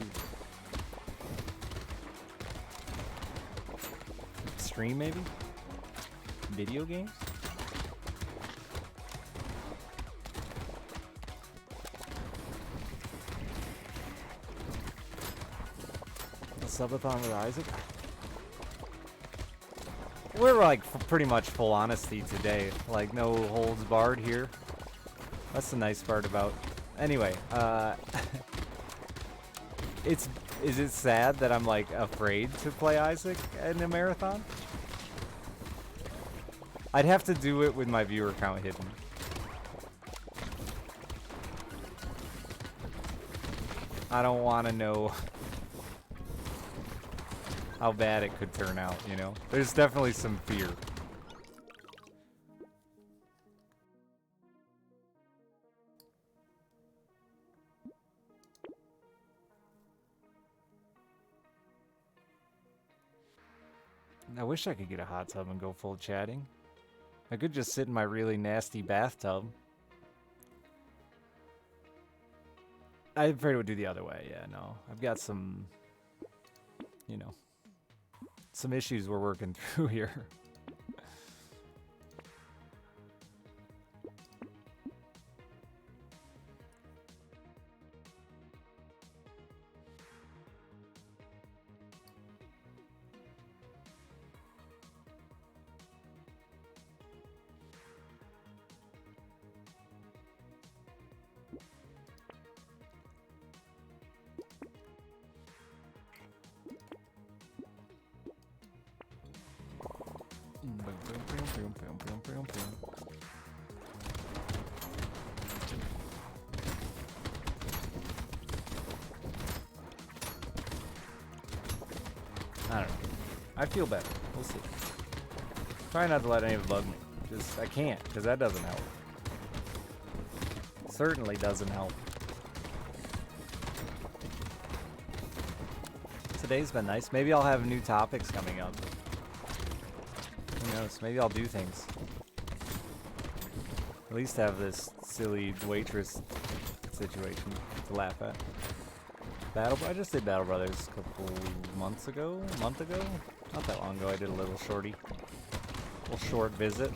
Stream, maybe? Video games? A subathon with Isaac? We're like pretty much full honesty today. Like no holds barred here. That's the nice part about. Anyway, is it sad that I'm like afraid to play Isaac in a marathon? I'd have to do it with my viewer count hidden. I don't want to know how bad it could turn out, you know? There's definitely some fear. I wish I could get a hot tub and go full chatting. I could just sit in my really nasty bathtub. I'm afraid it would do the other way, yeah, no. I've got some, you know, some issues we're working through here. I don't know. I feel better. We'll see. Try not to let any of it bug me. Just, I can't, because that doesn't help. Certainly doesn't help. Today's been nice. Maybe I'll have new topics coming up. Who knows? Maybe I'll do things. At least have this silly waitress situation to laugh at. I just did Battle Brothers a couple months ago, a month ago? Not that long ago, I did a little short visit.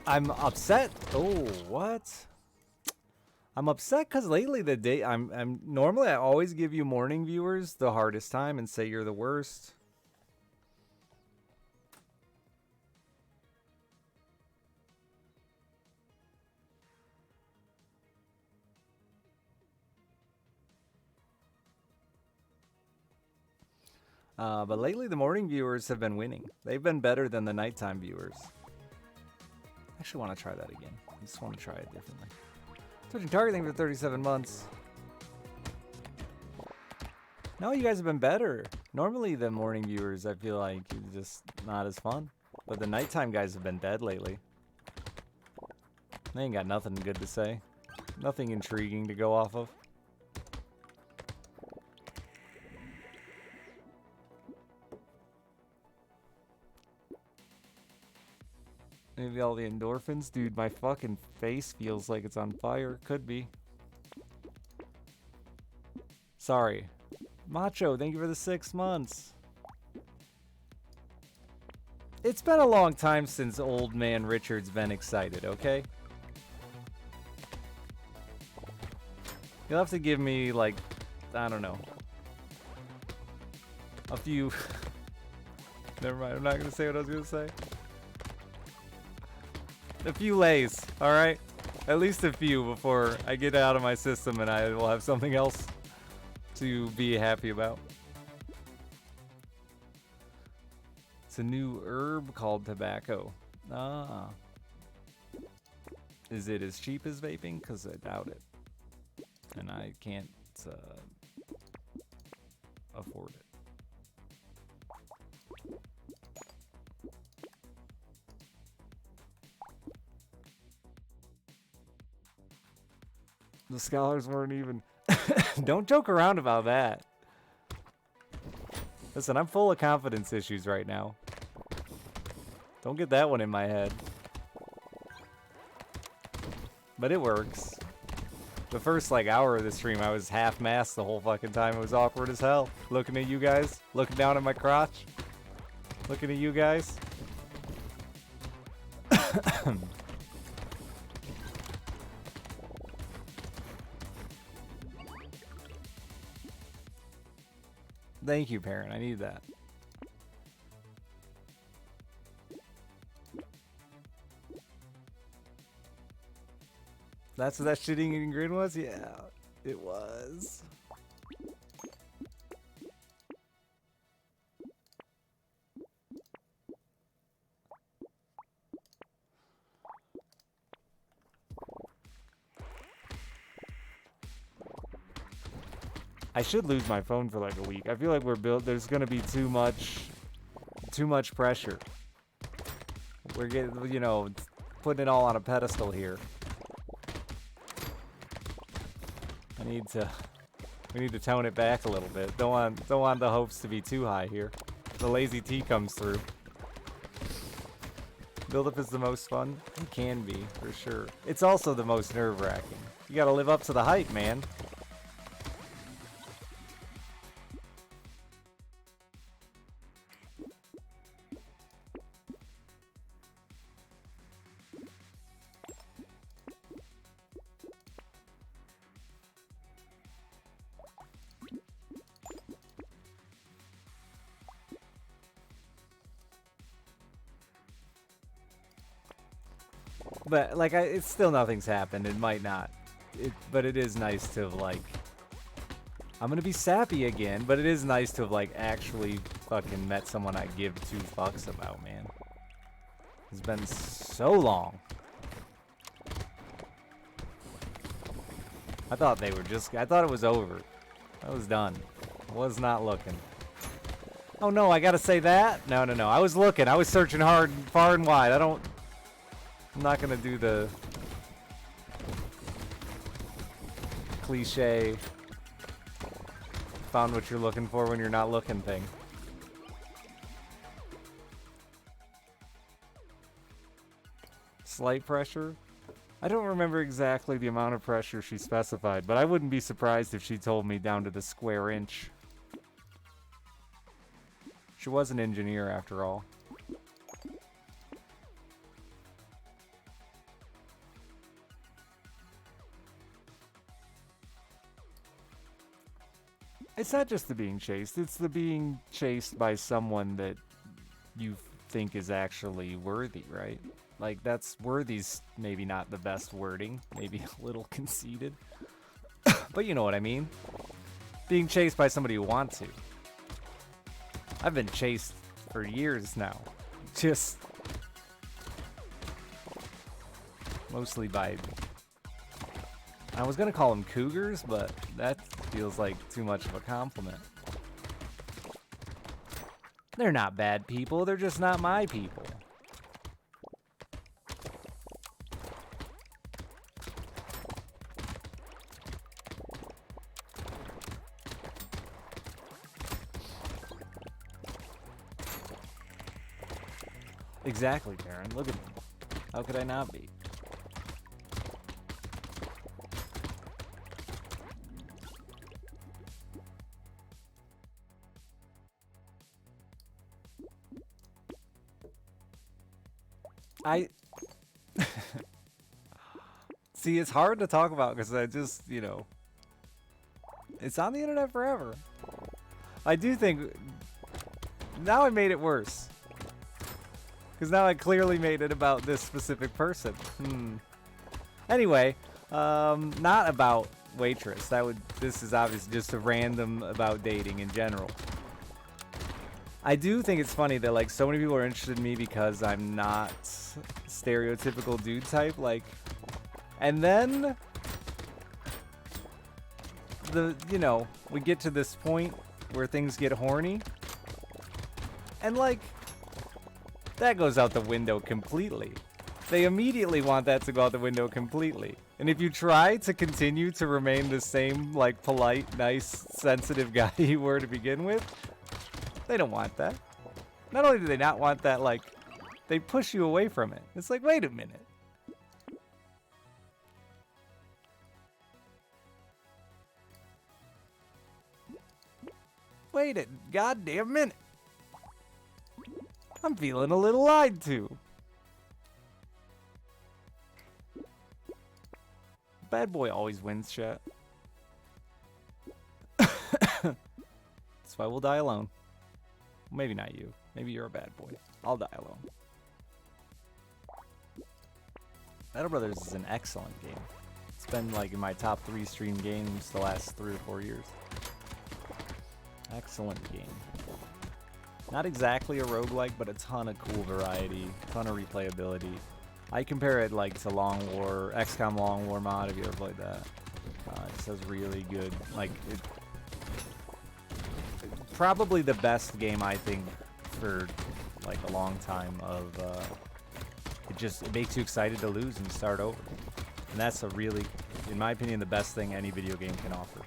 I'm upset. Oh, what? I'm upset because lately normally I always give you morning viewers the hardest time and say you're the worst. But lately the morning viewers have been winning. They've been better than the nighttime viewers. I actually want to try that again. I just want to try it differently. Switching targeting for 37 months. No, you guys have been better. Normally the morning viewers, I feel like, is just not as fun. But the nighttime guys have been dead lately. They ain't got nothing good to say. Nothing intriguing to go off of. Maybe all the endorphins? Dude, my fucking face feels like it's on fire. Could be. Sorry. Macho, thank you for the 6 months. It's been a long time since old man Richard's been excited, okay? You'll have to give me, like, I don't know. A few... Never mind, I'm not going to say what I was going to say. A few lays, alright? At least a few before I get out of my system and I will have something else to be happy about. It's a new herb called tobacco. Ah. Is it as cheap as vaping? Because I doubt it. And I can't afford it. The scholars weren't even... Don't joke around about that. Listen, I'm full of confidence issues right now. Don't get that one in my head. But it works. The first, like, hour of the stream, I was half-masked the whole fucking time. It was awkward as hell. Looking at you guys. Looking down at my crotch. Looking at you guys. Thank you, parent. I need that. That's what that shit-eating grin was? Yeah, it was. I should lose my phone for like a week. I feel like there's gonna be too much pressure. We're getting, you know, putting it all on a pedestal here. We need to tone it back a little bit. Don't want the hopes to be too high here. The lazy T comes through. Build-up is the most fun. It can be, for sure. It's also the most nerve-wracking. You gotta live up to the hype, man. But like, it's still nothing's happened. It might not. But it is nice to like I'm gonna be sappy again, but it is nice to have, like, actually fucking met someone I give 2 fucks about, man. It's been so long. I thought they were just... I thought it was over. I was done. I was not looking. Oh no, I gotta say that? No, no, no. I was looking. I was searching hard, far and wide. I'm not gonna do the... cliche... found what you're looking for when you're not looking thing. Slight pressure? I don't remember exactly the amount of pressure she specified, but I wouldn't be surprised if she told me down to the square inch. She was an engineer after all. It's not just the being chased, it's the being chased by someone that you think is actually worthy, right? Like, that's worthy's maybe not the best wording, maybe a little conceited. But you know what I mean. Being chased by somebody you want to. I've been chased for years now. Just mostly by... I was gonna call them cougars, but that feels like too much of a compliment. They're not bad people, they're just not my people. Exactly, Karen. Look at me. How could I not be? See, it's hard to talk about because I just, you know, it's on the internet forever. I do think now I made it worse. Because now I clearly made it about this specific person. Anyway, not about waitress. This is obviously just a random about dating in general. I do think it's funny that, like, so many people are interested in me because I'm not stereotypical dude type, like, and then you know, we get to this point where things get horny, and, like, that goes out the window completely. They immediately want that to go out the window completely. And if you try to continue to remain the same, like, polite, nice, sensitive guy you were to begin with, they don't want that. Not only do they not want that, like, they push you away from it. It's like, wait a minute. Wait a goddamn minute. I'm feeling a little lied to. Bad boy always wins, chat. That's why we'll die alone. Maybe not you. Maybe you're a bad boy. I'll die alone. Battle Brothers is an excellent game. It's been, like, in my top 3 stream games the last 3 or 4 years. Excellent game. Not exactly a roguelike, but a ton of cool variety, ton of replayability. I compare it, like, to Long War, XCOM Long War mod, if you ever played that. It says really good. Like, probably the best game, I think, for, like, a long time of, it makes you excited to lose and start over. And that's a really, in my opinion, the best thing any video game can offer.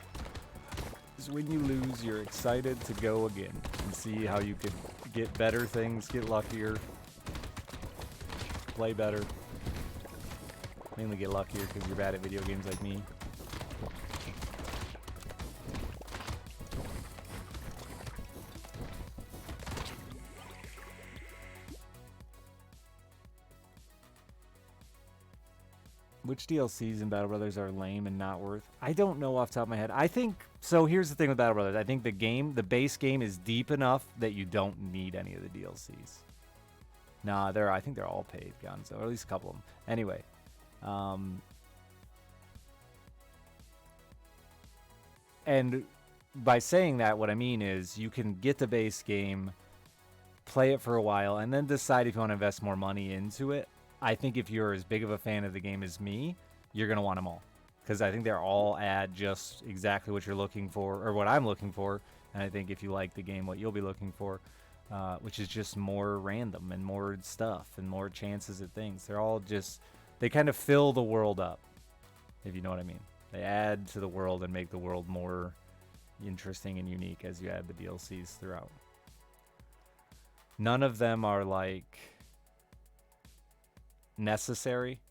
Is when you lose, you're excited to go again and see how you could get better things, get luckier, play better. Mainly get luckier because you're bad at video games like me. Which DLCs in Battle Brothers are lame and not worth? I don't know off the top of my head. I think, so here's the thing with Battle Brothers. I think the base game is deep enough that you don't need any of the DLCs. Nah, I think they're all paid, Gonzo, or at least a couple of them. Anyway. And by saying that, what I mean is you can get the base game, play it for a while, and then decide if you want to invest more money into it. I think if you're as big of a fan of the game as me, you're going to want them all. Because I think they're all add just exactly what you're looking for, or what I'm looking for. And I think if you like the game, what you'll be looking for, which is just more random and more stuff and more chances at things. They're all just, they kind of fill the world up, if you know what I mean. They add to the world and make the world more interesting and unique as you add the DLCs throughout. None of them are like necessary.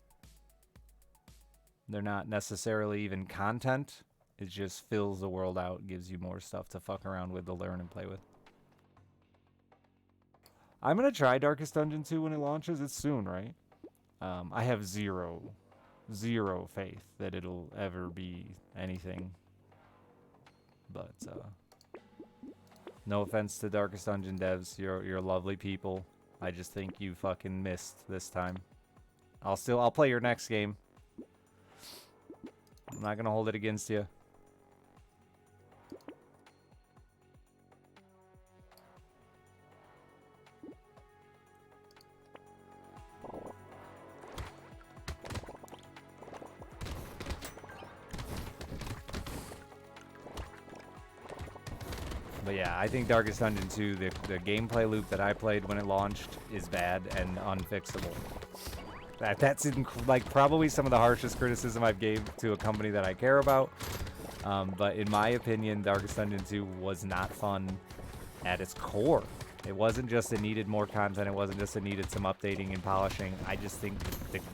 They're not necessarily even content. It just fills the world out, gives you more stuff to fuck around with, to learn and play with. I'm gonna try Darkest Dungeon 2 when it launches. It's soon, right? I have zero faith that it'll ever be anything. But no offense to Darkest Dungeon devs, you're lovely people. I just think you fucking missed this time. I'll play your next game. I'm not gonna hold it against you. But yeah, I think Darkest Dungeon 2, the gameplay loop that I played when it launched is bad and unfixable. That's like probably some of the harshest criticism I've gave to a company that I care about. But in my opinion, Darkest Dungeon 2 was not fun at its core. It wasn't just it needed more content. It wasn't just it needed some updating and polishing. I just think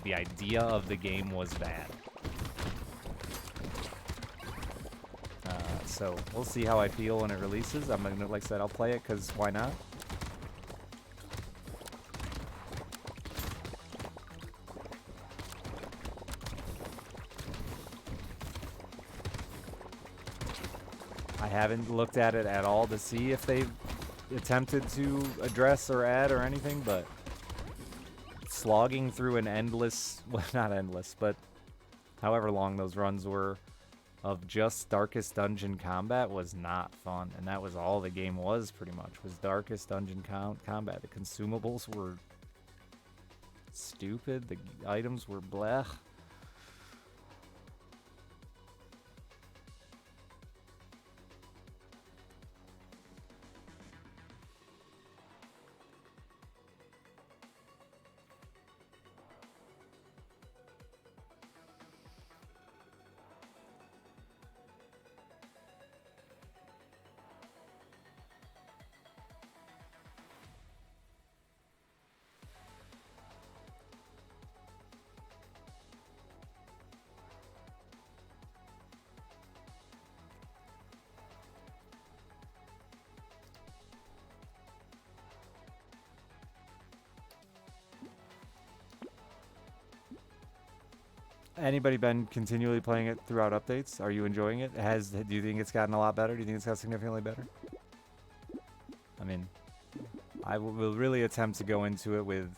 the idea of the game was bad. So we'll see how I feel when it releases. I'm gonna, like I said, I'll play it because why not? I haven't looked at it at all to see if they've attempted to address or add or anything, but slogging through an endless, well, not endless, but however long those runs were of just Darkest Dungeon combat was not fun. And that was all the game was, pretty much, was Darkest Dungeon combat. The consumables were stupid. The items were blech. Anybody been continually playing it throughout updates? Are you enjoying it? Do you think it's gotten a lot better? Do you think it's got significantly better? I mean, I will really attempt to go into it with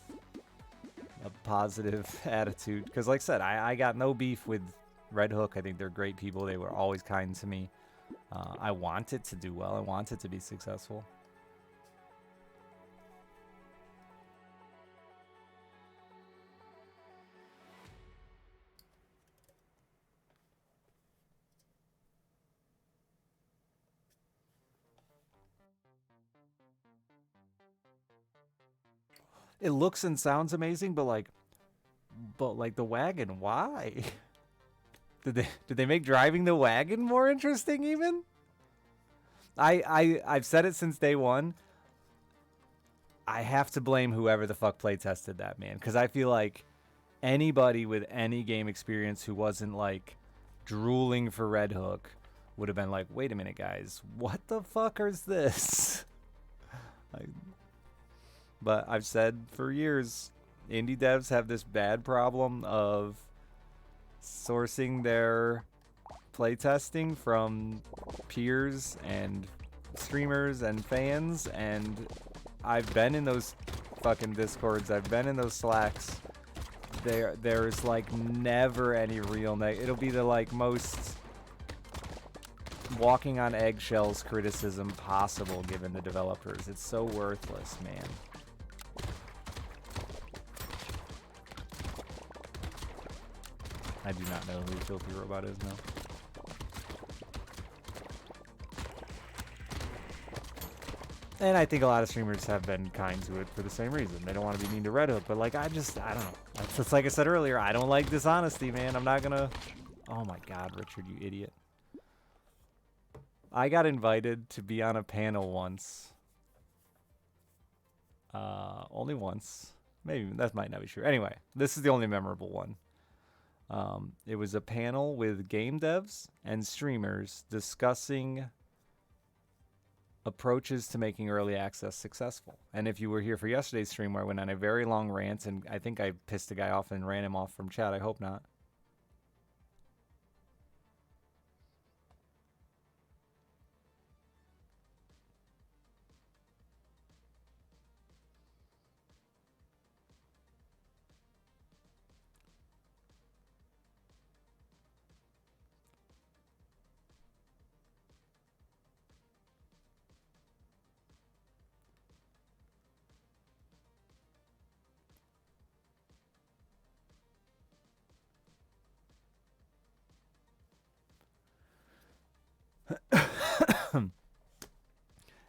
a positive attitude. Because like I said, I got no beef with Red Hook. I think they're great people. They were always kind to me. I want it to do well. I want it to be successful. It looks and sounds amazing, but like the wagon, why? Did they make driving the wagon more interesting even? I've said it since day one. I have to blame whoever the fuck play tested that, man, because I feel like anybody with any game experience who wasn't like drooling for Red Hook would have been like, wait a minute, guys, what the fuck is this? But I've said for years, indie devs have this bad problem of sourcing their playtesting from peers and streamers and fans, and I've been in those fucking Discords, I've been in those Slacks. There's like never any real it'll be the like most walking on eggshells criticism possible given the developers. It's so worthless, man. I do not know who Filthy Robot is now. And I think a lot of streamers have been kind to it for the same reason. They don't want to be mean to Red Hook, but like I don't know. It's like I said earlier, I don't like dishonesty, man. I'm not gonna. Oh my God, Richard, you idiot. I got invited to be on a panel once. Only once. Maybe that might not be true. Anyway, this is the only memorable one. It was a panel with game devs and streamers discussing approaches to making early access successful. And if you were here for yesterday's stream where I went on a very long rant, and I think I pissed a guy off and ran him off from chat, I hope not.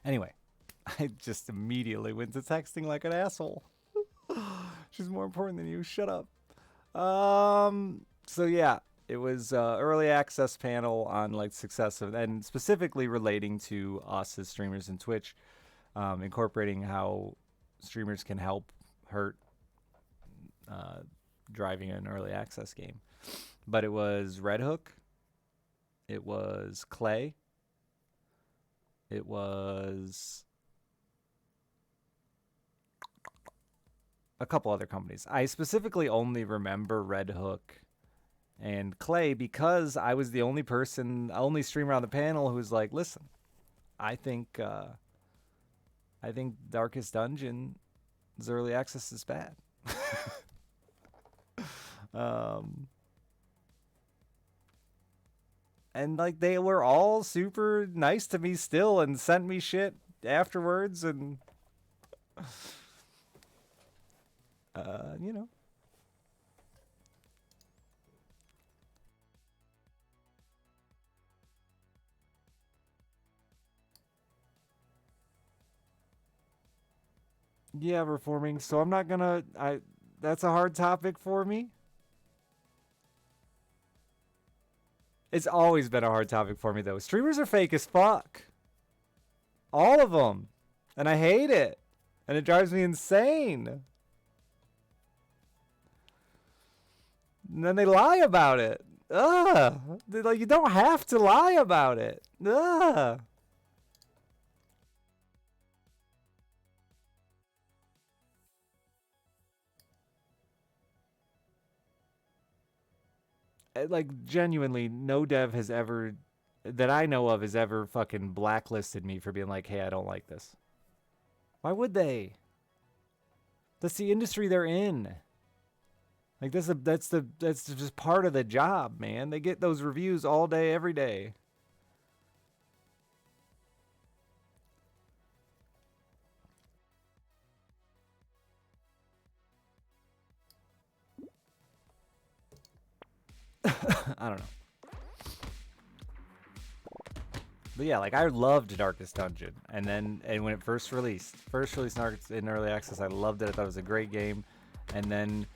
Anyway, I just immediately went to texting like an asshole. She's more important than you. Shut up. So yeah, it was early access panel on like success of, and specifically relating to us as streamers in Twitch, incorporating how streamers can help hurt driving an early access game. But it was Red Hook. It was Clay. It was a couple other companies. I specifically only remember Red Hook and Clay because I was the only streamer on the panel who was like, listen, I think Darkest Dungeon's early access is bad. And like they were all super nice to me still and sent me shit afterwards, and you know. Yeah, reforming. So I'm not gonna that's a hard topic for me. It's always been a hard topic for me, though. Streamers are fake as fuck. All of them. And I hate it. And it drives me insane. And then they lie about it. Ugh. Like, you don't have to lie about it. Ugh. Like, genuinely, no dev has ever, that I know of, has ever fucking blacklisted me for being like, hey, I don't like this. Why would they? That's the industry they're in. Like, that's just part of the job, man. They get those reviews all day, every day. I don't know. But yeah, like I loved Darkest Dungeon, and when it first released in early access, I loved it. I thought it was a great game, and then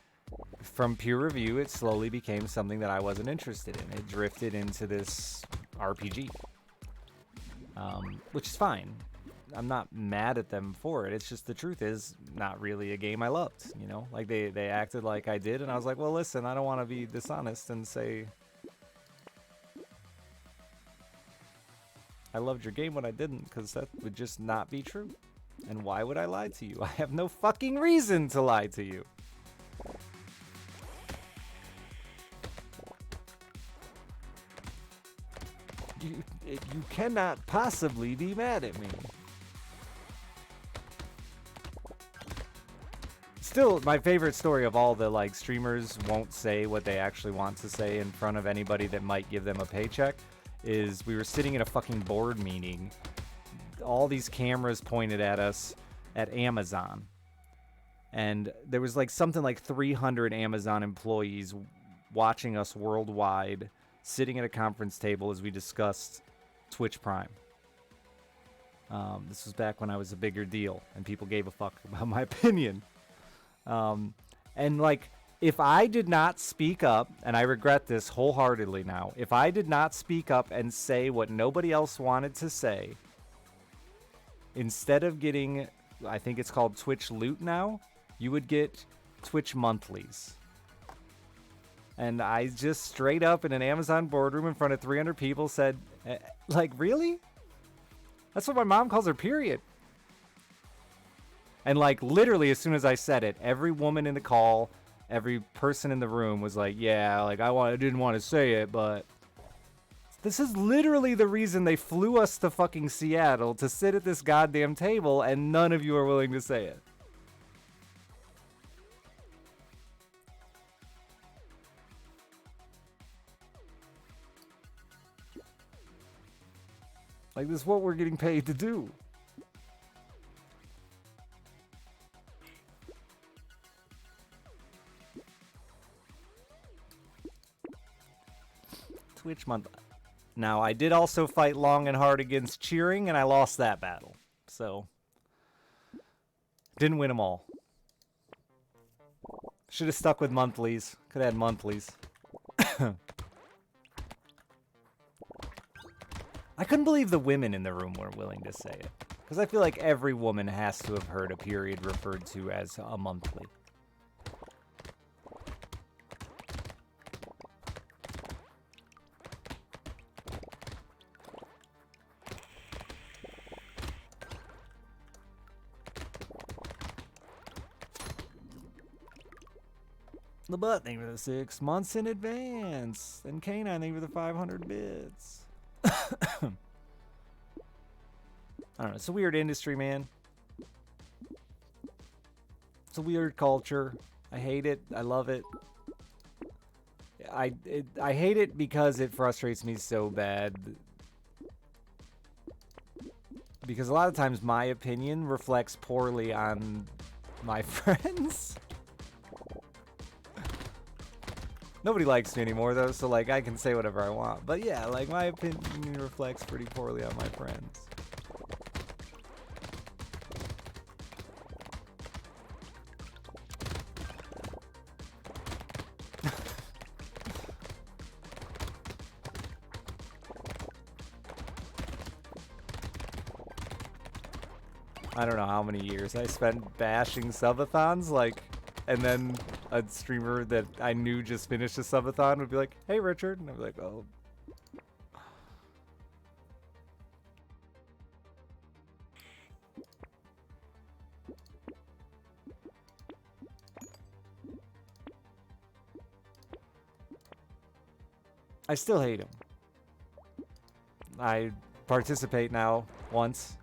from peer review, it slowly became something that I wasn't interested in. It drifted into this RPG, which is fine. I'm not mad at them for it. It's just the truth is not really a game I loved. You know, like they acted like I did, and I was like, well, listen, I don't want to be dishonest and say I loved your game when I didn't, because that would just not be true. And why would I lie to you? I have no fucking reason to lie to you. You cannot possibly be mad at me. Still, my favorite story of all the like streamers won't say what they actually want to say in front of anybody that might give them a paycheck is we were sitting in a fucking board meeting. All these cameras pointed at us at Amazon. And there was like something like 300 Amazon employees watching us worldwide, sitting at a conference table as we discussed Twitch Prime. This was back when I was a bigger deal and people gave a fuck about my opinion. And like, if I did not speak up, and I regret this wholeheartedly now, if I did not speak up and say what nobody else wanted to say, instead of getting, I think it's called Twitch Loot now, you would get Twitch monthlies. And I just straight up in an Amazon boardroom in front of 300 people said, like, really? That's what my mom calls her period. And like, literally, as soon as I said it, every woman in the call, every person in the room was like, yeah, like, I didn't want to say it, but... This is literally the reason they flew us to fucking Seattle to sit at this goddamn table, and none of you are willing to say it. Like, this is what we're getting paid to do. Twitch month. Now, I did also fight long and hard against cheering, and I lost that battle. So, didn't win them all. Should have stuck with monthlies. Could have had monthlies. I couldn't believe the women in the room weren't willing to say it. Because I feel like every woman has to have heard a period referred to as a monthly. The butt, thank you for the 6 months in advance. And Canine, thank you for the 500 bits. I don't know. It's a weird industry, man. It's a weird culture. I hate it. I love it. I hate it because it frustrates me so bad. Because a lot of times my opinion reflects poorly on my friends. Nobody likes me anymore, though, so, like, I can say whatever I want. But, yeah, like, my opinion reflects pretty poorly on my friends. I don't know how many years I spent bashing subathons, like... And then a streamer that I knew just finished a subathon would be like, hey, Richard. And I'd be like, oh. I still hate him. I participate now once.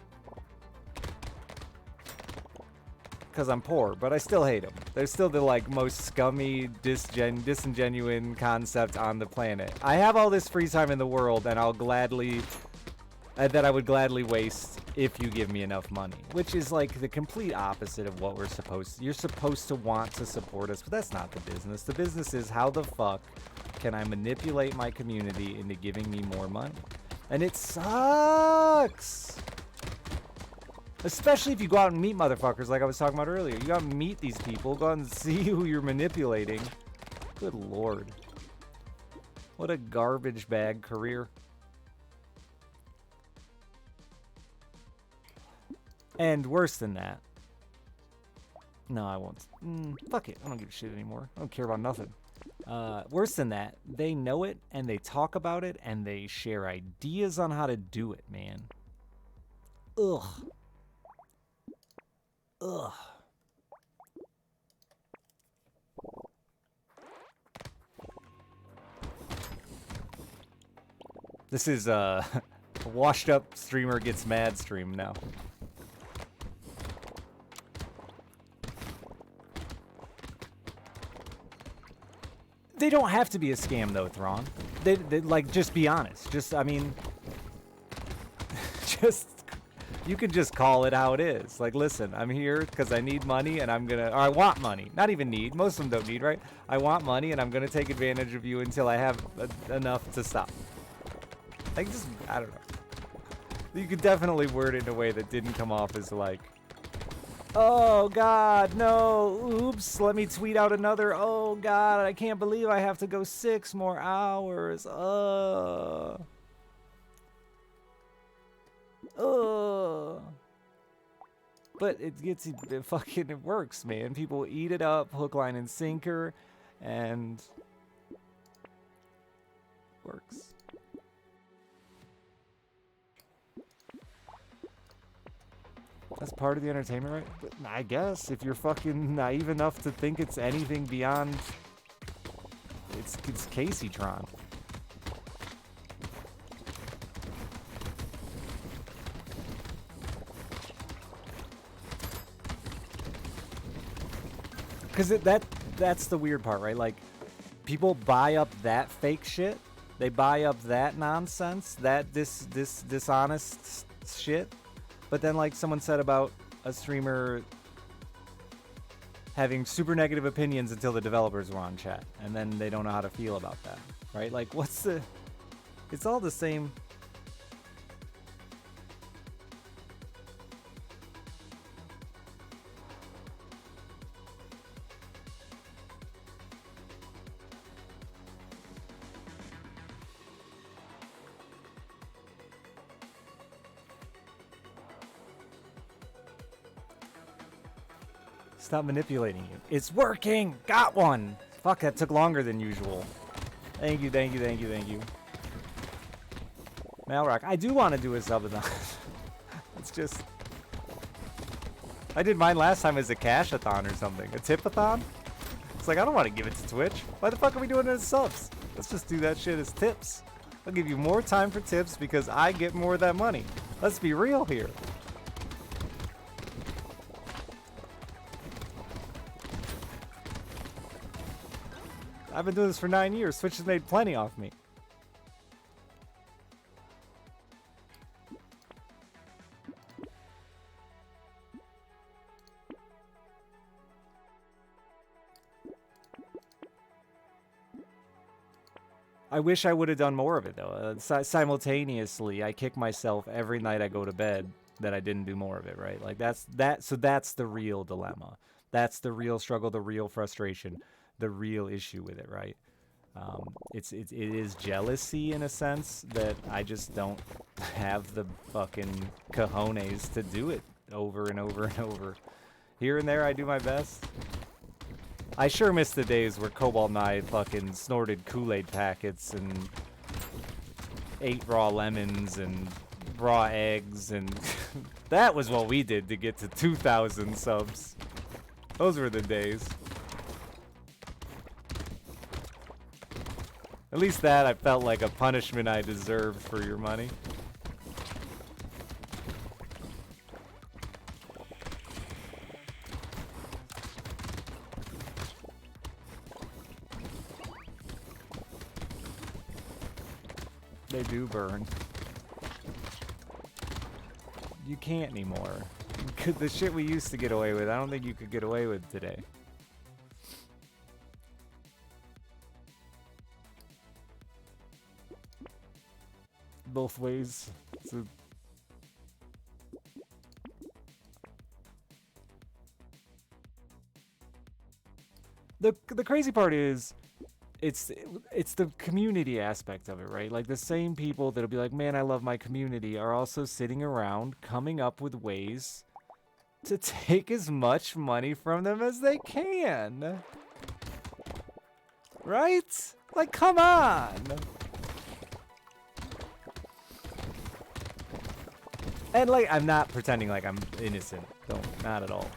Because I'm poor, but I still hate them. They're still the like most scummy, disingenuine concept on the planet. I have all this free time in the world, and I'll gladly, that I would gladly waste if you give me enough money. Which is like the complete opposite of what we're supposed to. You're supposed to want to support us, but that's not the business. The business is how the fuck can I manipulate my community into giving me more money? And it sucks! Especially if you go out and meet motherfuckers like I was talking about earlier. You go out and meet these people. Go out and see who you're manipulating. Good lord. What a garbage bag career. And worse than that. No, I won't. Fuck it. I don't give a shit anymore. I don't care about nothing. Worse than that, they know it and they talk about it and they share ideas on how to do it, man. Ugh. Ugh. This is a washed up streamer gets mad stream now. They don't have to be a scam though, Thrawn. they like, just be honest. Just, I mean, just, you can just call it how it is. Like, listen, I'm here because I need money and I'm gonna, or I want money. Not even need. Most of them don't need, right? I want money and I'm gonna take advantage of you until I have enough to stop. Like, just, I don't know. You could definitely word it in a way that didn't come off as like, oh God, no, oops, let me tweet out another, oh God, I can't believe I have to go 6 more hours, But it it works, man. People eat it up, hook, line, and sinker, and works. That's part of the entertainment, right? But I guess if you're fucking naive enough to think it's anything beyond, it's Casey-tron. Because that's the weird part, right? Like, people buy up that fake shit. They buy up that nonsense, that this dishonest shit. But then, like someone said about a streamer having super negative opinions until the developers were on chat, and then they don't know how to feel about that, right? Like, what's the... It's all the same... Stop manipulating you. It's working! Got one! Fuck, that took longer than usual. Thank you, thank you, thank you, thank you. Malrock, I do want to do a subathon. It's just... I did mine last time as a cash-a-thon or something. A tip-a-thon? It's like, I don't want to give it to Twitch. Why the fuck are we doing it as subs? Let's just do that shit as tips. I'll give you more time for tips because I get more of that money. Let's be real here. I've been doing this for 9 years. Twitch has made plenty off me. I wish I would have done more of it, though. Simultaneously, I kick myself every night I go to bed that I didn't do more of it, right? Like, so that's the real dilemma. That's the real struggle, the real frustration, the real issue with it, right? It is jealousy in a sense that I just don't have the fucking cojones to do it over and over and over. Here and there, I do my best. I sure miss the days where Cobalt and I fucking snorted Kool-Aid packets and ate raw lemons and raw eggs, and that was what we did to get to 2,000 subs. Those were the days. At least that I felt like a punishment I deserved for your money. They do burn. You can't anymore. The shit we used to get away with, I don't think you could get away with today. Both ways. The crazy part is it's the community aspect of it, right? Like, the same people that'll be like, man, I love my community, are also sitting around coming up with ways to take as much money from them as they can. Right? Like, come on. And, like, I'm not pretending like I'm innocent. Don't, not at all.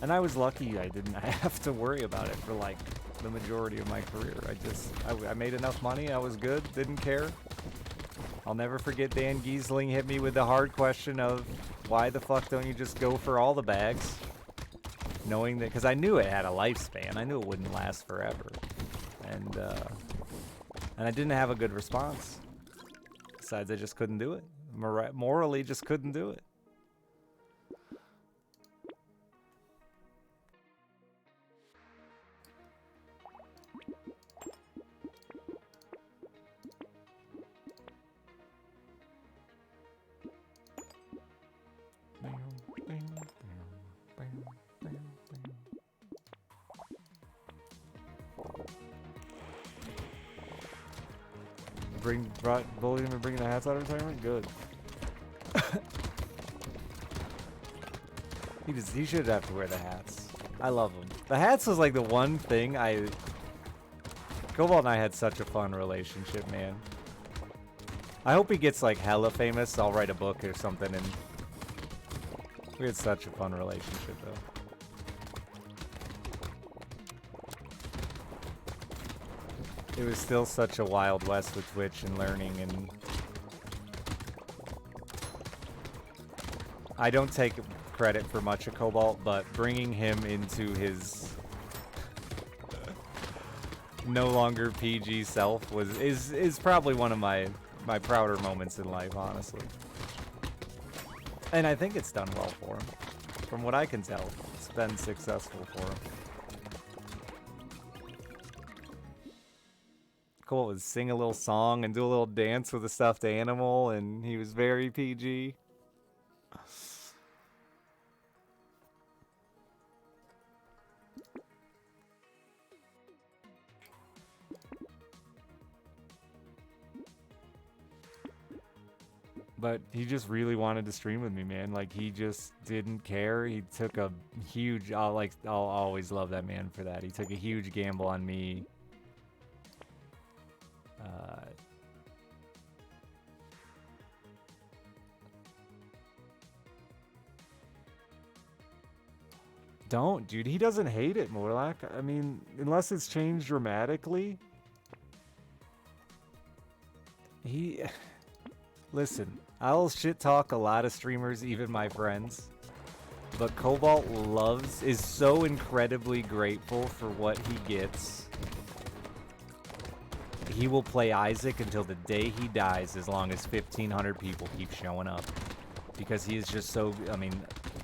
And I was lucky I didn't have to worry about it for like the majority of my career. I made enough money, I was good, didn't care. I'll never forget Dan Giesling hit me with the hard question of why the fuck don't you just go for all the bags? Knowing that, because I knew it had a lifespan. I knew it wouldn't last forever. And I didn't have a good response. Besides, I just couldn't do it. Morally, just couldn't do it. Bullying him and bringing the hats out of retirement? Good. He should have to wear the hats. I love them. The hats was like the one thing Cobalt and I had such a fun relationship, man. I hope he gets like hella famous. I'll write a book or something, and we had such a fun relationship though. It was still such a wild west with Twitch and learning, and I don't take credit for much of Cobalt, but bringing him into his no longer PG self is probably one of my prouder moments in life, honestly. And I think it's done well for him. From what I can tell, it's been successful for him. Cole would sing a little song and do a little dance with a stuffed animal, and he was very PG. But he just really wanted to stream with me, man. Like, he just didn't care. He took a huge, I'll always love that man for that. He took a huge gamble on me. Don't, dude. He doesn't hate it, Morlock. I mean, unless it's changed dramatically. Listen, I'll shit talk a lot of streamers, even my friends. But Cobalt is so incredibly grateful for what he gets. He will play Isaac until the day he dies, as long as 1,500 people keep showing up. Because he is just so, I mean,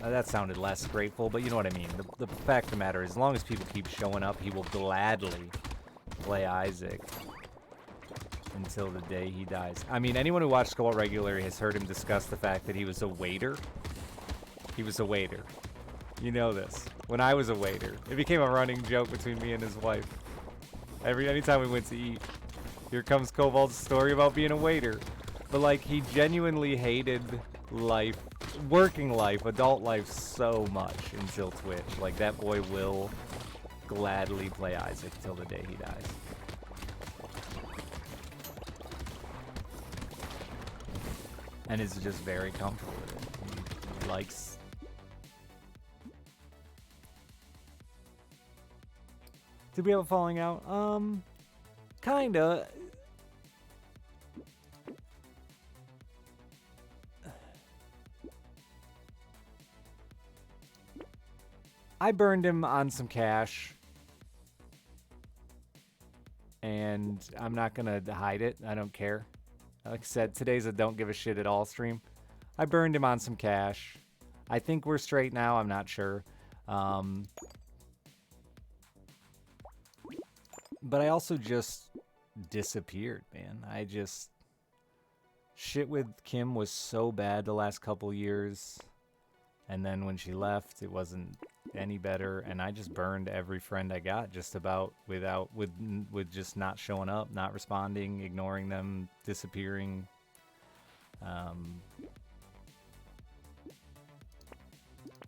that sounded less grateful, but you know what I mean. The fact of the matter is, as long as people keep showing up, he will gladly play Isaac until the day he dies. I mean, anyone who watched Cobalt regularly has heard him discuss the fact that he was a waiter. He was a waiter. You know this. When I was a waiter, it became a running joke between me and his wife. Anytime we went to eat, here comes Cobalt's story about being a waiter. But like, he genuinely hated life, working life, adult life so much until Twitch. Like, that boy will gladly play Isaac till the day he dies. And is just very comfortable with it. He likes... Did we have a falling out? Kinda. I burned him on some cash. And I'm not gonna hide it. I don't care. Like I said, today's a don't give a shit at all stream. I burned him on some cash. I think we're straight now. I'm not sure. But I also just disappeared, man. Shit with Kim was so bad the last couple years. And then when she left, it wasn't any better. And I just burned every friend I got just about with just not showing up, not responding, ignoring them, disappearing.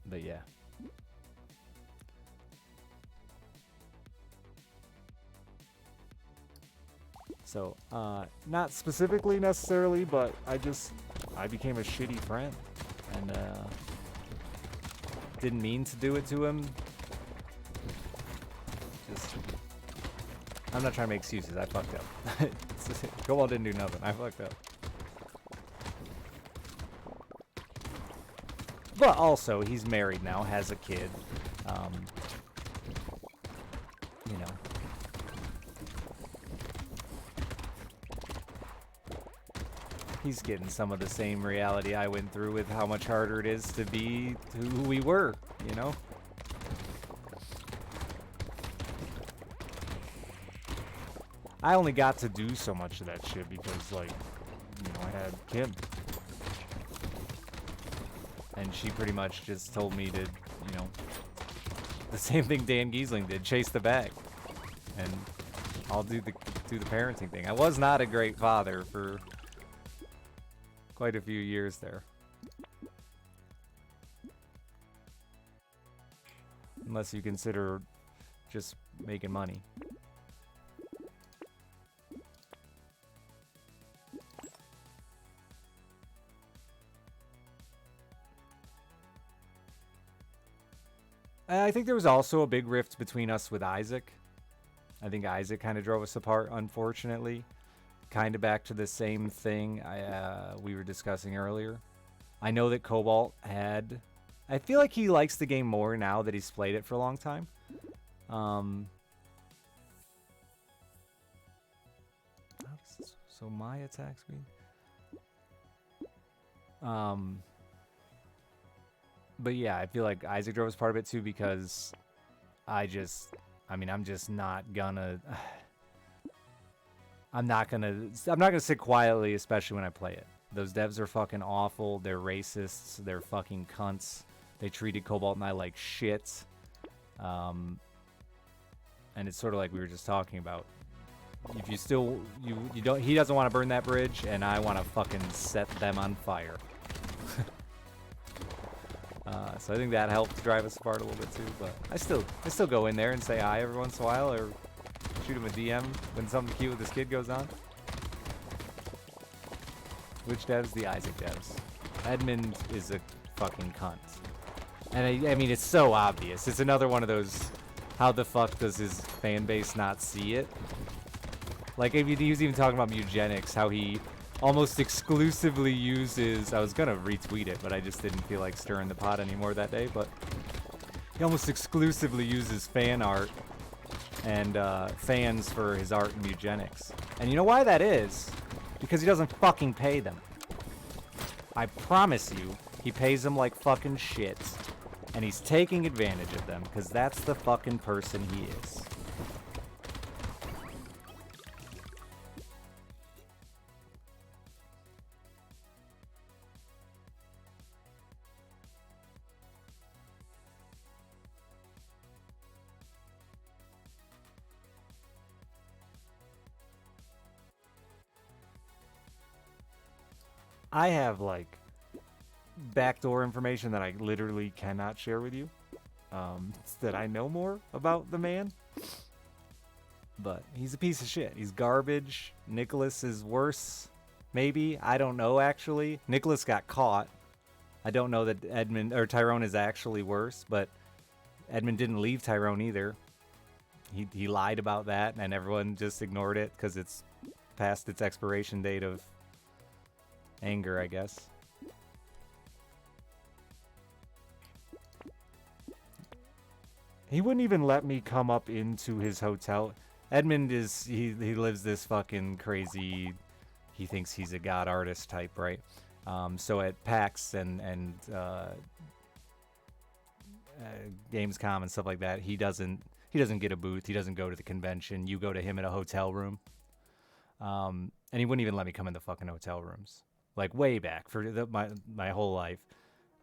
But yeah. So, not specifically necessarily, but I became a shitty friend. And, didn't mean to do it to him. Just, I'm not trying to make excuses. I fucked up. Cobalt didn't do nothing. I fucked up. But also, he's married now, has a kid. You know. He's getting some of the same reality I went through with how much harder it is to be who we were, you know? I only got to do so much of that shit because, like, you know, I had Kim. And she pretty much just told me to, you know, the same thing Dan Giesling did, chase the bag. And I'll do the parenting thing. I was not a great father for quite a few years there. Unless you consider just making money. I think there was also a big rift between us with Isaac. I think Isaac kind of drove us apart, unfortunately. Kind of back to the same thing we were discussing earlier. I know that Cobalt had... I feel like he likes the game more now that he's played it for a long time. So my attack speed... But yeah, I feel like Isaac drove was part of it too because I'm just not gonna I'm not gonna sit quietly, especially when I play it. Those devs are fucking awful, they're racists, they're fucking cunts. They treated Cobalt and I like shit. And it's sort of like we were just talking about. If you still he doesn't want to burn that bridge and I want to fucking set them on fire. So I think that helped drive us apart a little bit too, but I still go in there and say hi every once in a while or shoot him a DM when something cute with this kid goes on. Which devs? The Isaac devs. Edmund is a fucking cunt. And I mean, it's so obvious. It's another one of those, how the fuck does his fan base not see it? Like, he was even talking about eugenics, how he almost exclusively uses... I was gonna retweet it, but I just didn't feel like stirring the pot anymore that day, but... He almost exclusively uses fan art and fans for his art and eugenics. And you know why that is? Because he doesn't fucking pay them. I promise you, he pays them like fucking shit. And he's taking advantage of them, because that's the fucking person he is. I have, like, backdoor information that I literally cannot share with you. That I know more about the man. But he's a piece of shit. He's garbage. Nicholas is worse. Maybe. I don't know, actually. Nicholas got caught. I don't know that Edmund or Tyrone is actually worse, but Edmund didn't leave Tyrone either. He lied about that, and everyone just ignored it because it's past its expiration date of anger, I guess. He wouldn't even let me come up into his hotel. Edmund is, he lives this fucking crazy, he thinks he's a god artist type, right? So at PAX and Gamescom and stuff like that, he doesn't get a booth, he doesn't go to the convention, you go to him in a hotel room. And he wouldn't even let me come in the fucking hotel rooms. Like, way back, for my whole life.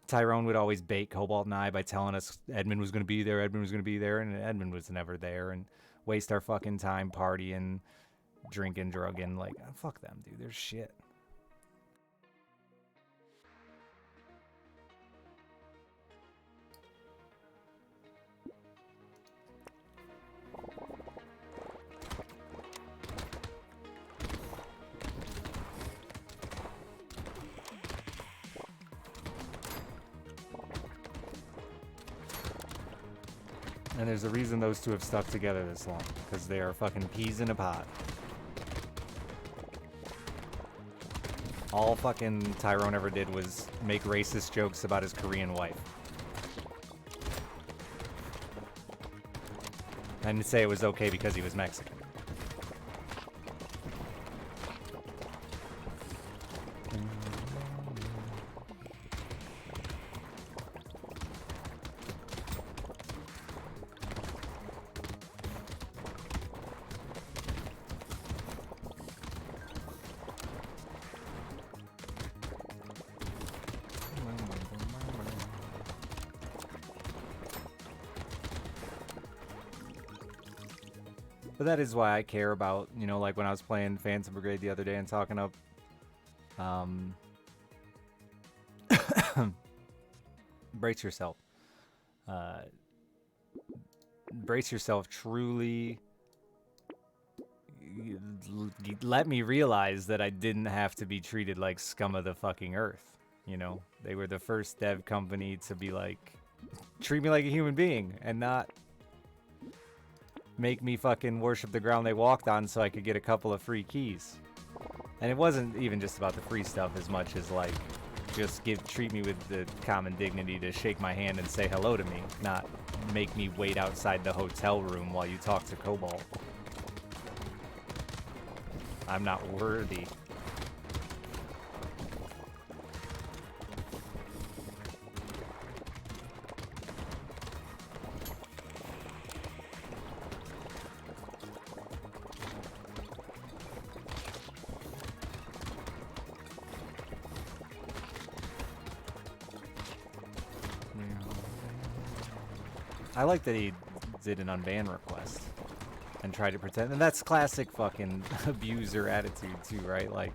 Tyrone would always bait Cobalt and I by telling us Edmund was going to be there, and Edmund was never there, and waste our fucking time partying, drinking, drugging. Like, fuck them, dude. They're shit. And there's a reason those two have stuck together this long, because they are fucking peas in a pod. All fucking Tyrone ever did was make racist jokes about his Korean wife. And say it was okay because he was Mexican. But that is why I care about, you know, like when I was playing Phantom Brigade the other day and talking up, brace yourself. Brace yourself truly let me realize that I didn't have to be treated like scum of the fucking earth. You know, they were the first dev company to be like, treat me like a human being and not make me fucking worship the ground they walked on so I could get a couple of free keys. And it wasn't even just about the free stuff as much as like just treat me with the common dignity to shake my hand and say hello to me, not make me wait outside the hotel room while you talk to Cobalt. I'm not worthy. I like that he did an unban request and tried to pretend, and that's classic fucking abuser attitude too, right? Like,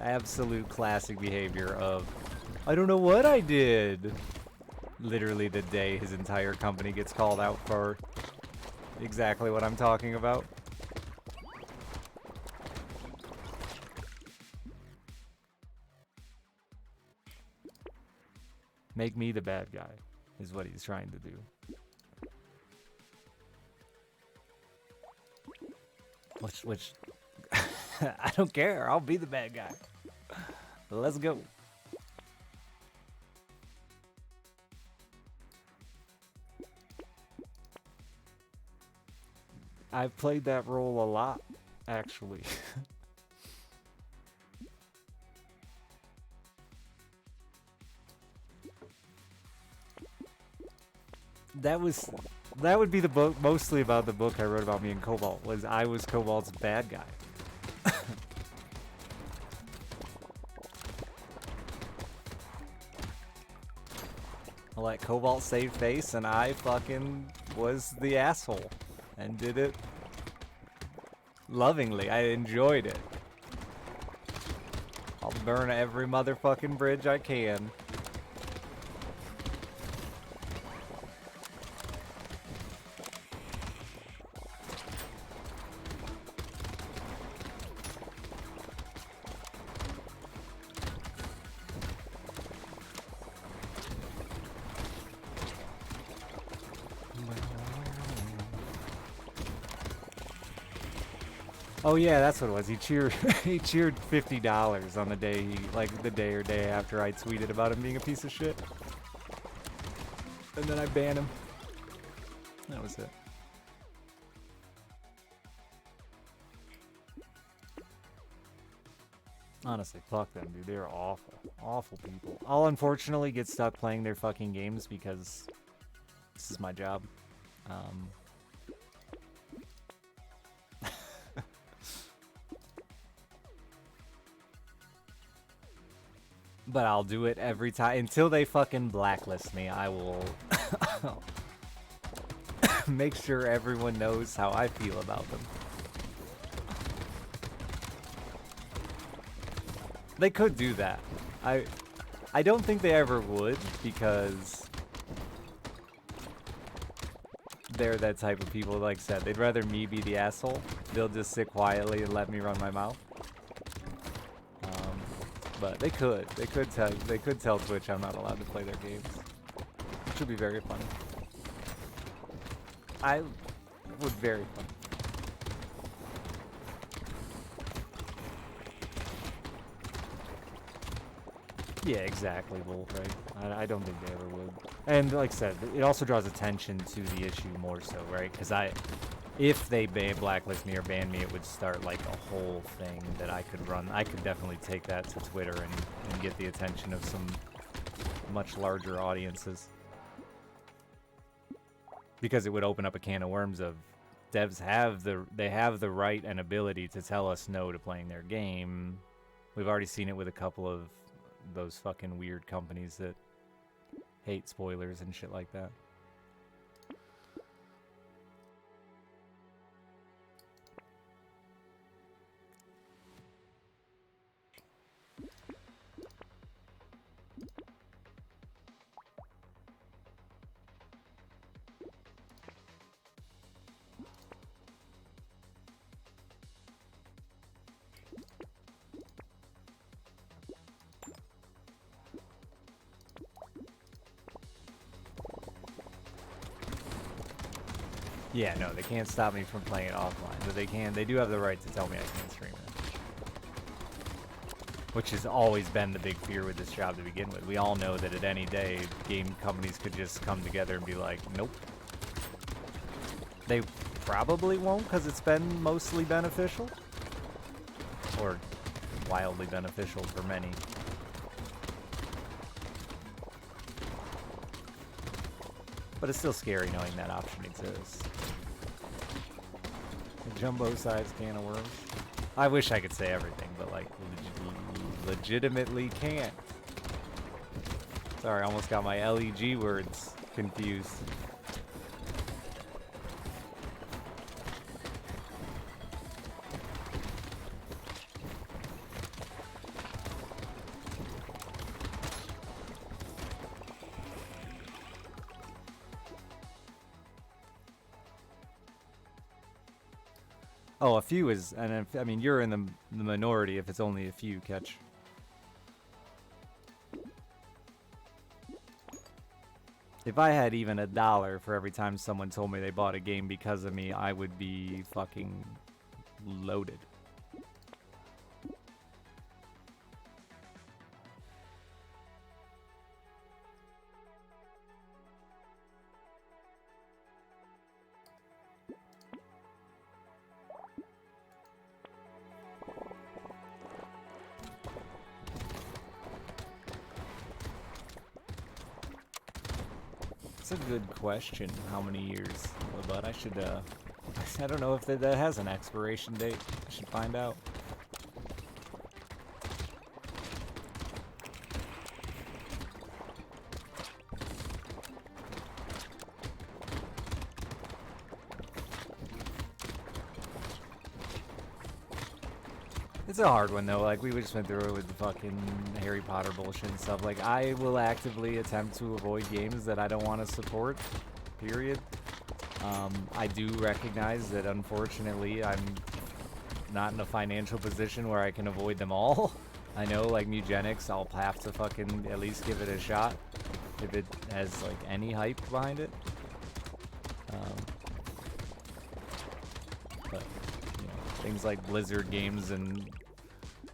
absolute classic behavior of, I don't know what I did. Literally the day his entire company gets called out for exactly what I'm talking about. Make me the bad guy is what he's trying to do. Which I don't care. I'll be the bad guy. Let's go. I've played that role a lot, actually. That would be the book, mostly about the book I wrote about me and Cobalt, was I was Cobalt's bad guy. I let Cobalt save face and I fucking was the asshole and did it lovingly. I enjoyed it. I'll burn every motherfucking bridge I can. Oh yeah, that's what it was. He cheered he cheered $50 on the day the day or day after I tweeted about him being a piece of shit. And then I banned him. That was it. Honestly, fuck them, dude. They're awful. Awful people. I'll unfortunately get stuck playing their fucking games because this is my job. But I'll do it every time. Until they fucking blacklist me, I will make sure everyone knows how I feel about them. They could do that. I don't think they ever would, because they're that type of people, like I said. They'd rather me be the asshole. They'll just sit quietly and let me run my mouth. But they could tell Twitch I'm not allowed to play their games, which would be very funny. I would very fun. Yeah, exactly, Wolf, right? I don't think they ever would. And like I said, it also draws attention to the issue more so, right? Because if they blacklist me or ban me, it would start like a whole thing that I could run. I could definitely take that to Twitter and get the attention of some much larger audiences. Because it would open up a can of worms of devs have the right and ability to tell us no to playing their game. We've already seen it with a couple of those fucking weird companies that hate spoilers and shit like that. Yeah, no, they can't stop me from playing it offline, but they do have the right to tell me I can't stream it. Which has always been the big fear with this job to begin with. We all know that at any day, game companies could just come together and be like, nope. They probably won't, because it's been mostly beneficial. Or wildly beneficial for many. But it's still scary knowing that option exists. The jumbo-sized can of worms. I wish I could say everything, but like, legitimately can't. Sorry, I almost got my LEG words confused. Oh, a few is, and if, I mean, you're in the minority if it's only a few, Catch. If I had even $1 for every time someone told me they bought a game because of me, I would be fucking loaded. That's a good question. How many years? But I should, I don't know if that has an expiration date. I should find out. It's a hard one though, like we just went through it with the fucking Harry Potter bullshit and stuff. Like I will actively attempt to avoid games that I don't want to support, period. I do recognize that unfortunately I'm not in a financial position where I can avoid them all. I know like Mugenics, I'll have to fucking at least give it a shot if it has like any hype behind it. But you know, things like Blizzard games and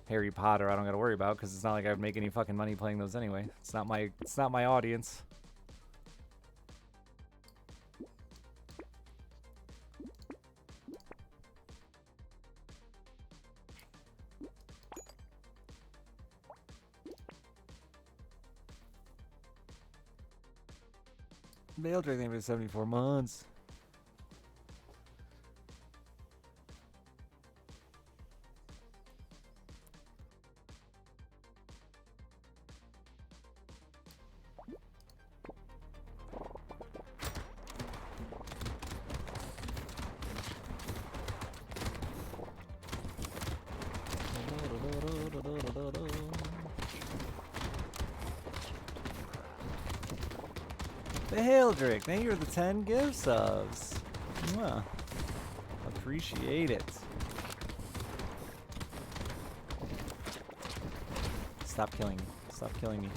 Harry Potter I don't gotta worry about because it's not like I would make any fucking money playing those anyway. It's not my audience. Mail drag thing for 74 months. The Hildrick, thank you for the 10 gift subs. Mwah. Appreciate it. Stop killing me. Stop killing me.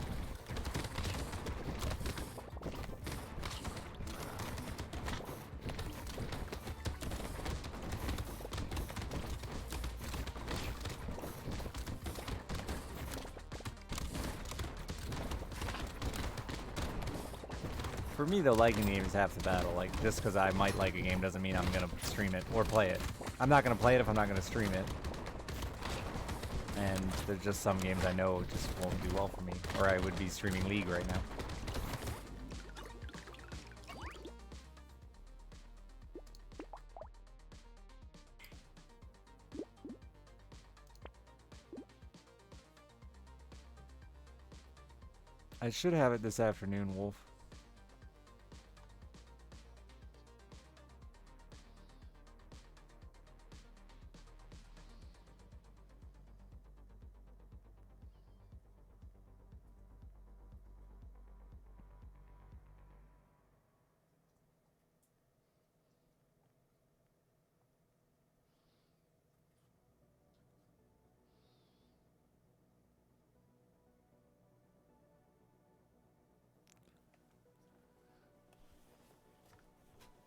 For me, though, liking the game is half the battle. Like, just because I might like a game doesn't mean I'm going to stream it or play it. I'm not going to play it if I'm not going to stream it. And there's just some games I know just won't do well for me. Or I would be streaming League right now. I should have it this afternoon, Wolf.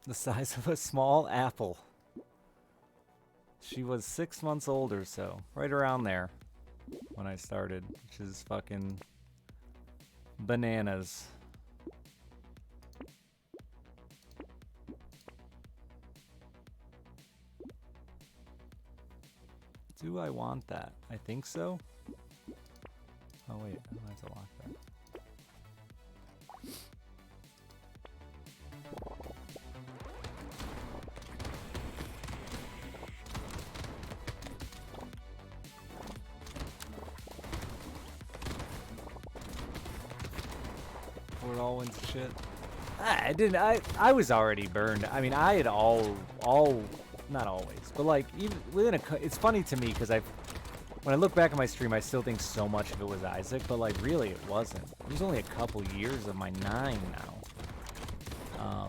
The size of a small apple. She was 6 months old or so. Right around there. When I started. Which is fucking bananas. Do I want that? I think so. Oh wait, I have to lock that. Before it all went to shit. I didn't. I was already burned. I mean, I had all not always, but like even within it's funny to me because when I look back at my stream, I still think so much of it was Isaac, but like really it wasn't. It was only a couple years of my 9 now.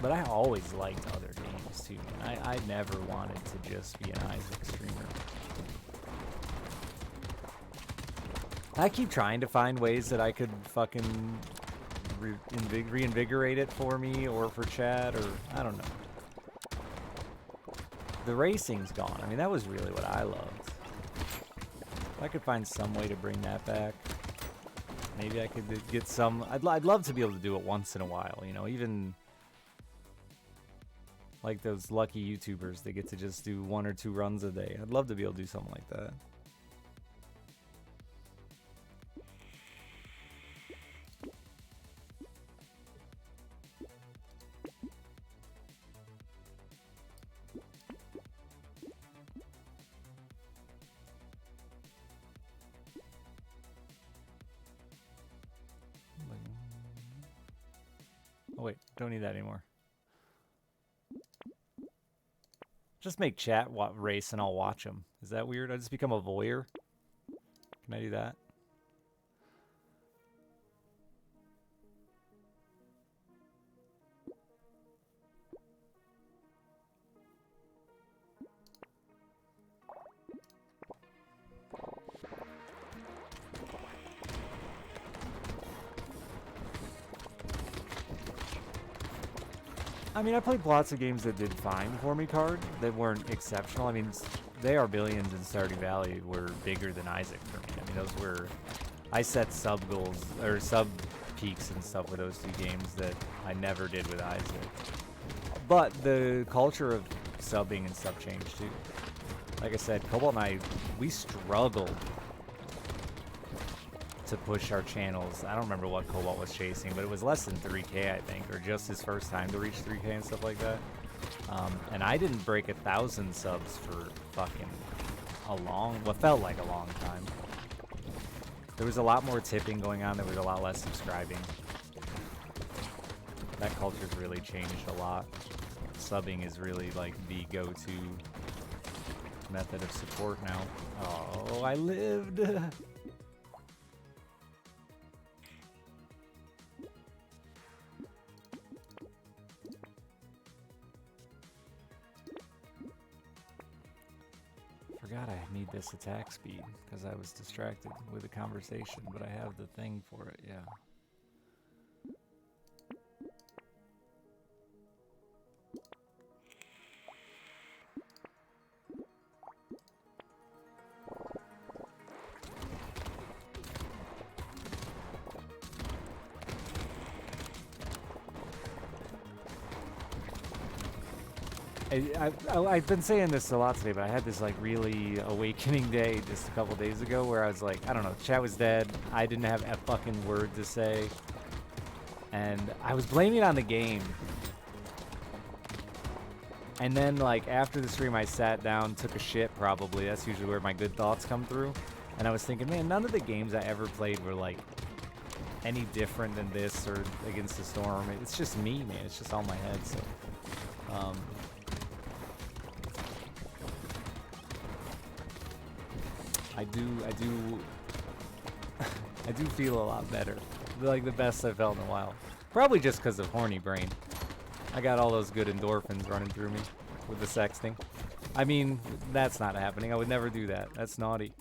But I always liked other games too, man. I never wanted to just be an Isaac streamer. I keep trying to find ways that I could fucking reinvigorate it for me or for chat or I don't know. The racing's gone. I mean, that was really what I loved. If I could find some way to bring that back, maybe I could get some. I'd love to be able to do it once in a while, you know, even like those lucky YouTubers that get to just do 1 or 2 runs a day. I'd love to be able to do something like that. Oh wait, don't need that anymore. Just make chat race and I'll watch them. Is that weird? I just become a voyeur? Can I do that? I mean, I played lots of games that did fine for me, Card, that weren't exceptional. I mean, they are billions in Stardew Valley were bigger than Isaac for me. I mean, those were... I set sub goals, or sub peaks and stuff with those 2 games that I never did with Isaac. But the culture of subbing and stuff changed too. Like I said, Cobalt and I, we struggled to push our channels. I don't remember what Cobalt was chasing, but it was less than 3K, I think, or just his first time to reach 3K and stuff like that. And I didn't break 1,000 subs for fucking what felt like a long time. There was a lot more tipping going on. There was a lot less subscribing. That culture's really changed a lot. Subbing is really like the go-to method of support now. Oh, I lived! Forgot I need this attack speed because I was distracted with the conversation, but I have the thing for it, yeah. I've been saying this a lot today, but I had this like really awakening day just a couple days ago where I was like, I don't know, chat was dead. I didn't have a fucking word to say. And I was blaming it on the game. And then like after the stream I sat down, took a shit probably. That's usually where my good thoughts come through. And I was thinking, man, none of the games I ever played were like any different than this or Against the Storm. It's just me, man. It's just all in my head, so I do feel a lot better. Like the best I've felt in a while. Probably just because of horny brain. I got all those good endorphins running through me with the sexting. I mean, that's not happening. I would never do that. That's naughty.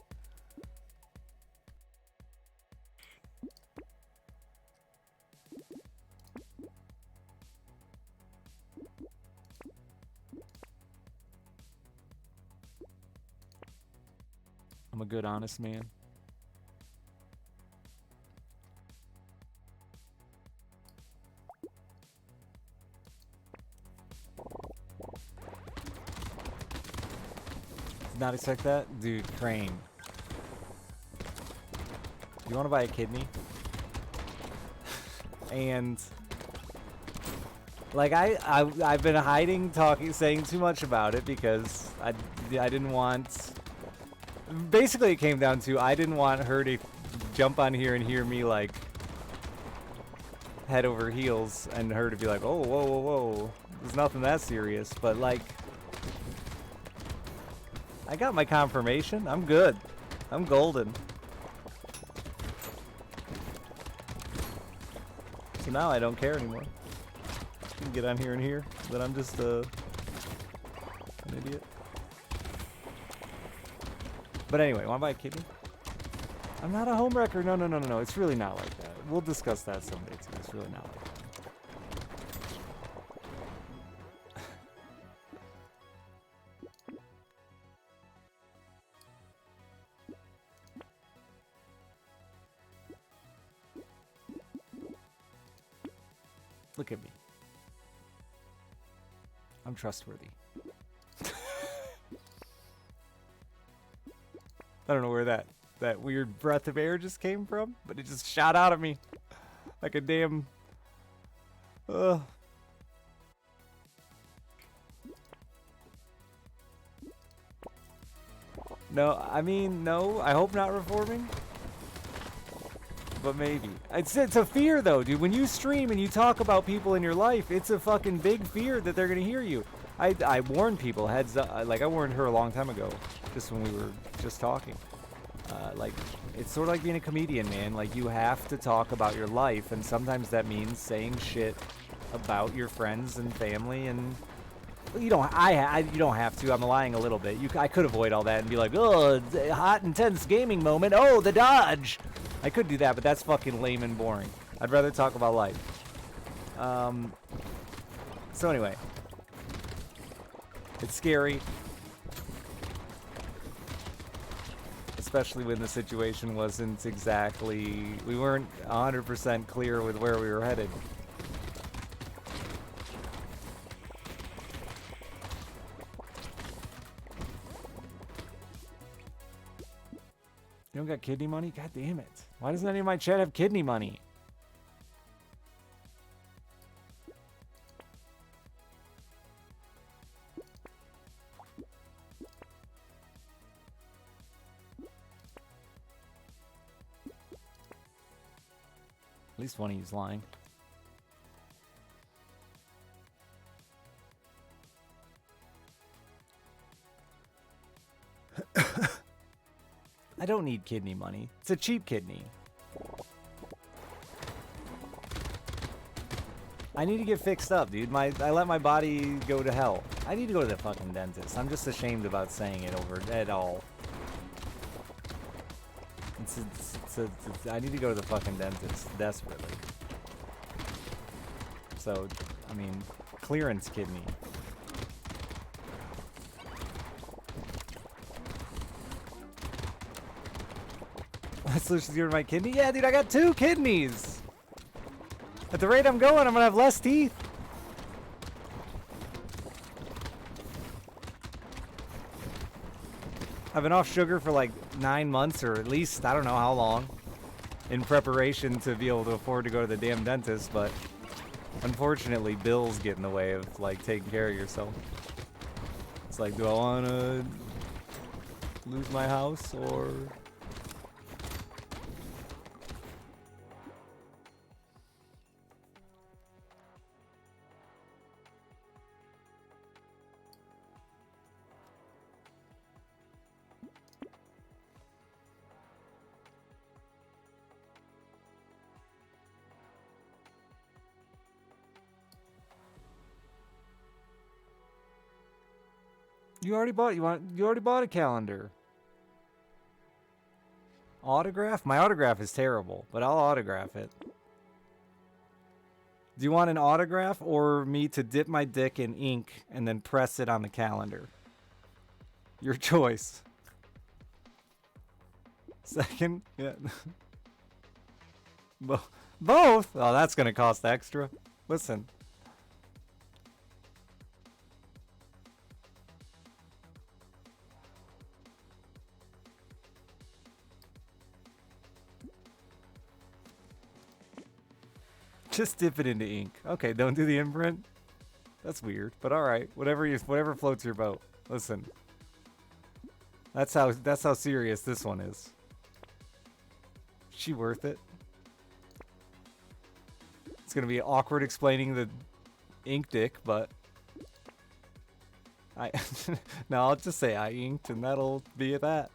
I'm a good, honest man. Did not expect that? Dude, Crane. You want to buy a kidney? And like I've been hiding, saying too much about it because I didn't want. Basically, it came down to I didn't want her to jump on here and hear me like head over heels, and her to be like, "Oh, whoa, whoa, whoa, there's nothing that serious." But like, I got my confirmation. I'm good. I'm golden. So now I don't care anymore. You can get on here and hear that I'm just an idiot. But anyway, want to buy a kidney? I'm not a homewrecker. No, no, no, no, no. It's really not like that. We'll discuss that someday too. It's really not like that. Look at me. I'm trustworthy. I don't know where that weird breath of air just came from, but it just shot out of me like a damn. No, I mean, no. I hope not reforming, but maybe. It's a fear though, dude. When you stream and you talk about people in your life, it's a fucking big fear that they're gonna hear you. I warned people, heads up. Like I warned her a long time ago, just when we were just talking. Like it's sort of like being a comedian, man. Like you have to talk about your life, and sometimes that means saying shit about your friends and family. And you don't. You don't have to. I'm lying a little bit. I could avoid all that and be like, oh, hot intense gaming moment. Oh, the dodge. I could do that, but that's fucking lame and boring. I'd rather talk about life. So anyway, it's scary. Especially when the situation wasn't exactly, we weren't 100% clear with where we were headed. You don't got kidney money? God damn it. Why doesn't any of my chat have kidney money? At least one of you's lying. I don't need kidney money. It's a cheap kidney. I need to get fixed up, dude. I let my body go to hell. I need to go to the fucking dentist. I'm just ashamed about saying it over at all. I need to go to the fucking dentist desperately. So, I mean, clearance kidney. Solutions here to my kidney? Yeah, dude, I got 2 kidneys. At the rate I'm going, I'm gonna have less teeth. I've been off sugar for like 9 months, or at least I don't know how long, in preparation to be able to afford to go to the damn dentist, but unfortunately bills get in the way of like taking care of yourself. It's like, do I want to lose my house or... You already bought a calendar. Autograph? My autograph is terrible, but I'll autograph it. Do you want an autograph or me to dip my dick in ink and then press it on the calendar? Your choice. Second? Yeah. Both? Oh, that's gonna cost extra. Listen. Just dip it into ink. Okay, don't do the imprint. That's weird, but all right. Whatever floats your boat. Listen. That's how serious this one is. She worth it? It's gonna be awkward explaining the ink dick, but no, I'll just say I inked, and that'll be at that.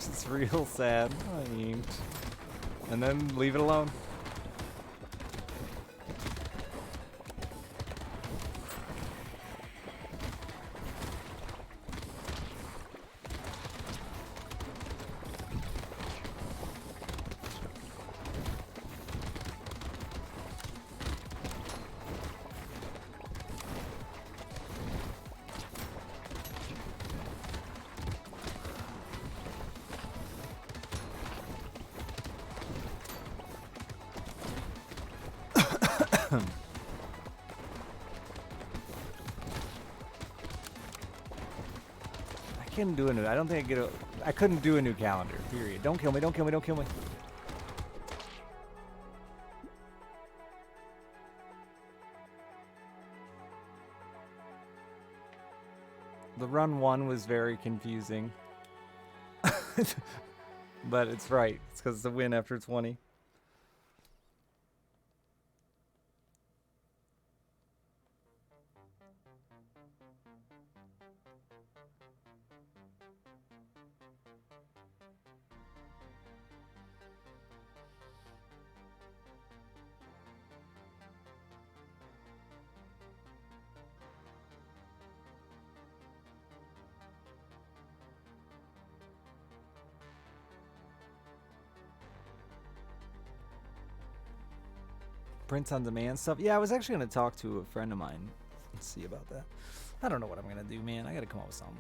It's real sad. I inked, and then leave it alone. I don't think I couldn't do a new calendar, period. Don't kill me, don't kill me, don't kill me. The run 1 was very confusing. But it's right. It's because it's a win after 20. Print on demand stuff. Yeah, I was actually going to talk to a friend of mine. Let's see about that. I don't know what I'm going to do, man. I got to come up with something.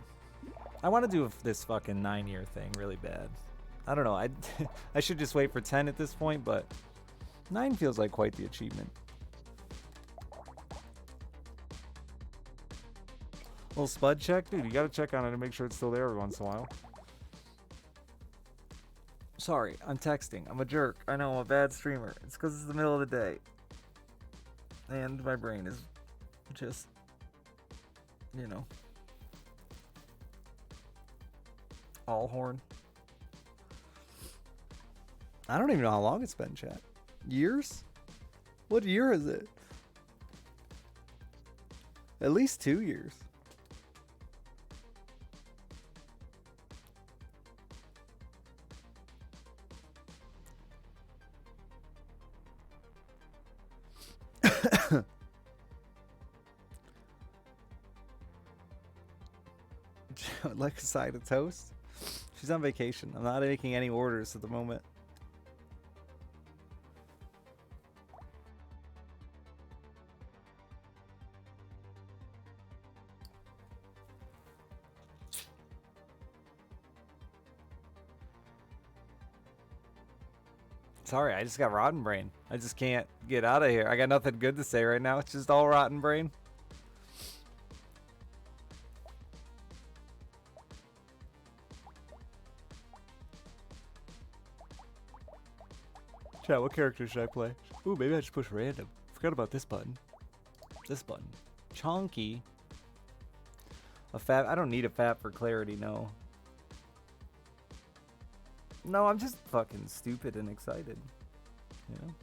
I want to do this fucking 9-year thing really bad. I don't know. I should just wait for 10 at this point, but 9 feels like quite the achievement. Little spud check? Dude, you got to check on it and make sure it's still there every once in a while. Sorry, I'm texting. I'm a jerk. I know, I'm a bad streamer. It's because it's the middle of the day. And my brain is just, you know, all horn. I don't even know how long it's been, chat. Years? What year is it? At least 2 years. Like a side of toast? She's on vacation. I'm not making any orders at the moment. Sorry, I just got rotten brain. I just can't get out of here. I got nothing good to say right now. It's just all rotten brain. Chat, what character should I play? Ooh, maybe I just push random. Forgot about this button. This button. Chonky. A fat. I don't need a fat for clarity, no. No, I'm just fucking stupid and excited. You know?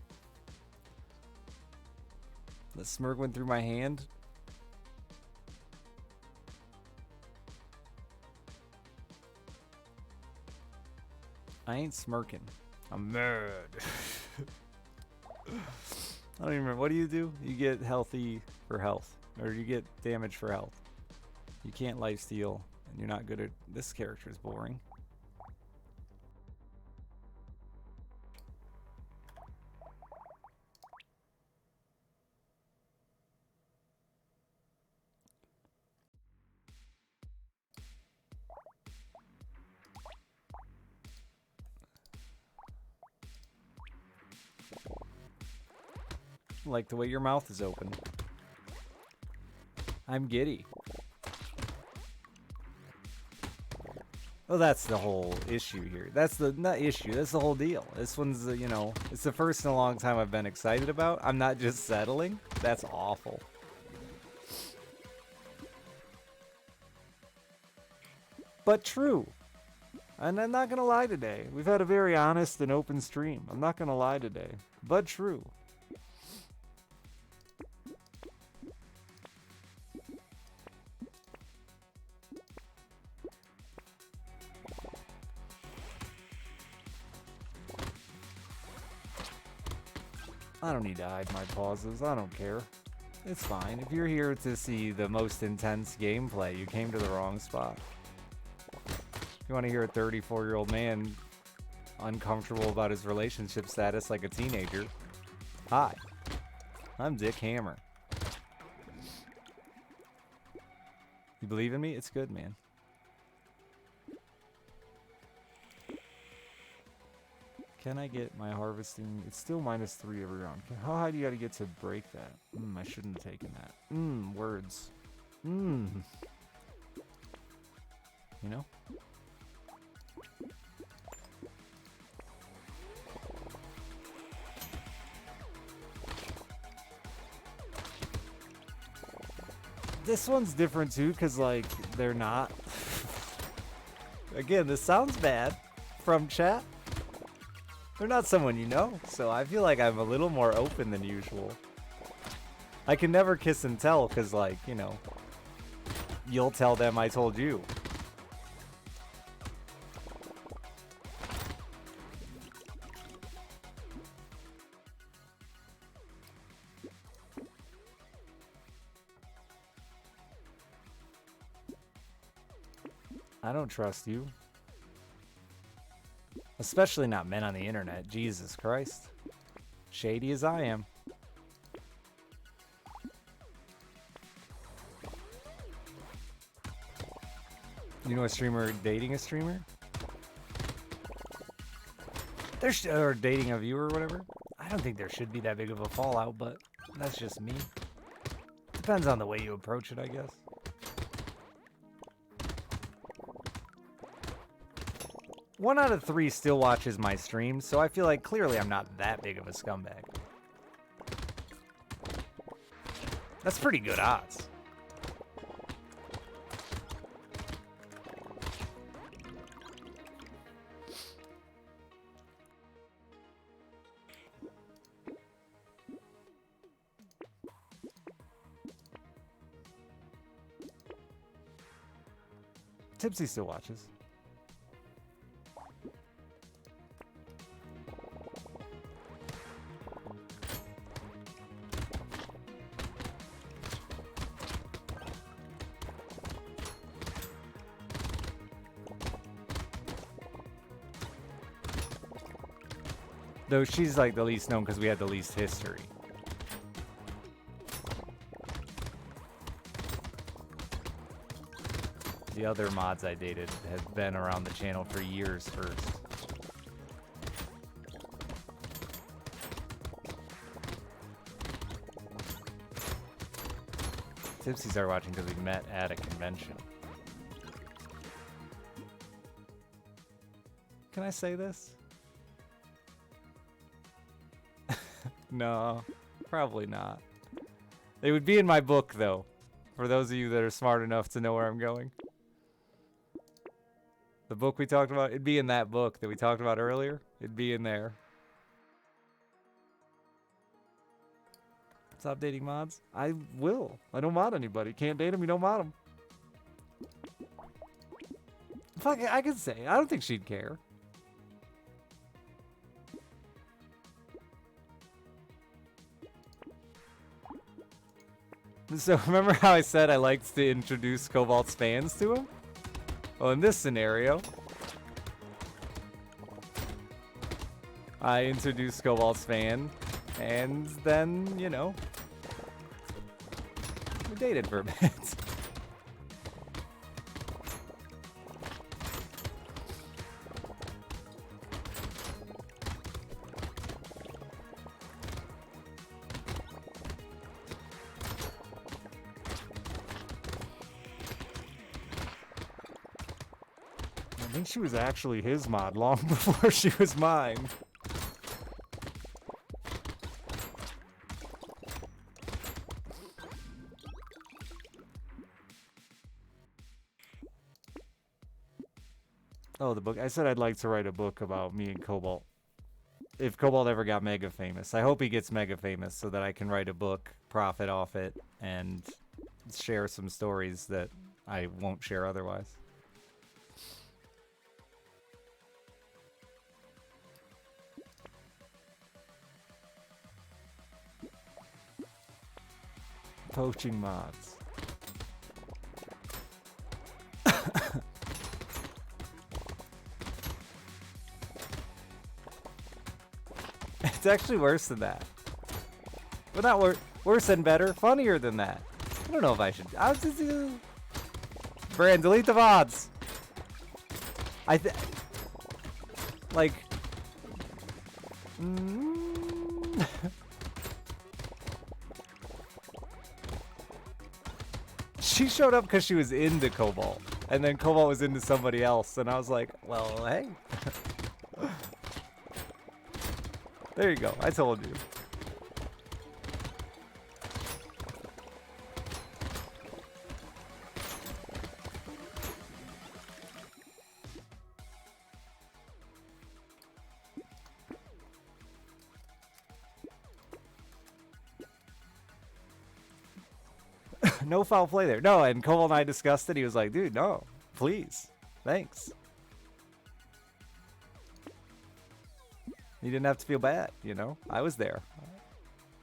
The smirk went through my hand. I ain't smirking. I'm mad. I don't even remember. What do? You get healthy for health. Or you get damage for health. You can't lifesteal. And you're not good at... This character is boring. Like the way your mouth is open. I'm giddy. Well, that's the whole issue here. That's the not issue. That's the whole deal. This one's, you know, it's the first in a long time I've been excited about. I'm not just settling. That's awful. But true. And I'm not gonna lie today. We've had a very honest and open stream. I'm not gonna lie today. But true. I don't need to hide my pauses. I don't care. It's fine. If you're here to see the most intense gameplay, you came to the wrong spot. If you want to hear a 34-year-old man uncomfortable about his relationship status like a teenager, hi. I'm Dick Hammer. You believe in me? It's good, man. Can I get my harvesting? It's still -3 every round. How high do you gotta get to break that? I shouldn't have taken that. Words. You know? This one's different too, because, like, they're not. Again, this sounds bad from chat. They're not someone you know, so I feel like I'm a little more open than usual. I can never kiss and tell, because, like, you know, you'll tell them I told you. I don't trust you. Especially not men on the internet. Jesus Christ. Shady as I am. You know a streamer dating a streamer? Or dating a viewer or whatever? I don't think there should be that big of a fallout, but that's just me. Depends on the way you approach it, I guess. One out of 3 still watches my streams, so I feel like clearly I'm not that big of a scumbag. That's pretty good odds. Tipsy still watches. Though she's like the least known because we had the least history. The other mods I dated have been around the channel for years first. Tipsy started watching because we met at a convention. Can I say this? No, probably not. They would be in my book, though, for those of you that are smart enough to know where I'm going. The book we talked about, it'd be in that book that we talked about earlier. It'd be in there. Stop dating mods? I will. I don't mod anybody. Can't date them, you don't mod them. Fuck it, I could say. I don't think she'd care. So remember how I said I liked to introduce Cobalt's fans to him? Well, in this scenario, I introduced Cobalt's fan, and then, you know, we dated for a bit. I think she was actually his mod long before she was mine. Oh, the book. I said I'd like to write a book about me and Cobalt. If Cobalt ever got mega famous. I hope he gets mega famous so that I can write a book, profit off it, and share some stories that I won't share otherwise. Poaching mods. It's actually worse than that. But not worse than better. Funnier than that. I don't know if I should. I was just, Brand, delete the mods. Like. She showed up because she was into Cobalt, and then Cobalt was into somebody else, and I was like, well, hey. There you go. I told you. No foul play there. No, and Cole and I discussed it. He was like, dude, no, please. Thanks. You didn't have to feel bad, you know? I was there.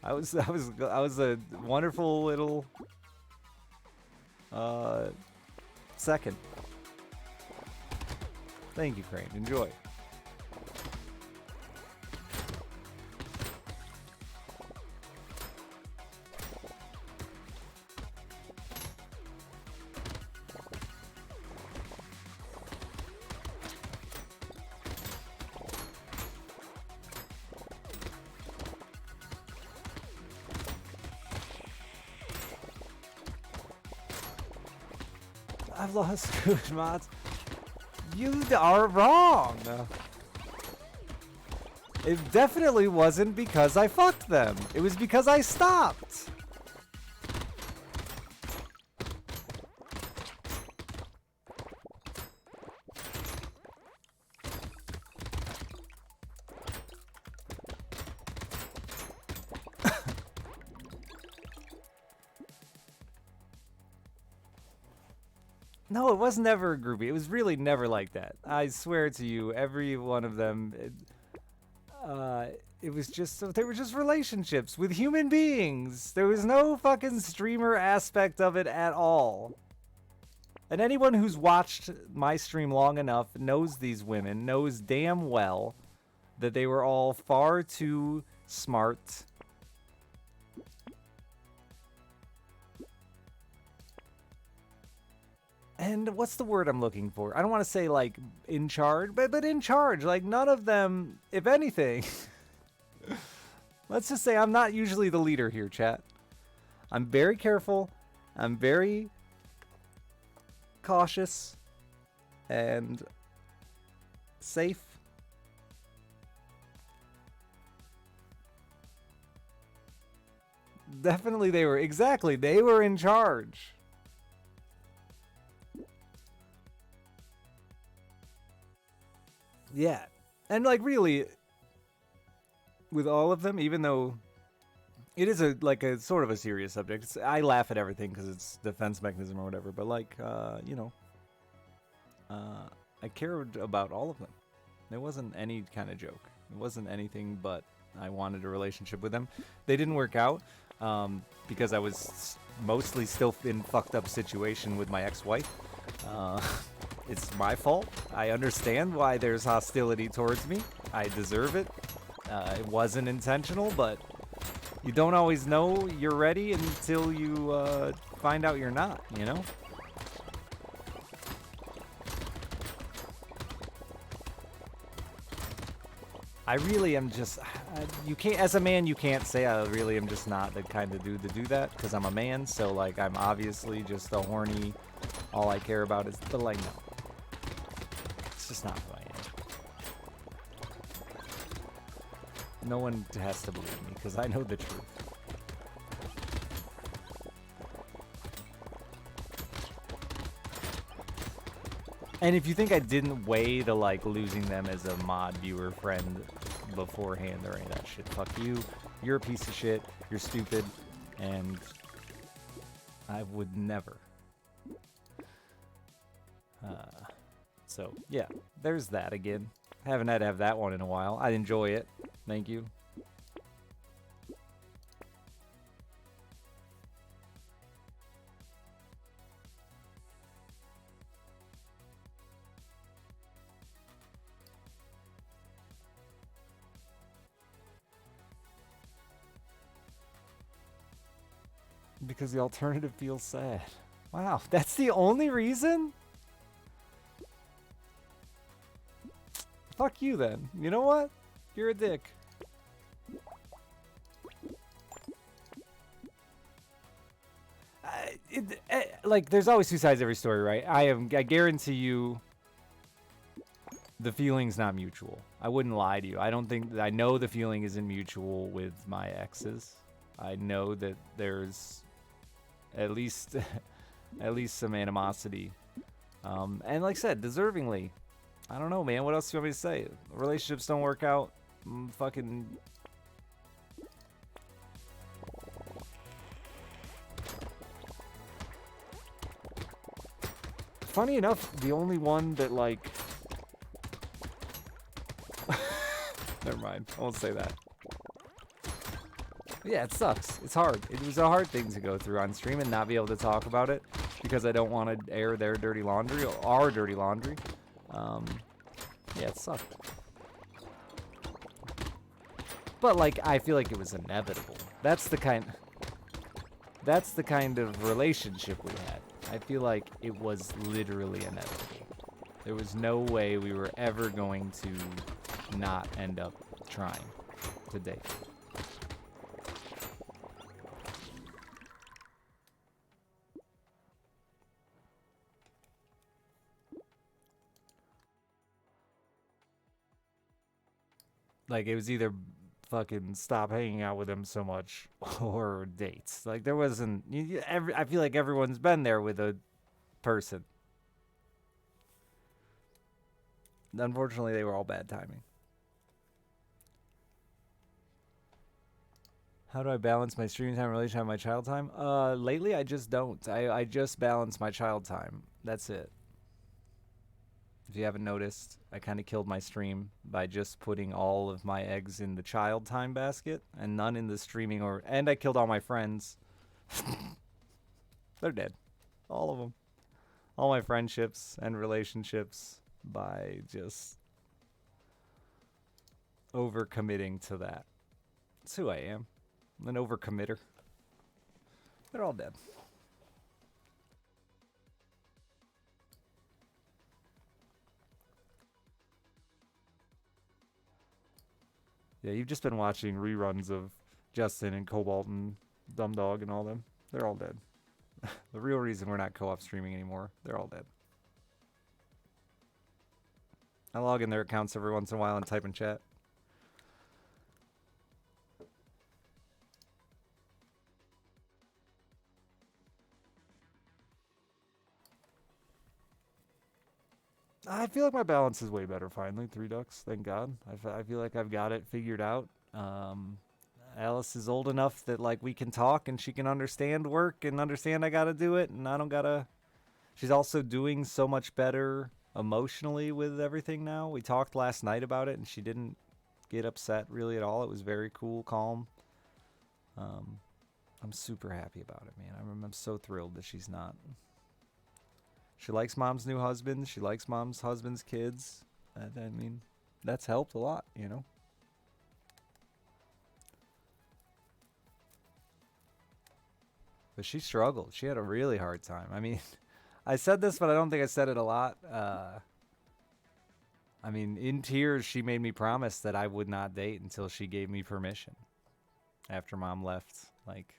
I was a wonderful little second. Thank you, Crane. Enjoy. I've lost good mods. You are wrong. It definitely wasn't because I fucked them. It was because I stopped. No, it was never a groupie. It was really never like that. I swear to you, every one of them, it was just, they were just relationships with human beings. There was no fucking streamer aspect of it at all. And anyone who's watched my stream long enough knows these women, knows damn well that they were all far too smart. And what's the word I'm looking for? I don't want to say, like, in charge, but in charge. Like, none of them, if anything. Let's just say I'm not usually the leader here, chat. I'm very careful, I'm very cautious and safe. Definitely they were. Exactly. They were in charge. Yeah. And like really with all of them, even though it is a like a sort of a serious subject. I laugh at everything because it's defense mechanism or whatever. But like, I cared about all of them. There wasn't any kind of joke. It wasn't anything but I wanted a relationship with them. They didn't work out because I was mostly still in fucked up situation with my ex-wife. Uh, it's my fault. I understand why there's hostility towards me. I deserve it. It wasn't intentional, but you don't always know you're ready until you find out you're not, you know? I really am just, you can't, as a man, you can't say I really am just not the kind of dude to do that, because I'm a man, so, like, I'm obviously just a horny, all I care about is, but, like, no. It's just not who I am. No one has to believe me, because I know the truth. And if you think I didn't weigh the, like, losing them as a mod viewer friend beforehand or any of that shit, fuck you. You're a piece of shit. You're stupid. And I would never. So, yeah. There's that again. Haven't had to have that one in a while. I enjoy it. Thank you. Because the alternative feels sad. Wow, that's the only reason? Fuck you then. You know what? You're a dick. Like, there's always two sides to every story, right? I guarantee you the feeling's not mutual. I wouldn't lie to you. I know the feeling isn't mutual with my exes. I know that there's at least some animosity. And like I said, deservingly. I don't know, man. What else do you want me to say? Relationships don't work out. Fucking... Funny enough, the only one that, like... Never mind. I won't say that. Yeah, it sucks. It's hard. It was a hard thing to go through on stream and not be able to talk about it because I don't want to air their dirty laundry or our dirty laundry. Yeah, it sucked. But like, I feel like it was inevitable. That's the kind of relationship we had. I feel like it was literally inevitable. There was no way we were ever going to not end up trying to date. Like, it was either fucking stop hanging out with him so much or dates. Like, there wasn't... I feel like everyone's been there with a person. Unfortunately, they were all bad timing. How do I balance my stream time, relationship, and my child time? Lately, I just don't. I just balance my child time. That's it. If you haven't noticed, I kind of killed my stream by just putting all of my eggs in the child time basket and none in the streaming and I killed all my friends. They're dead. All of them. All my friendships and relationships by just overcommitting to that. That's who I am. I'm an overcommitter. They're all dead. Yeah, you've just been watching reruns of Justin and Cobalt and Dumb Dog and all them. They're all dead. The real reason we're not co-op streaming anymore. They're all dead. I log in their accounts every once in a while and type in chat. I feel like my balance is way better finally. 3 ducks, thank God. I feel like I've got it figured out. Alice is old enough that like we can talk and she can understand work and understand I gotta do it and I don't gotta. She's also doing so much better emotionally with everything now. We talked last night about it and she didn't get upset really at all. It was very cool, calm. I'm super happy about it, man. I'm so thrilled that she's not. She likes mom's new husband. She likes mom's husband's kids. I mean, that's helped a lot, you know? But she struggled. She had a really hard time. I mean, I said this, but I don't think I said it a lot. I mean, in tears, she made me promise that I would not date until she gave me permission. After mom left. Like,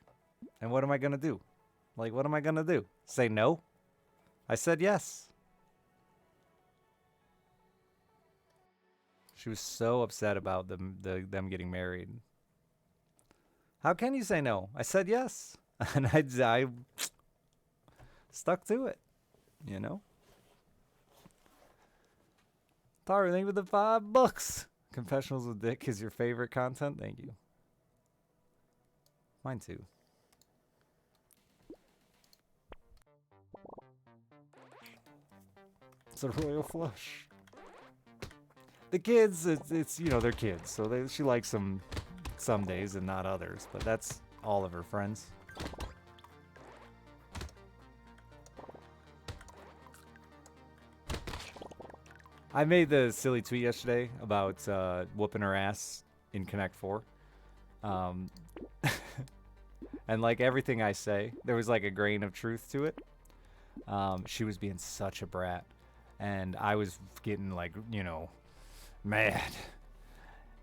and what am I going to do? Like, what am I going to do? Say no? I said yes. She was so upset about them getting married. How can you say no? I said yes. And I stuck to it, you know? Taru, thank you for the $5. Confessionals with Dick is your favorite content? Thank you. Mine too. It's a royal flush. The kids, it's you know, they're kids, so she likes them some days and not others, but that's all of her friends. I made the silly tweet yesterday about whooping her ass in Connect 4. And like everything I say, there was like a grain of truth to it. She was being such a brat. And I was getting like, you know, mad.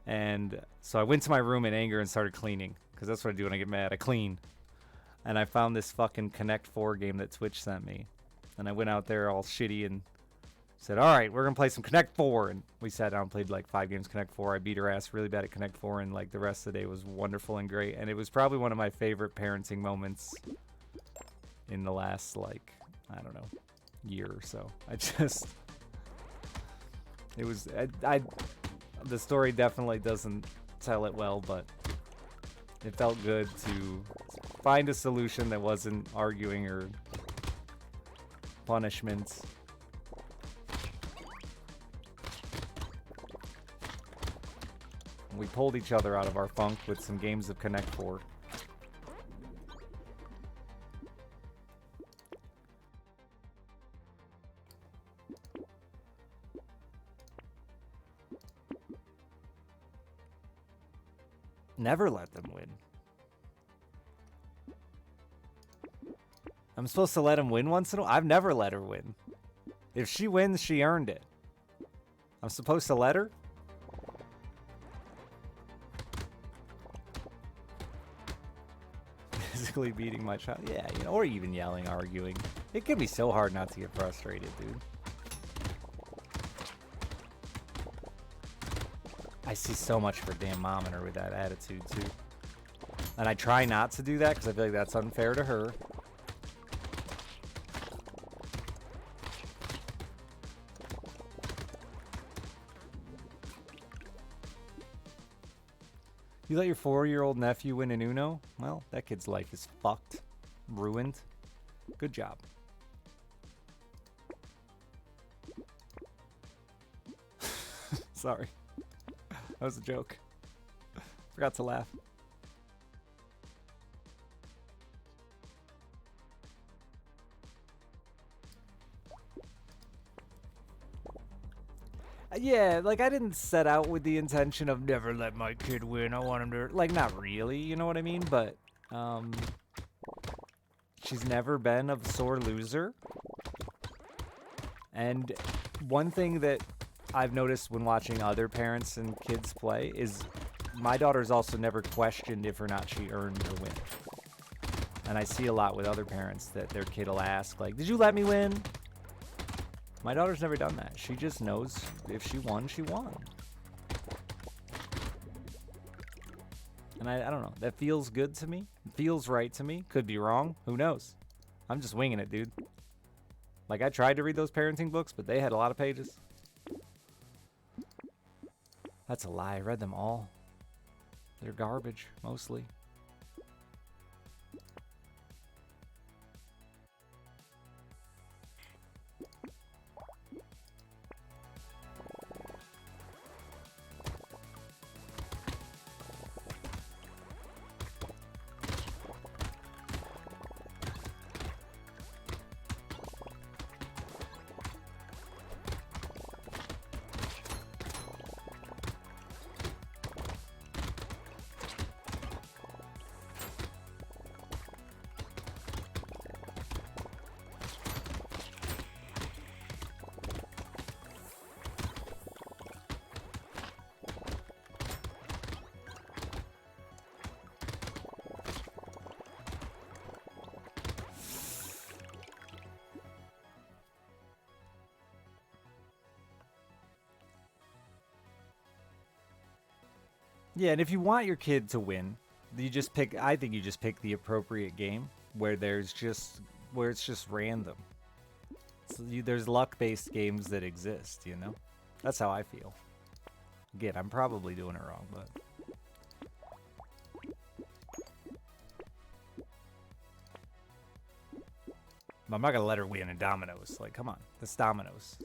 And so I went to my room in anger and started cleaning. Because that's what I do when I get mad. I clean. And I found this fucking Connect 4 game that Twitch sent me. And I went out there all shitty and said, all right, we're going to play some Connect 4. And we sat down and played like 5 games Connect 4. I beat her ass really bad at Connect 4. And like the rest of the day was wonderful and great. And it was probably one of my favorite parenting moments in the last, like, I don't know, year or so. It was, the story definitely doesn't tell it well, but it felt good to find a solution that wasn't arguing or punishment. We pulled each other out of our funk with some games of Connect 4. Never let them win. I'm supposed to let him win once in a while? I've never let her win. If she wins, she earned it. I'm supposed to let her? Physically beating my child? Yeah, you know, or even yelling, arguing. It can be so hard not to get frustrated, dude. I see so much for damn mom in her with that attitude, too. And I try not to do that because I feel like that's unfair to her. You let your 4-year-old nephew win an Uno? Well, that kid's life is fucked. Ruined. Good job. Sorry. That was a joke. Forgot to laugh. Yeah, like I didn't set out with the intention of never let my kid win. I want him to, like, not really, you know what I mean? But she's never been a sore loser. And one thing that I've noticed when watching other parents and kids play is my daughter's also never questioned if or not she earned her win. And I see a lot with other parents that their kid will ask, like, did you let me win? My daughter's never done that. She just knows if she won, she won. And I don't know. That feels good to me. It feels right to me. Could be wrong. Who knows? I'm just winging it, dude. Like, I tried to read those parenting books, but they had a lot of pages. That's a lie. I read them all. They're garbage, mostly. Yeah, and if you want your kid to win, you just pick. I think you just pick the appropriate game where it's just random. So there's luck-based games that exist. You know, that's how I feel. Again, I'm probably doing it wrong, but I'm not gonna let her win in dominoes. Like, come on, that's dominoes.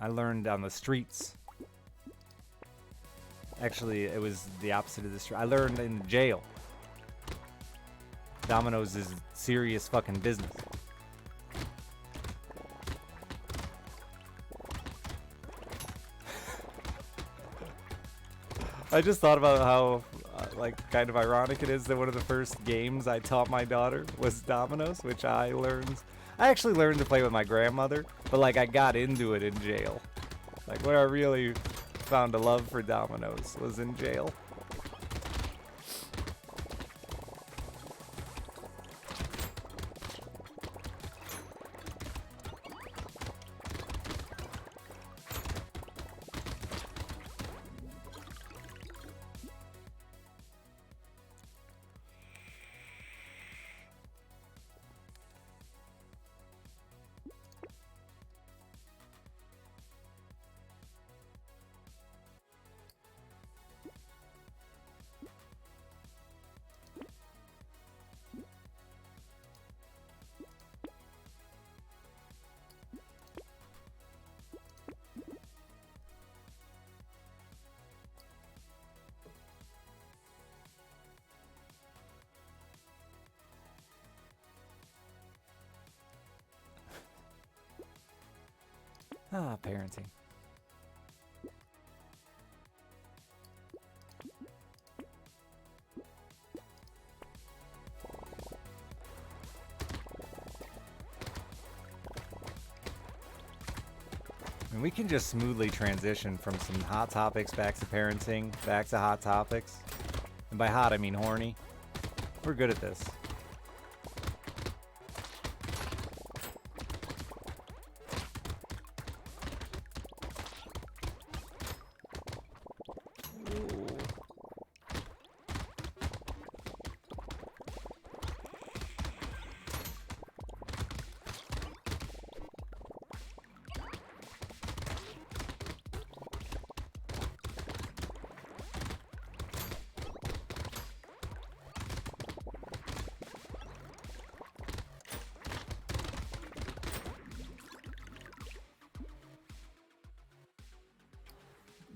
I learned on the streets. Actually, it was the opposite of this. I learned in jail. Dominoes is serious fucking business. I just thought about how, like, kind of ironic it is that one of the first games I taught my daughter was dominoes, which I actually learned to play with my grandmother, but, like, I got into it in jail. Like, where I really found a love for dominoes was in jail. Ah, parenting. And we can just smoothly transition from some hot topics back to parenting, back to hot topics. And by hot, I mean horny. We're good at this.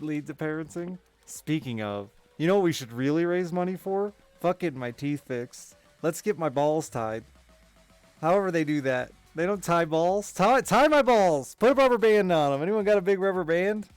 Lead to parenting. Speaking of, you know what we should really raise money for? Fucking my teeth fixed. Let's get my balls tied. However they do that. They don't tie balls. Tie my balls. Put a rubber band on them. Anyone got a big rubber band?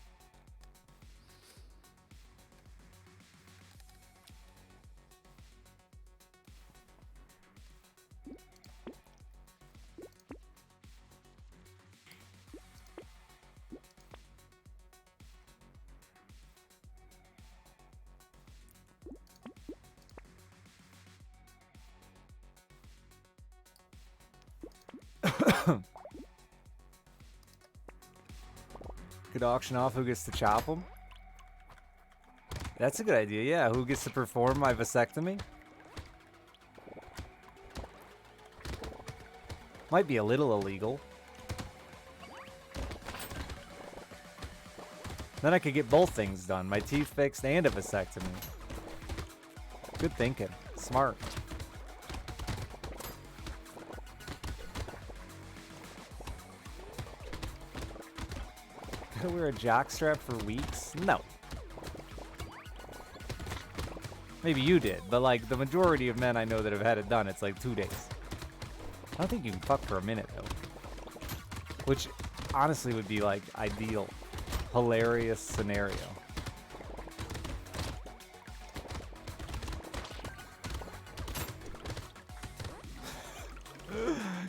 Could auction off who gets to chop them. That's a good idea, yeah. Who gets to perform my vasectomy? Might be a little illegal. Then I could get both things done. My teeth fixed and a vasectomy. Good thinking. Smart. Gotta wear a jockstrap for weeks? No. Maybe you did, but like the majority of men I know that have had it done, it's like 2 days. I don't think you can fuck for a minute though. Which honestly would be like ideal. Hilarious scenario.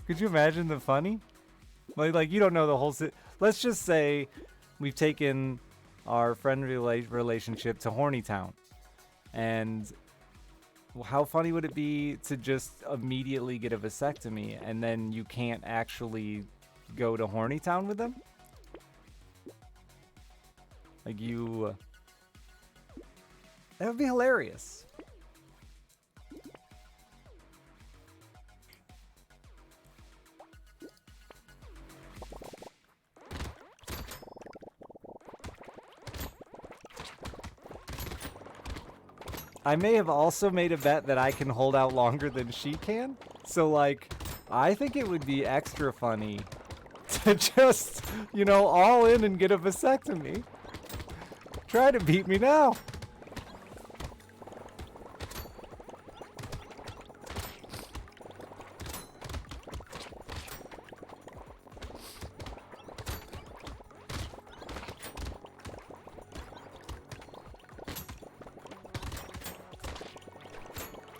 Could you imagine the funny? Like you don't know the whole let's just say we've taken our friend relationship to Horny Town. And how funny would it be to just immediately get a vasectomy and then you can't actually go to Horny Town with them? Like you... That would be hilarious. I may have also made a bet that I can hold out longer than she can. So, like, I think it would be extra funny to just, you know, all in and get a vasectomy. Try to beat me now.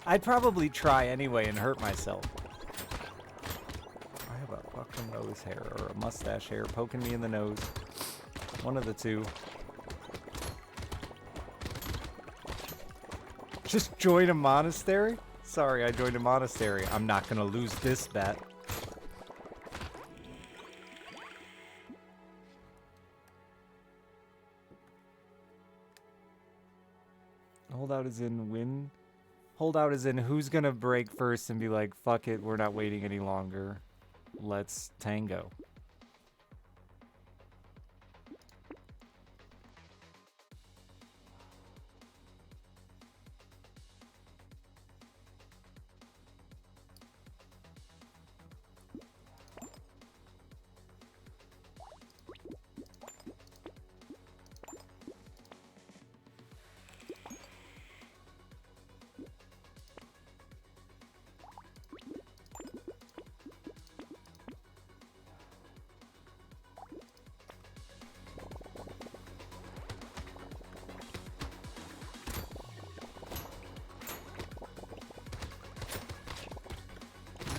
I'd probably try anyway and hurt myself. I have a fucking nose hair or a mustache hair poking me in the nose. One of the two. Just join a monastery? Sorry, I joined a monastery. I'm not gonna lose this bet. Holdout is in win. Holdout is in who's gonna break first and be like, fuck it, we're not waiting any longer. Let's tango.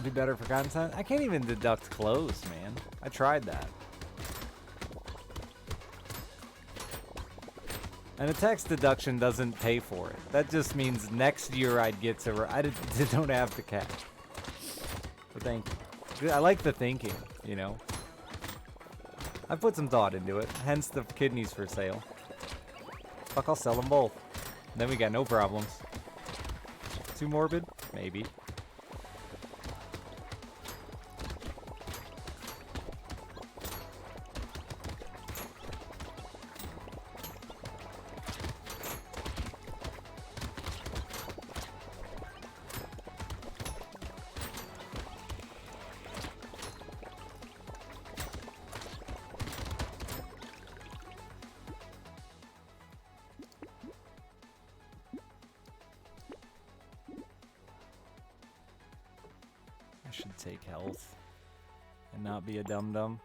Be better for content. I can't even deduct clothes, man. I tried that. And a tax deduction doesn't pay for it. That just means next year I'd get to... I don't have the cash. But thank you. I like the thinking, you know. I put some thought into it. Hence the kidneys for sale. Fuck, I'll sell them both. Then we got no problems. Too morbid? Maybe. I should take health and not be a dum-dum.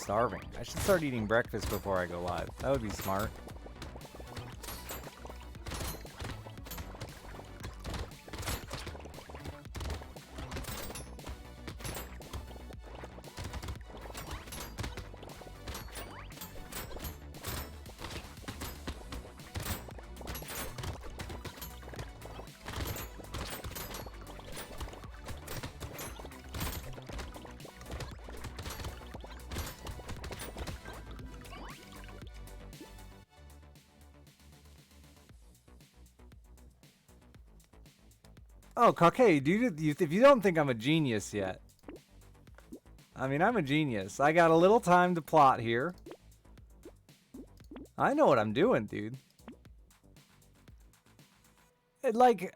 starving. I should start eating breakfast before I go live. That would be smart. Oh, Kake, dude, if you don't think I'm a genius yet. I mean, I'm a genius. I got a little time to plot here. I know what I'm doing, dude. Like,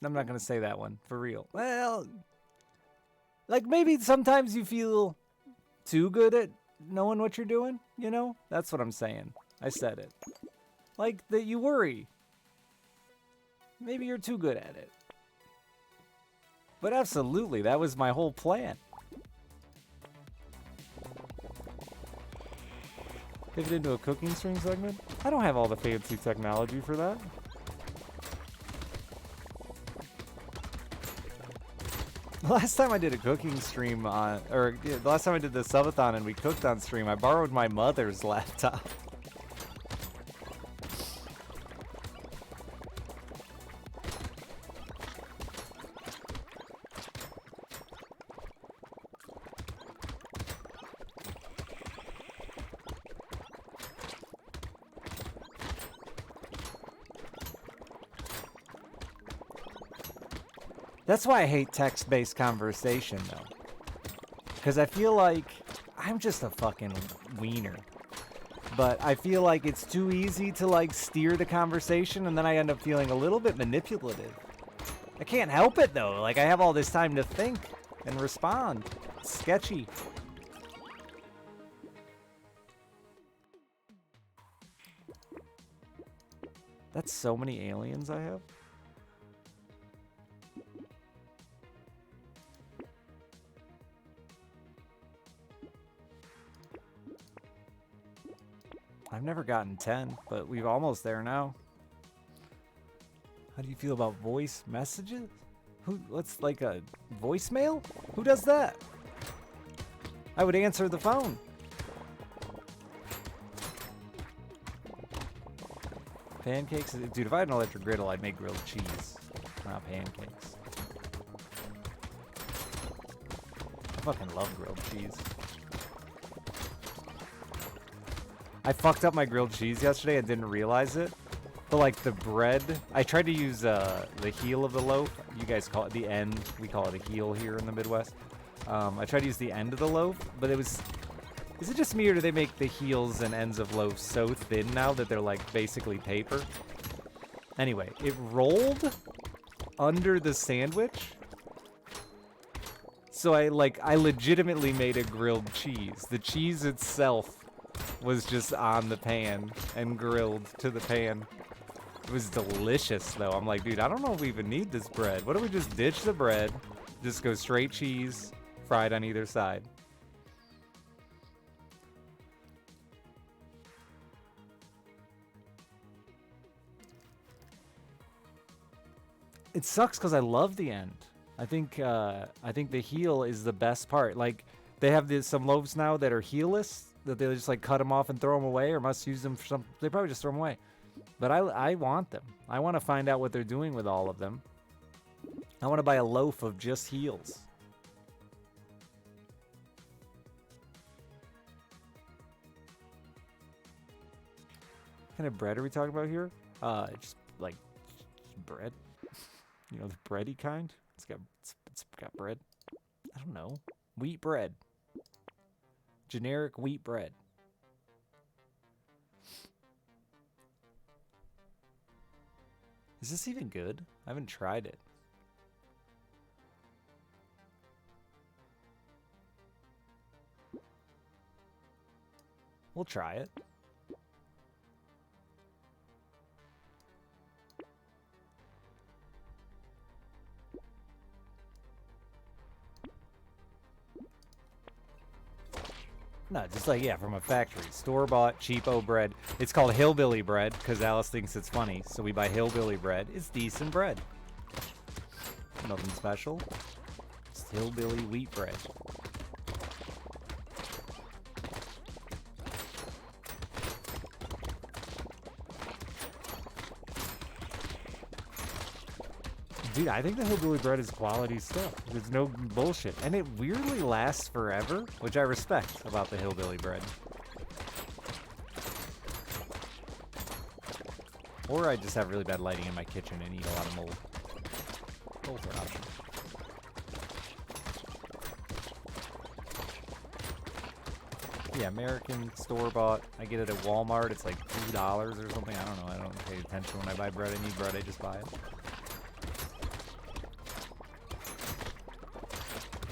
I'm not gonna say that one, for real. Well, like maybe sometimes you feel too good at knowing what you're doing, you know? That's what I'm saying. I said it. Like, that you worry. Maybe you're too good at it. But absolutely, that was my whole plan. Pivot into a cooking stream segment? I don't have all the fancy technology for that. The last time I did a cooking stream on, or yeah, the last time I did the subathon and we cooked on stream, I borrowed my mother's laptop. That's why I hate text-based conversation, though. Because I feel like I'm just a fucking wiener. But I feel like it's too easy to, like, steer the conversation, and then I end up feeling a little bit manipulative. I can't help it, though. Like, I have all this time to think and respond. It's sketchy. That's so many aliens I have. I've never gotten 10, but we're almost there now. How do you feel about voice messages? What's like a voicemail? Who does that? I would answer the phone. Pancakes? Dude, if I had an electric griddle, I'd make grilled cheese, not pancakes. I fucking love grilled cheese. I fucked up my grilled cheese yesterday and didn't realize it. But like the bread, I tried to use the heel of the loaf. You guys call it the end. We call it a heel here in the Midwest. I tried to use the end of the loaf, but it was... Is it just me or do they make the heels and ends of loaves so thin now that they're like basically paper? Anyway, it rolled under the sandwich. So I legitimately made a grilled cheese. The cheese itself was just on the pan and grilled to the pan. It was delicious, though. I'm like, dude, I don't know if we even need this bread. What if we just ditch the bread, just go straight cheese, fried on either side? It sucks because I love the end. I think the heel is the best part. Like, they have some loaves now that are heelless, that they just like cut them off and throw them away, or must use them for some. They probably just throw them away. But I want them. I want to find out what they're doing with all of them. I want to buy a loaf of just heels. What kind of bread are we talking about here? Just like bread. You know, the bready kind. It's got bread. I don't know. Wheat bread. Generic wheat bread. Is this even good? I haven't tried it. We'll try it. No, just like, yeah, from a factory. Store-bought, cheapo bread. It's called hillbilly bread because Alice thinks it's funny. So we buy hillbilly bread. It's decent bread. Nothing special. It's hillbilly wheat bread. Dude, I think the hillbilly bread is quality stuff. There's no bullshit. And it weirdly lasts forever, which I respect about the hillbilly bread. Or I just have really bad lighting in my kitchen and eat a lot of mold. Both are options. Yeah, American store-bought. I get it at Walmart. It's like $2 or something. I don't know. I don't pay attention when I buy bread. I need bread. I just buy it.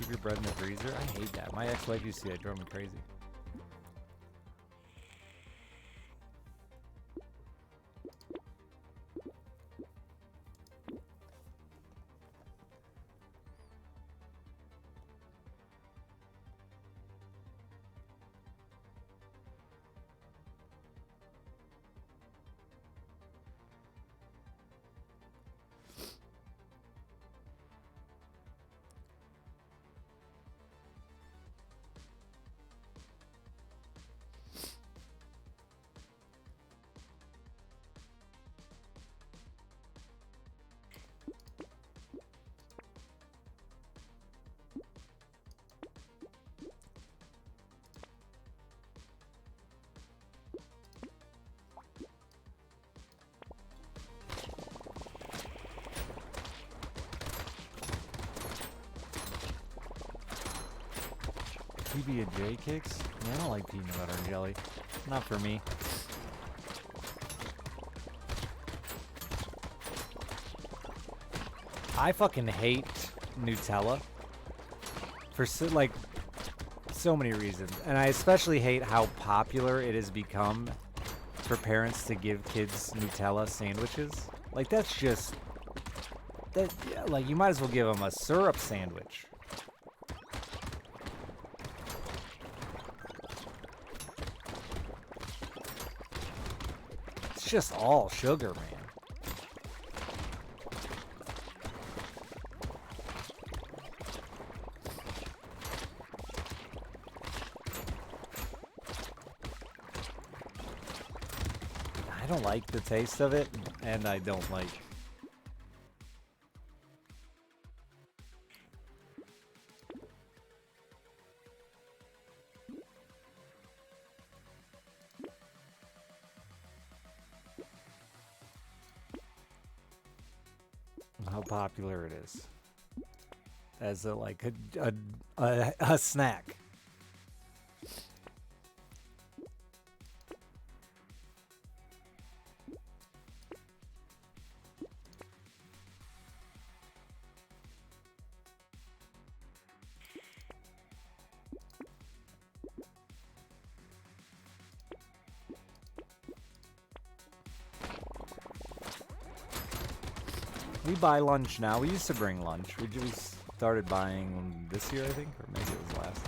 Your bread in the freezer? I hate that. My ex-wife used to do that. It drove me crazy. PB&J kicks? Yeah, I don't like peanut butter and jelly. Not for me. I fucking hate Nutella for so many reasons, and I especially hate how popular it has become for parents to give kids Nutella sandwiches. Like that's just that. Yeah, like you might as well give them a syrup sandwich. It's just all sugar, man. I don't like the taste of it, and I don't like... how popular it is as a snack. We buy lunch now. We used to bring lunch. We started buying this year, I think, or maybe it was last.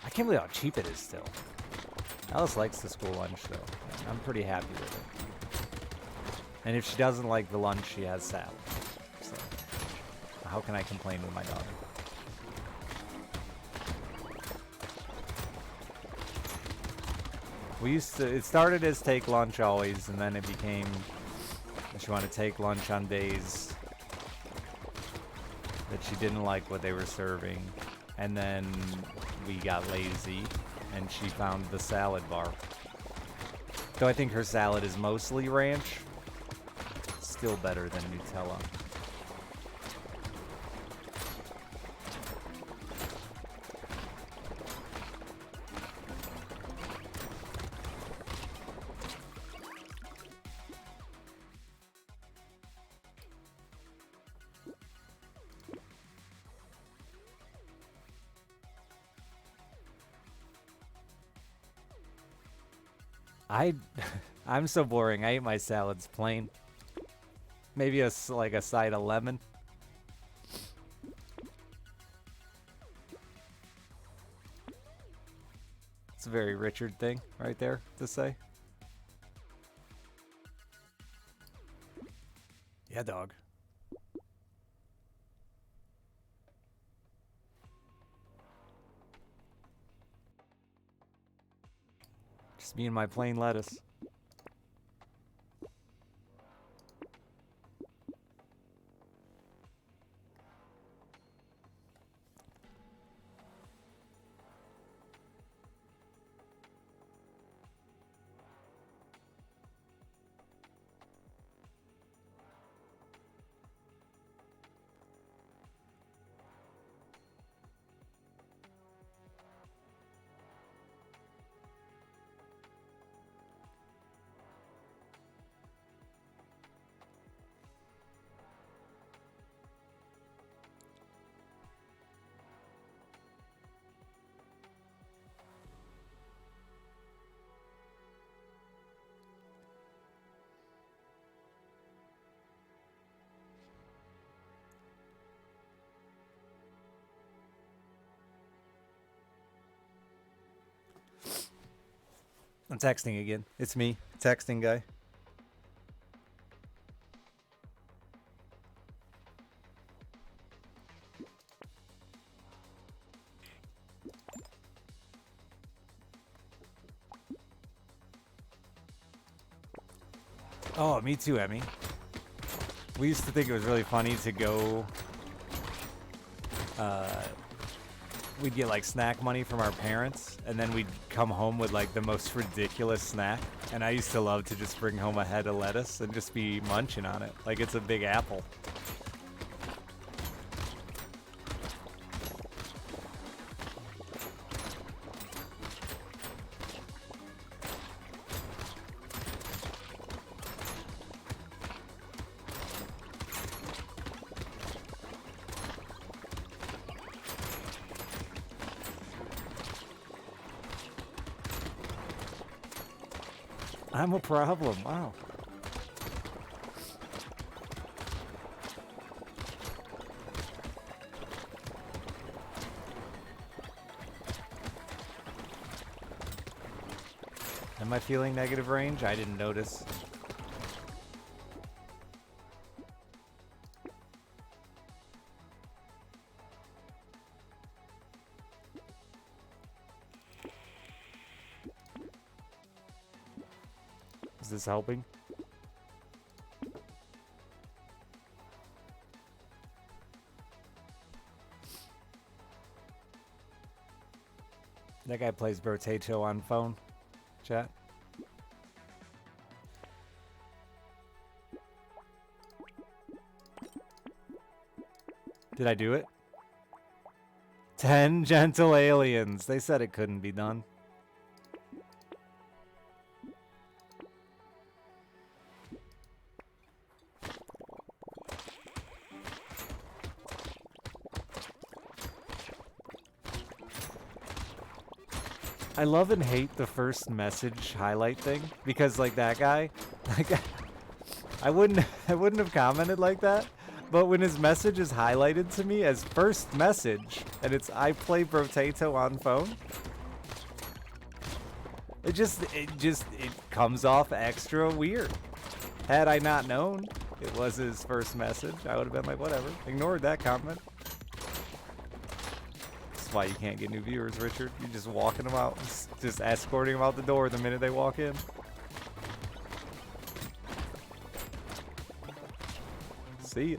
I can't believe how cheap it is still. Alice likes the school lunch, though. I'm pretty happy with it. And if she doesn't like the lunch, she has salad. So, how can I complain with my daughter? It started as take lunch always, and then it became... she wanted to take lunch on days that she didn't like what they were serving. And then we got lazy and she found the salad bar. Though I think her salad is mostly ranch. Still better than Nutella. I'm so boring. I eat my salads plain. Maybe a side of lemon. It's a very Richard thing right there to say. Yeah, dog. Just me and my plain lettuce. I'm texting again. It's me, texting guy. Oh, me too, Emmy. We used to think it was really funny to go. We'd get like snack money from our parents, and then we'd come home with like the most ridiculous snack. And I used to love to just bring home a head of lettuce and just be munching on it like it's a big apple. I'm a problem. Wow. Am I feeling negative range? I didn't notice. Is this helping? That guy plays Brotato on phone. Chat. Did I do it? 10 gentle aliens. They said it couldn't be done. I love and hate the first message highlight thing because like that guy, like I wouldn't have commented like that, but when his message is highlighted to me as first message and it's I play Brotato on phone, it comes off extra weird. Had I not known it was his first message, I would have been like whatever, ignored that comment. Why you can't get new viewers, Richard. You're just walking them out, just escorting them out the door the minute they walk in. See ya.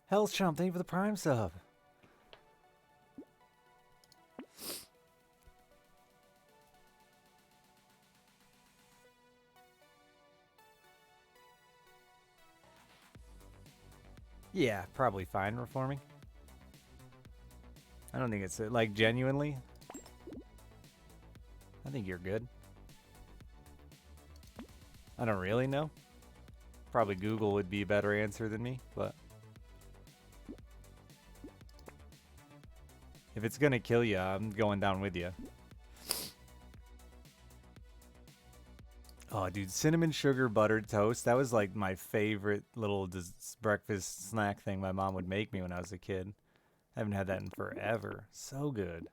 Hell's Chump, thank you for the Prime sub. Yeah, probably fine reforming. I don't think it's like genuinely. I think you're good. I don't really know. Probably Google would be a better answer than me, but if it's gonna kill you, I'm going down with you. Oh, dude, cinnamon sugar buttered toast. That was like my favorite little breakfast snack thing my mom would make me when I was a kid. I haven't had that in forever. So good.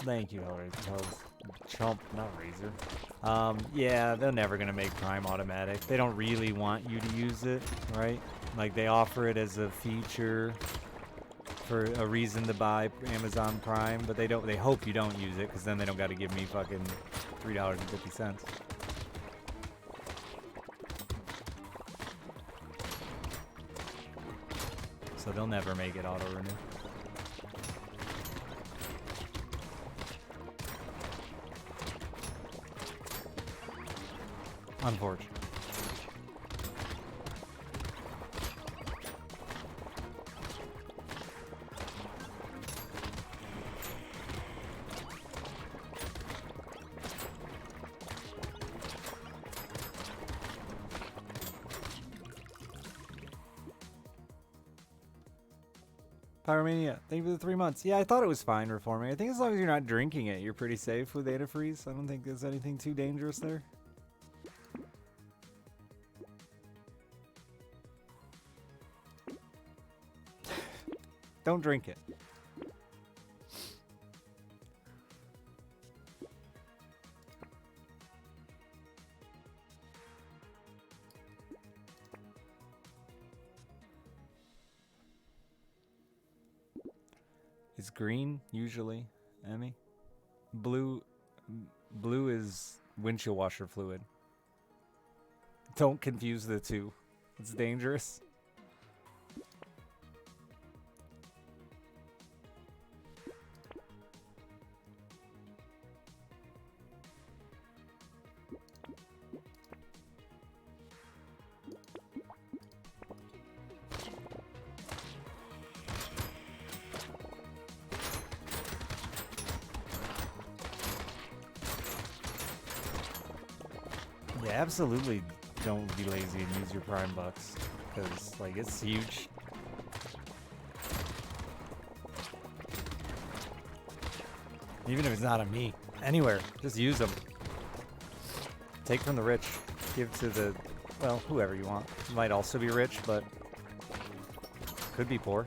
Thank you, Chump, not Razor. Yeah, they're never gonna make Prime automatic. They don't really want you to use it, right? Like they offer it as a feature for a reason to buy Amazon Prime, but they don't. They hope you don't use it because then they don't got to give me fucking $3.50. So they'll never make it auto renew. Unfortunate. Pyromania, thank you for the 3 months. Yeah, I thought it was fine reforming. I think as long as you're not drinking it, you're pretty safe with antifreeze. I don't think there's anything too dangerous there. Don't drink it. It's green, usually, Emmy. Blue is windshield washer fluid. Don't confuse the two. It's dangerous. Yeah, absolutely don't be lazy and use your Prime Bucks, because, like, it's huge. Even if it's not on me. Anywhere. Just use them. Take from the rich. Give to the, well, whoever you want. You might also be rich, but could be poor.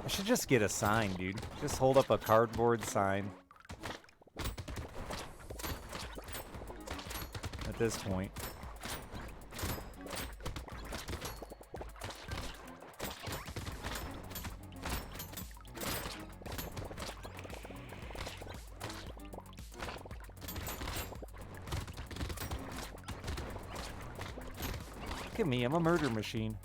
I should just get a sign, dude. Just hold up a cardboard sign. At this point. Look at me, I'm a murder machine.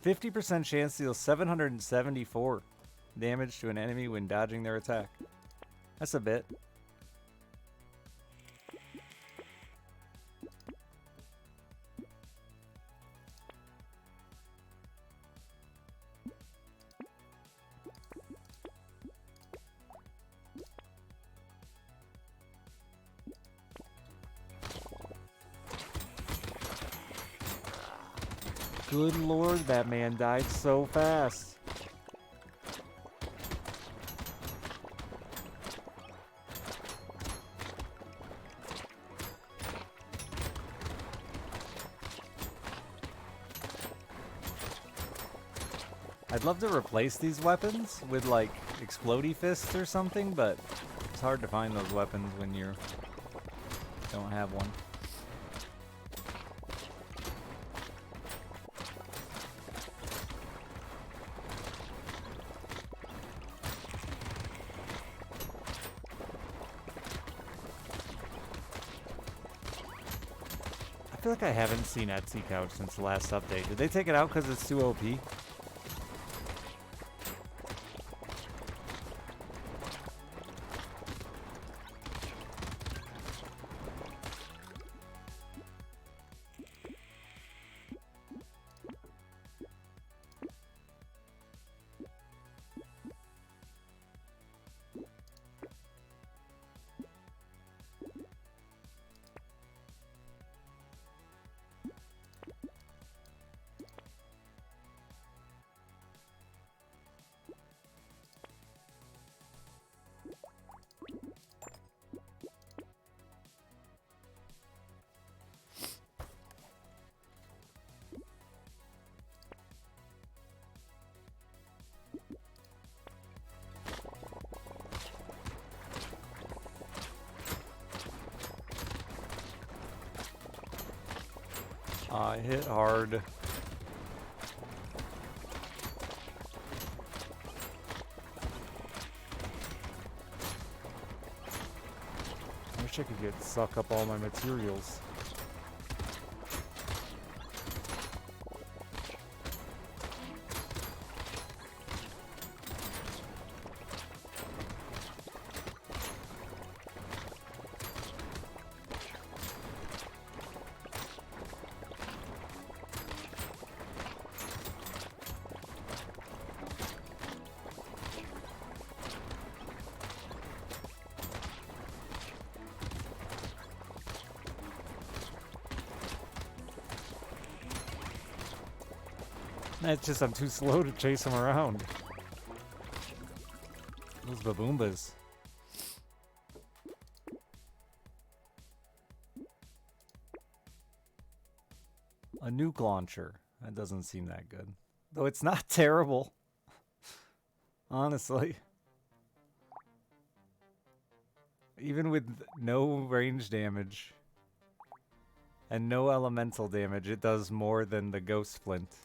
%50 chance to deal 774 damage to an enemy when dodging their attack. That's a bit. Good lord, that man died so fast. I'd love to replace these weapons with, like, explodey fists or something, but it's hard to find those weapons when you're don't have one. I feel like I haven't seen Etsy Couch since the last update. Did they take it out because it's too OP? I hit hard. I wish I could suck up all my materials. It's just I'm too slow to chase them around. Those baboombas. A nuke launcher. That doesn't seem that good. Though it's not terrible. Honestly. Even with no range damage and no elemental damage, it does more than the ghost flint.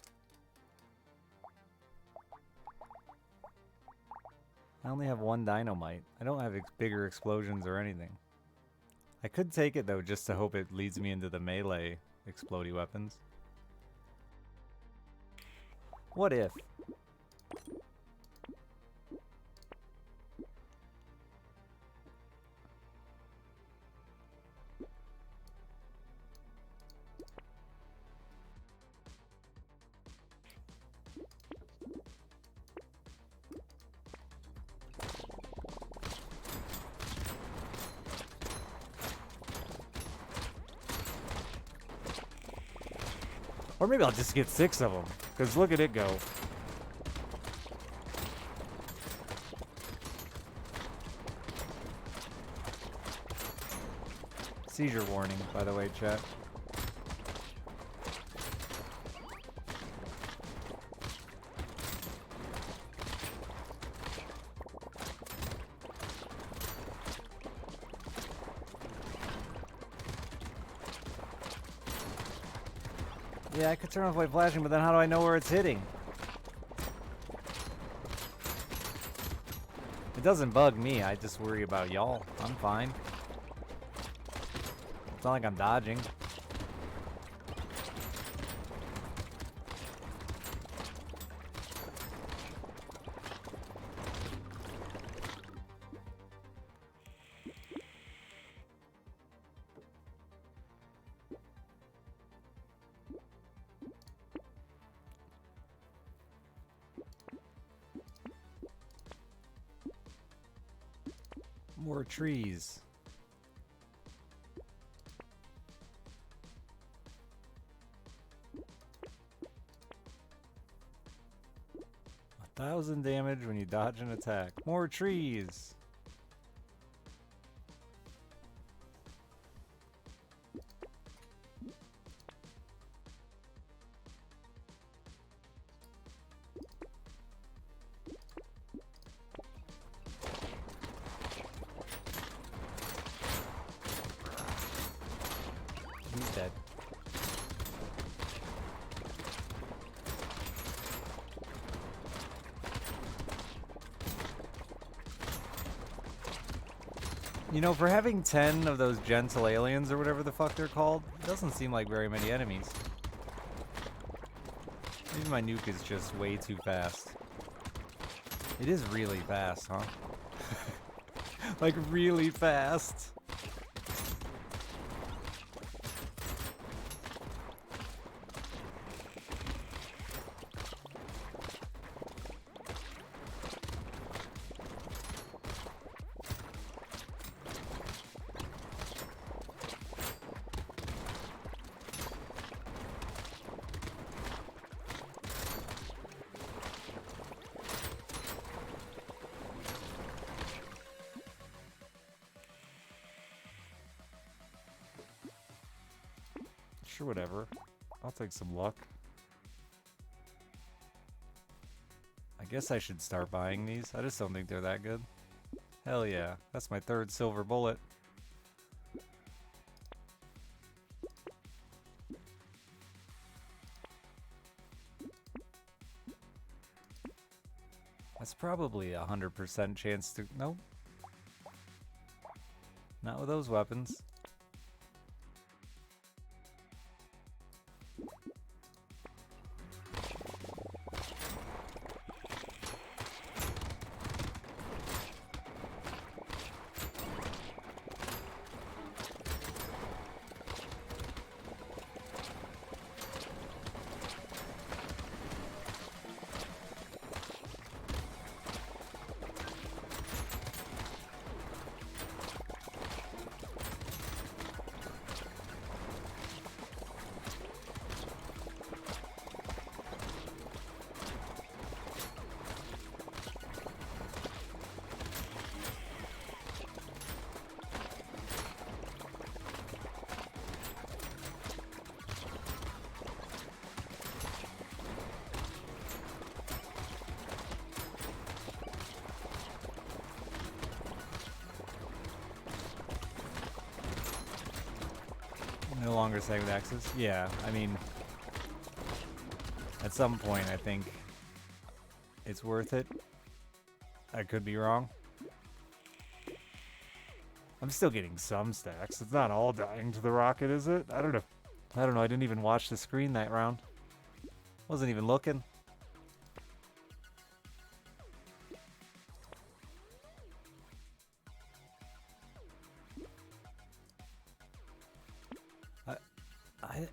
I only have one dynamite. I don't have bigger explosions or anything. I could take it though, just to hope it leads me into the melee explodey weapons. What if? Or maybe I'll just get 6 of them, because look at it go. Seizure warning, by the way, chat. Yeah, I could turn off white flashing, but then how do I know where it's hitting? It doesn't bug me, I just worry about y'all. I'm fine. It's not like I'm dodging. More trees. A 1,000 damage when you dodge an attack. More trees. You know, for having 10 of those gentle aliens or whatever the fuck they're called, it doesn't seem like very many enemies. Maybe my nuke is just way too fast. It is really fast, huh? Like, really fast. Sure, whatever. I'll take some luck. I guess I should start buying these. I just don't think they're that good. Hell yeah. That's my third silver bullet. That's probably 100% chance to... Nope. Not with those weapons. No longer saying with axes? Yeah, I mean, at some point I think it's worth it. I could be wrong. I'm still getting some stacks. It's not all dying to the rocket, is it? I don't know. I didn't even watch the screen that round. Wasn't even looking.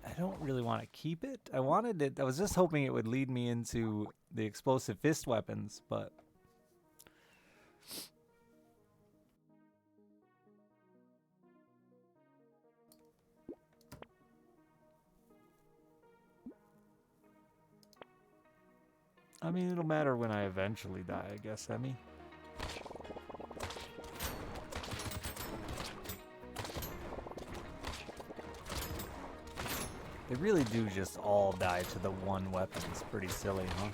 I don't really want to keep it. I wanted it. I was just hoping it would lead me into the explosive fist weapons, but I mean, it'll matter when I eventually die, I guess, Emmy. They really do just all die to the one weapon. It's pretty silly, huh?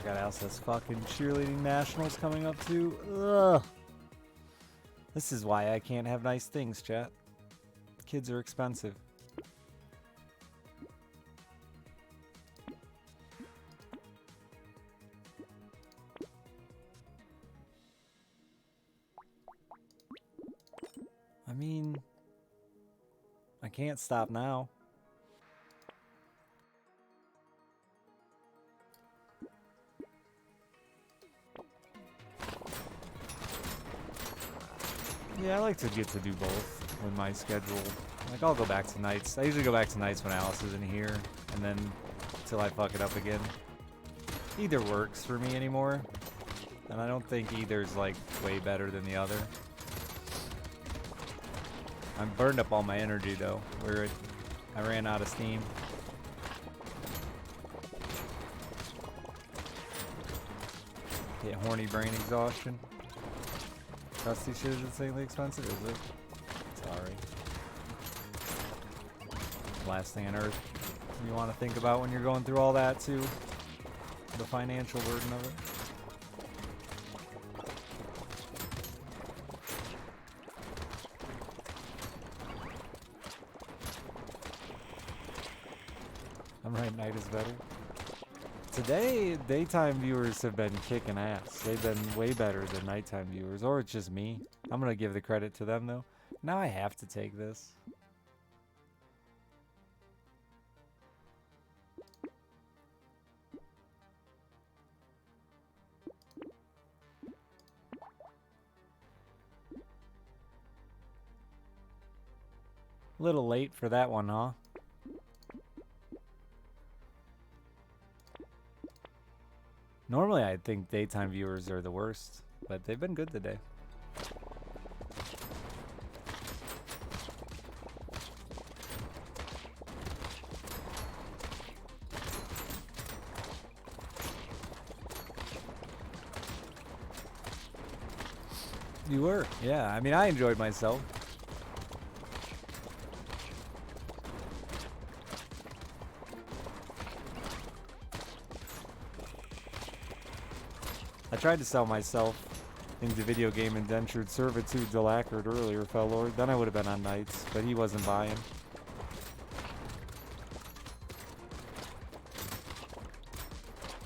Got Alsa's fucking cheerleading nationals coming up too. Ugh. This is why I can't have nice things, chat. Kids are expensive. I mean, I can't stop now. Yeah, I like to get to do both when my schedule... Like, I'll go back to nights. I usually go back to nights when Alice isn't here, and then till I fuck it up again. Either works for me anymore, and I don't think either's, like, way better than the other. I burned up all my energy though. I ran out of steam. Get horny brain exhaustion. Rusty shit is insanely expensive, is it? Sorry. Last thing on earth you want to think about when you're going through all that too. The financial burden of it. I'm right, night is better. Today, daytime viewers have been kicking ass. They've been way better than nighttime viewers, or it's just me. I'm gonna give the credit to them though. Now I have to take this. Little late for that one, huh? Normally, I think daytime viewers are the worst, but they've been good today. You were, yeah. I mean, I enjoyed myself. I tried to sell myself into video game indentured servitude to Lackard earlier, Fellord. Then I would have been on nights, but he wasn't buying.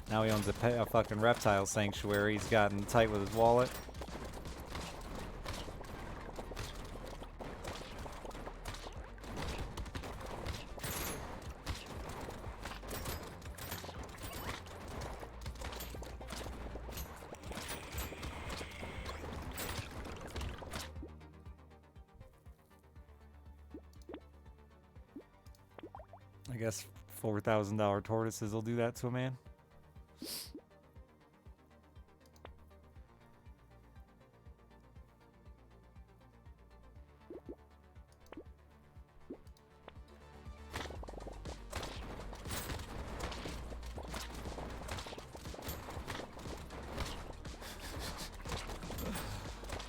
Now he owns a fucking reptile sanctuary. He's gotten tight with his wallet. I guess $4,000 tortoises will do that to a man.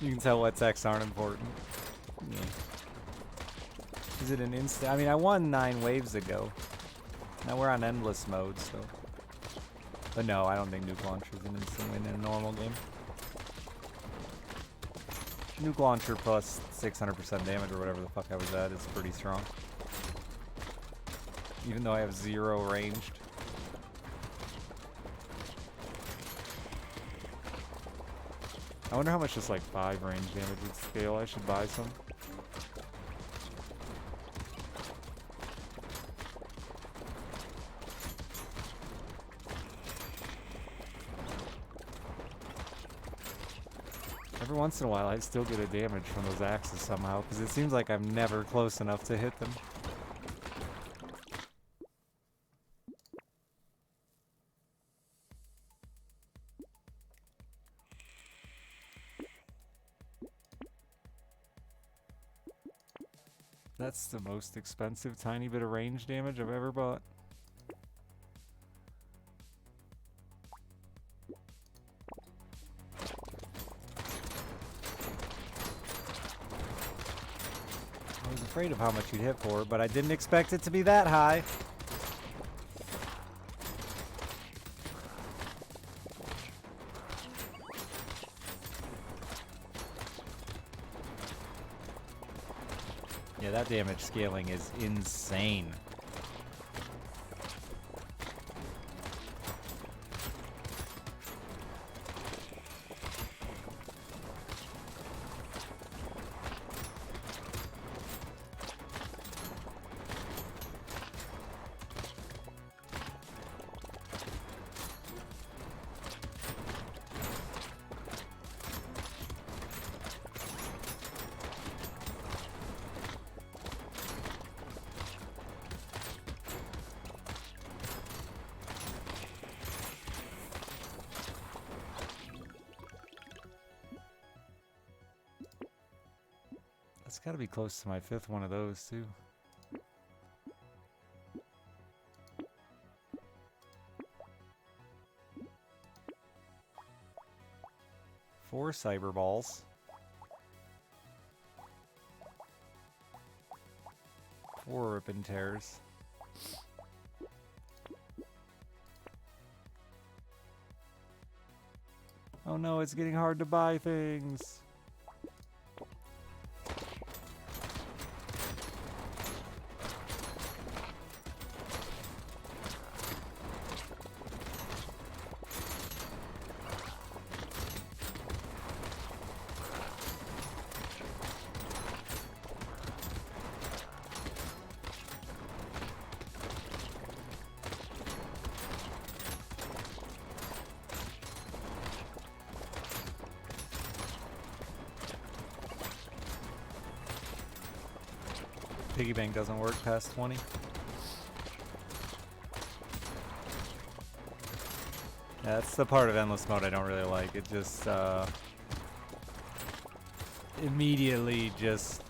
You can tell what texts aren't important. Yeah. Is it an instant? I mean, I won 9 waves ago. Now we're on endless mode, so. But no, I don't think nuke launcher is an instant win in a normal game. Nuke launcher plus 600% damage or whatever the fuck I was at is pretty strong. Even though I have 0 ranged. I wonder how much just like 5 range damage would scale. I should buy some. Every once in a while I still get a damage from those axes somehow, because it seems like I'm never close enough to hit them. That's the most expensive tiny bit of range damage I've ever bought. I was afraid of how much you'd hit for, but I didn't expect it to be that high. Yeah, that damage scaling is insane. It's got to be close to my 5th one of those, too. Four cyber balls. 4 rip and tears. Oh no, it's getting hard to buy things. Piggy bank doesn't work past 20. That's the part of endless mode I don't really like. It just immediately just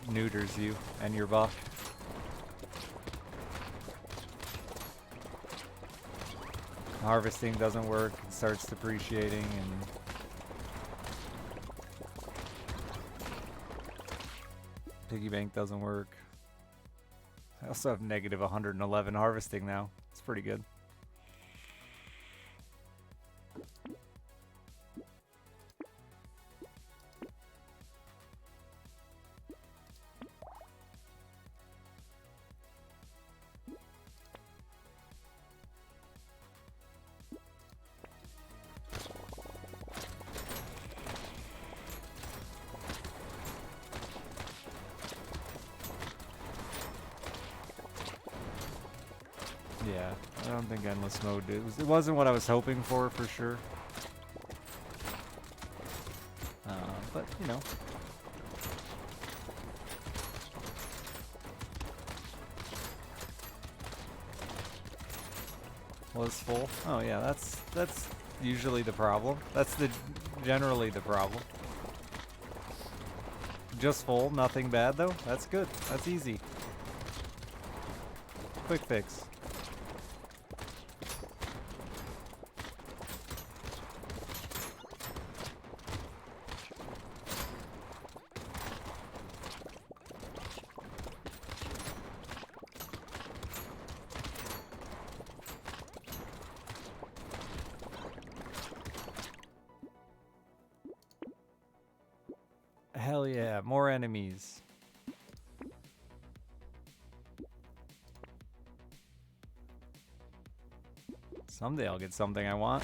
neuters you and your buff. Harvesting doesn't work. It starts depreciating and piggy bank doesn't work. I also have negative 111 harvesting now. It's pretty good. Yeah, I don't think endless mode did. It wasn't what I was hoping for sure. But, you know. Was full? Oh yeah, that's usually the problem. That's generally the problem. Just full, nothing bad though. That's good. That's easy. Quick fix. Hell yeah, more enemies. Someday I'll get something I want.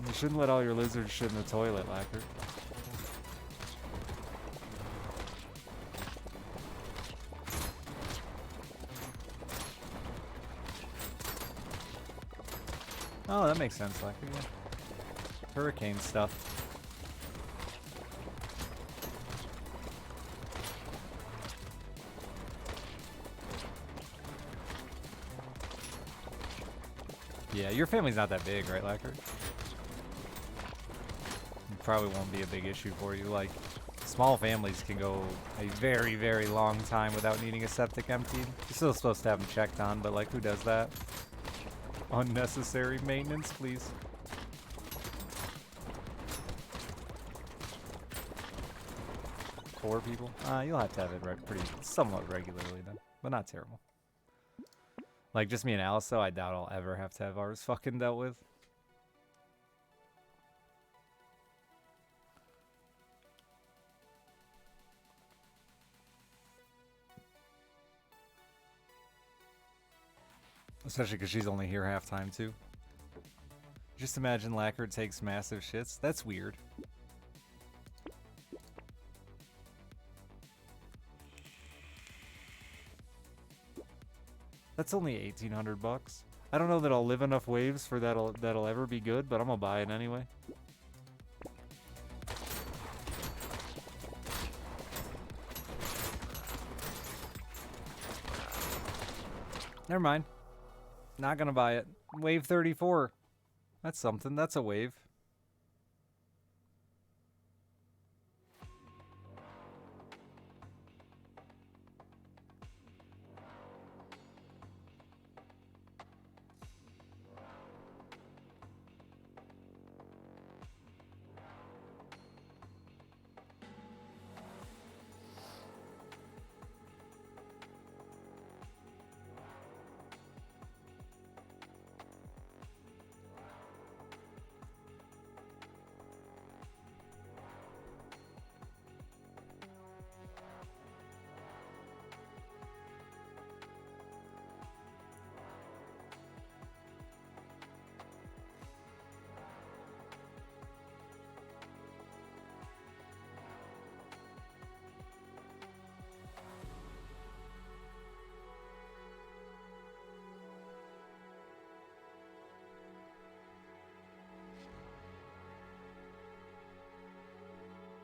You shouldn't let all your lizards shit in the toilet, Lacquer. Oh, that makes sense, Lacquer, yeah. Hurricane stuff. Yeah, your family's not that big, right, Lacquer? It probably won't be a big issue for you. Like, small families can go a very, very long time without needing a septic emptied. You're still supposed to have them checked on, but like, who does that? Unnecessary maintenance, please. Four people? You'll have to have it somewhat regularly then, but not terrible. Like, just me and Alice, though, I doubt I'll ever have to have ours fucking dealt with. Especially because she's only here half time, too. Just imagine Lacquer takes massive shits. That's weird. That's only 1,800 bucks. I don't know that I'll live enough waves for that'll ever be good, but I'm gonna buy it anyway. Never mind. Not gonna buy it. Wave 34. That's something. That's a wave.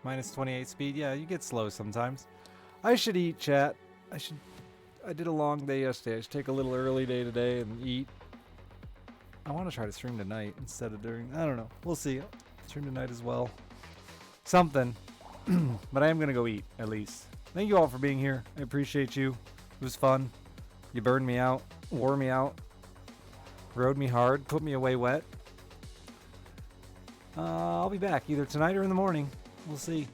Minus 28 speed. Yeah, you get slow sometimes. I should eat, chat. I did a long day yesterday. I should take a little early day today and eat. I want to try to stream tonight instead of during. I don't know. We'll see. Stream tonight as well. Something. But I am going to go eat, at least. Thank you all for being here. I appreciate you. It was fun. You burned me out. Wore me out. Rode me hard. Put me away wet. I'll be back either tonight or in the morning. We'll see.